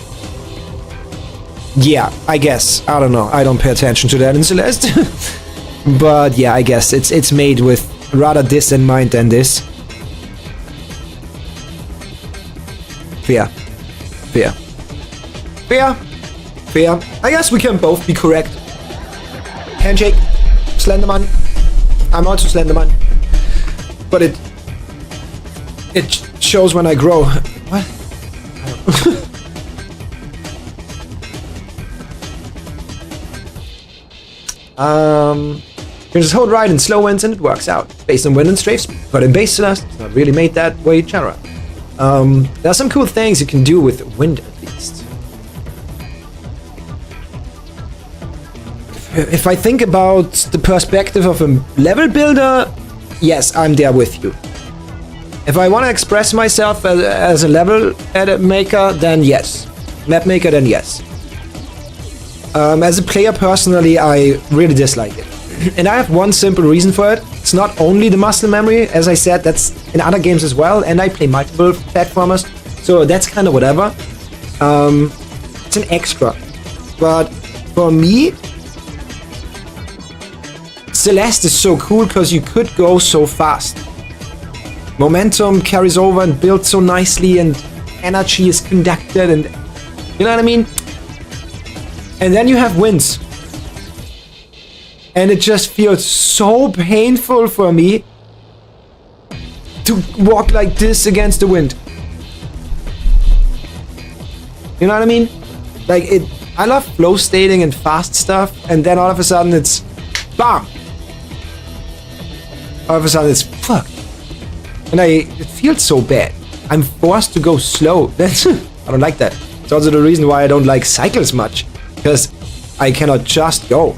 yeah, I guess. I don't know. I don't pay attention to that in Celeste. But yeah, I guess it's made with rather this in mind than this. Fair. Fair. Fair. Fair. I guess we can both be correct. Handshake. Slenderman. I'm also Slenderman. But it shows when I grow. What? You can just hold right in slow winds and it works out. Based on wind and strafes, but in base Celeste, it's not really made that way general. There are some cool things you can do with wind at least. If I think about the perspective of a level builder, yes, I'm there with you. If I want to express myself as a level edit maker, then yes. Map maker, then yes. As a player personally, I really dislike it. And I have one simple reason for it. It's not only the muscle memory, as I said, that's in other games as well, and I play multiple platformers, so that's kind of whatever. It's an extra. But for me, Celeste is so cool because you could go so fast. Momentum carries over and builds so nicely, and energy is conducted, and you know what I mean? And then you have winds. And it just feels so painful for me to walk like this against the wind. You know what I mean? Like I love flow stating and fast stuff, and then all of a sudden it's BAM! All of a sudden it's fuck. And it feels so bad. I'm forced to go slow. That's I don't like that. It's also the reason why I don't like cycles much. Because I cannot just go.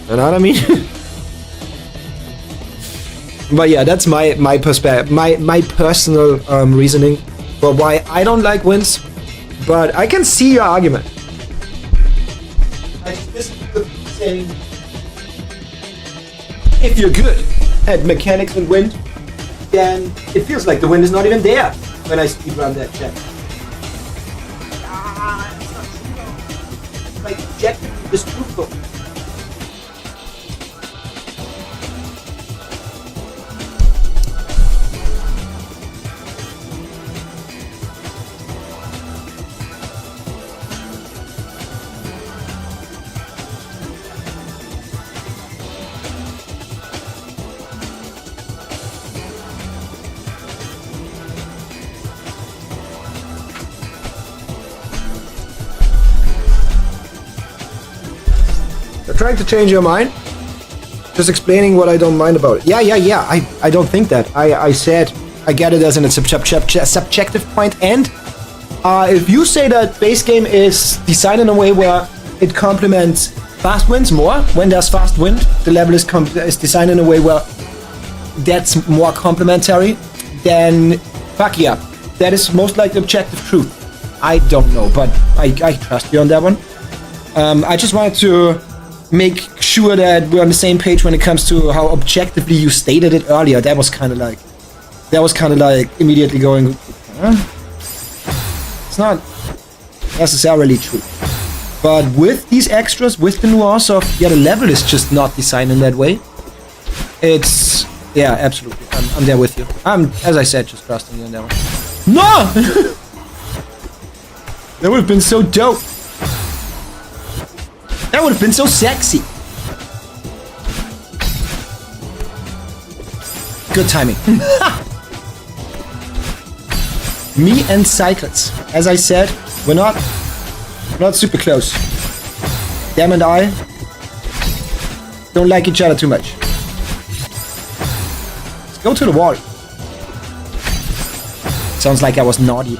You know what I mean? But yeah, that's my perspective, my personal reasoning for why I don't like winds. But I can see your argument. I just saying, if you're good at mechanics and wind, then it feels like the wind is not even there when I speedrun that check. Like objectively truthful. Trying to change your mind? Just explaining what I don't mind about it. Yeah. I don't think that. I said I get it as a subjective point. And if you say that base game is designed in a way where it complements fast winds more, when there's fast wind, the level is designed in a way where that's more complementary, then fuck yeah. That is most likely objective truth. I don't know, but I trust you on that one. I just wanted to make sure that we're on the same page when it comes to how objectively you stated it earlier. That was kind of like immediately going, huh? It's not necessarily true. But with these extras, with the nuance of, yeah, the level is just not designed in that way. It's, yeah, absolutely. I'm there with you. I'm, as I said, just trusting you on that one. No! That would have been so dope. That would have been so sexy. Good timing. Me and Cycles. As I said, we're not super close. Them and I don't like each other too much. Let's go to the wall. Sounds like I was naughty.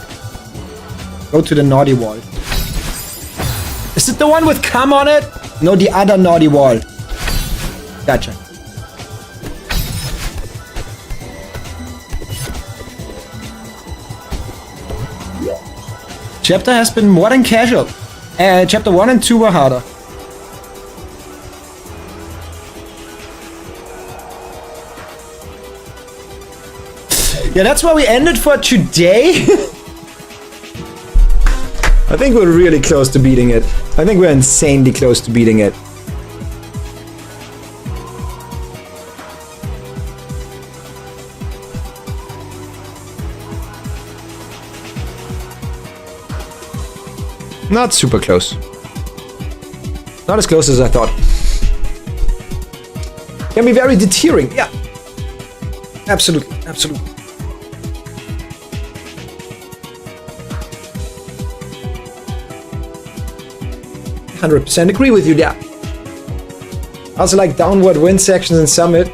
Go to the naughty wall. Is it the one with cum on it? No, the other naughty wall. Gotcha. Chapter has been more than casual. Chapter 1 and 2 were harder. Yeah, that's where we ended for today. I think we're really close to beating it. I think we're insanely close to beating it. Not super close. Not as close as I thought. Can be very deterring, yeah. Absolutely, absolutely. I 100% agree with you there. Also like downward wind sections in Summit.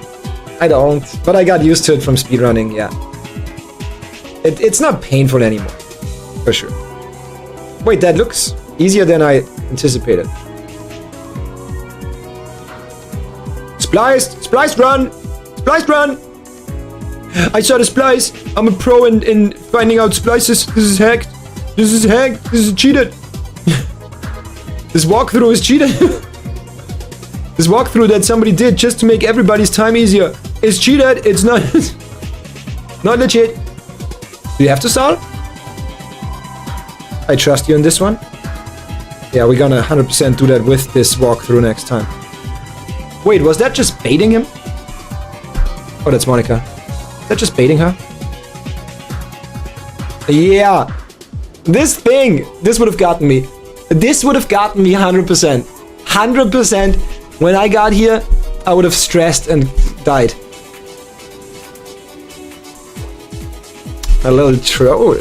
I don't, but I got used to it from speedrunning, yeah. It's not painful anymore, for sure. Wait, that looks easier than I anticipated. Spliced run! Spliced run! I saw the splice. I'm a pro in finding out splices. This is hacked. This is hacked. This is cheated. This walkthrough is cheated. This walkthrough that somebody did just to make everybody's time easier is cheated. It's not not legit. Do you have to solve? I trust you in this one. Yeah, we're gonna 100% do that with this walkthrough next time. Wait, was that just baiting him? Oh, that's Monica. Is that just baiting her? Yeah. This would have gotten me. This would have gotten me 100%. 100%. When I got here, I would have stressed and died. A little troll.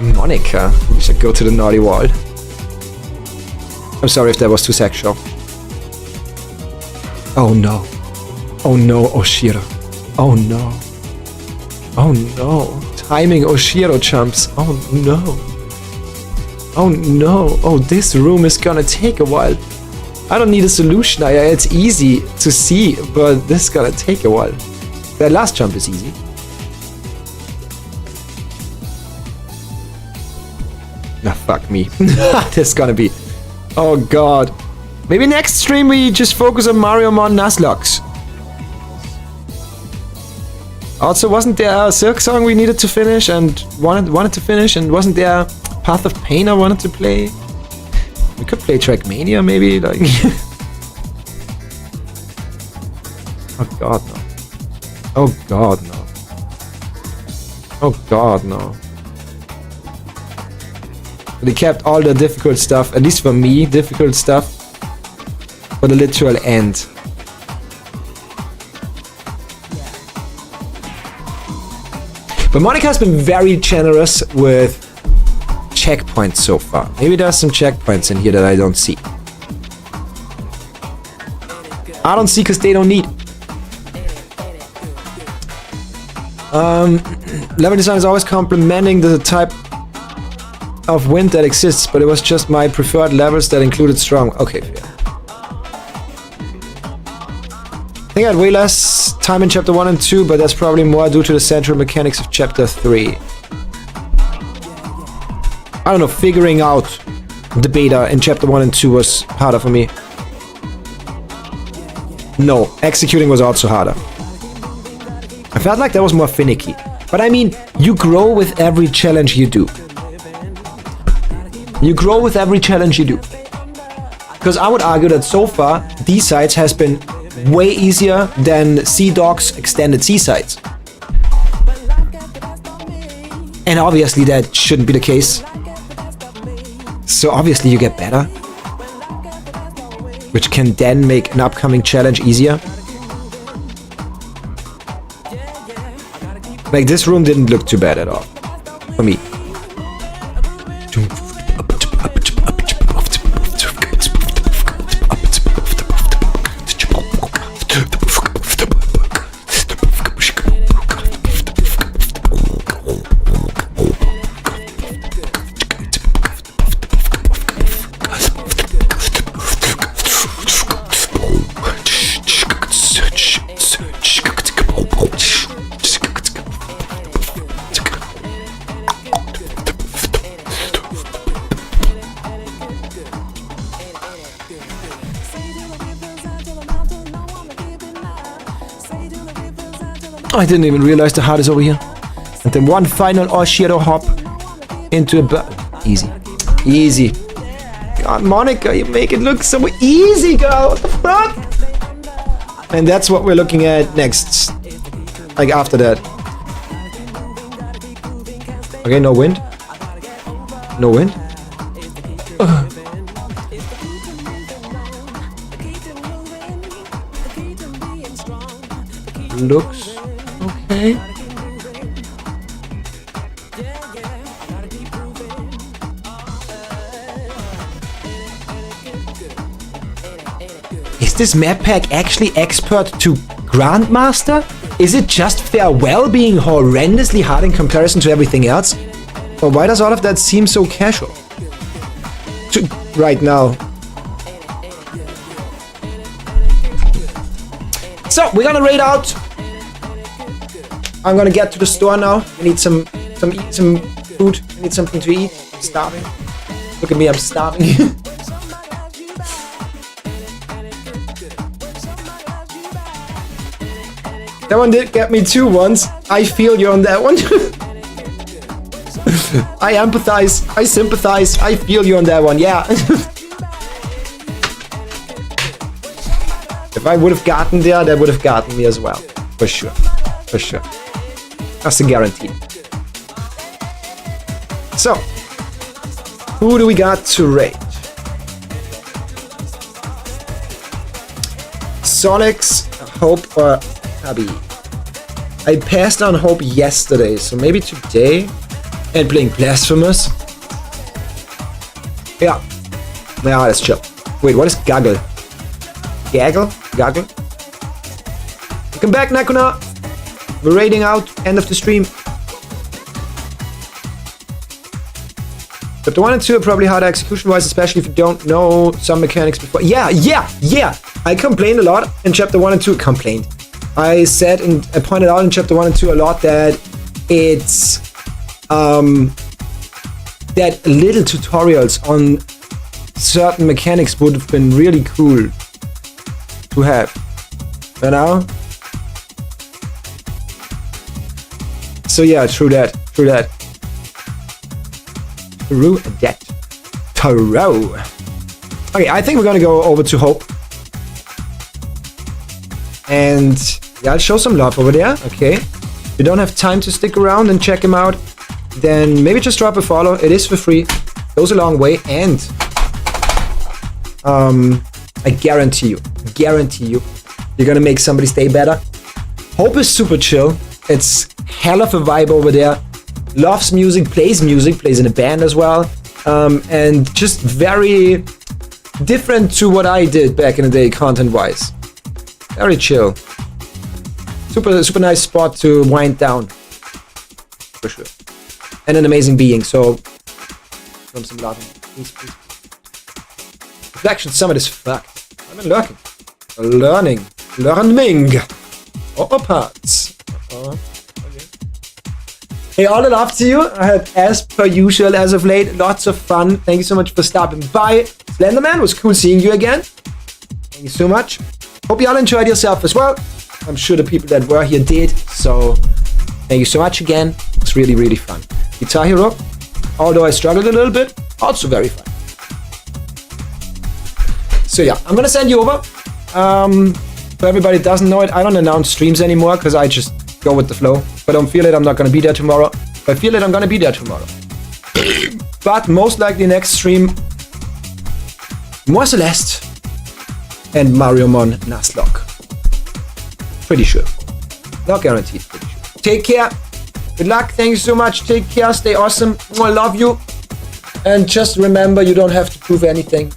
Monica. We should go to the naughty wall. I'm sorry if that was too sexual. Oh no. Oh no, Oshiro. Oh no. Oh no. Timing Oshiro chumps. Oh no. Oh no. Oh, this room is gonna take a while. I don't need a solution. It's easy to see, but this is gonna take a while. That last jump is easy. Nah, fuck me. This is gonna be... Oh god. Maybe next stream we just focus on Mario Mon Nuzlocke. Also, wasn't there a Silk song we needed to finish and wanted to finish, and wasn't there Path of Pain I wanted to play? We could play Trackmania maybe, like... Oh god, no. Oh god, no. Oh god, no. They kept all the difficult stuff, at least for me, difficult stuff, for the literal end. But Monika'S been very generous with checkpoints so far. Maybe there's some checkpoints in here that I don't see. I don't see because they don't need. Level design is always complimenting the type of wind that exists, but it was just my preferred levels that included strong. Okay, yeah. I think I had way less time in chapter 1 and 2, but that's probably more due to the central mechanics of chapter 3. I don't know, figuring out the beta in chapter 1 and 2 was harder for me. No, executing was also harder. I felt like that was more finicky. But I mean, you grow with every challenge you do. You grow with every challenge you do. Because I would argue that so far, D-Sides has been way easier than Sea Dog's extended C-Sides. And obviously that shouldn't be the case. So obviously you get better. Which can then make an upcoming challenge easier. Like, this room didn't look too bad at all. For me. I didn't even realize the heart is over here. And then one final Shadow hop into a... Easy. Easy. God, Monica, you make it look so easy, girl. What the fuck? And that's what we're looking at next. Like, after that. Okay, no wind. No wind. Looks okay. Is this map pack actually expert to Grandmaster? Is it just Farewell being horrendously hard in comparison to everything else? Or why does all of that seem so casual? Right now. So, we're gonna raid out. I'm gonna get to the store now. I need some food. I need something to eat. I'm starving. Look at me, I'm starving. That one did get me 2 once. I feel you on that one. I empathize. I sympathize. I feel you on that one. Yeah. If I would have gotten there, that would have gotten me as well. For sure. For sure. That's a guarantee. So, who do we got to raid? Sonic's Hope or Abby? I passed on Hope yesterday, so maybe today? And playing Blasphemous? Yeah. Yeah, that's chill. Wait, what is Gaggle? Gaggle? Gaggle? Welcome back, Nakuna! We're raiding out, end of the stream. Chapter 1 and 2 are probably harder execution-wise, especially if you don't know some mechanics before. Yeah! I complained a lot in Chapter 1 and 2. Complained. I said and I pointed out in Chapter 1 and 2 a lot that it's... that little tutorials on certain mechanics would have been really cool to have. You know? So yeah, true that. True that. Okay, I think we're gonna go over to Hope. And yeah, I'll show some love over there. Okay. If you don't have time to stick around and check him out, then maybe just drop a follow. It is for free. Goes a long way. And I guarantee you, you're gonna make somebody stay better. Hope is super chill. It's hell of a vibe over there. Loves music, plays in a band as well. And just very different to what I did back in the day, content-wise. Very chill. Super nice spot to wind down. For sure. And an amazing being, so... From some love. Please. Reflection Summit is fucked. I've been learning. Learning. Oh, parts. Okay. Hey, all the love to you. I had, as per usual, as of late, lots of fun. Thank you so much for stopping by. Slenderman, it was cool seeing you again. Thank you so much. Hope you all enjoyed yourself as well. I'm sure the people that were here did. So thank you so much again. It's really, really fun. Guitar Hero, although I struggled a little bit, also very fun. So yeah, I'm gonna send you over. For everybody that doesn't know it, I don't announce streams anymore because I just go with the flow. If I don't feel it, I'm not gonna be there tomorrow. If I feel it, I'm gonna be there tomorrow. But most likely next stream, more Celeste and Mario Mon Nuzlocke. Pretty sure. Not guaranteed, pretty sure. Take care. Good luck. Thank you so much. Take care. Stay awesome. I love you. And just remember, you don't have to prove anything.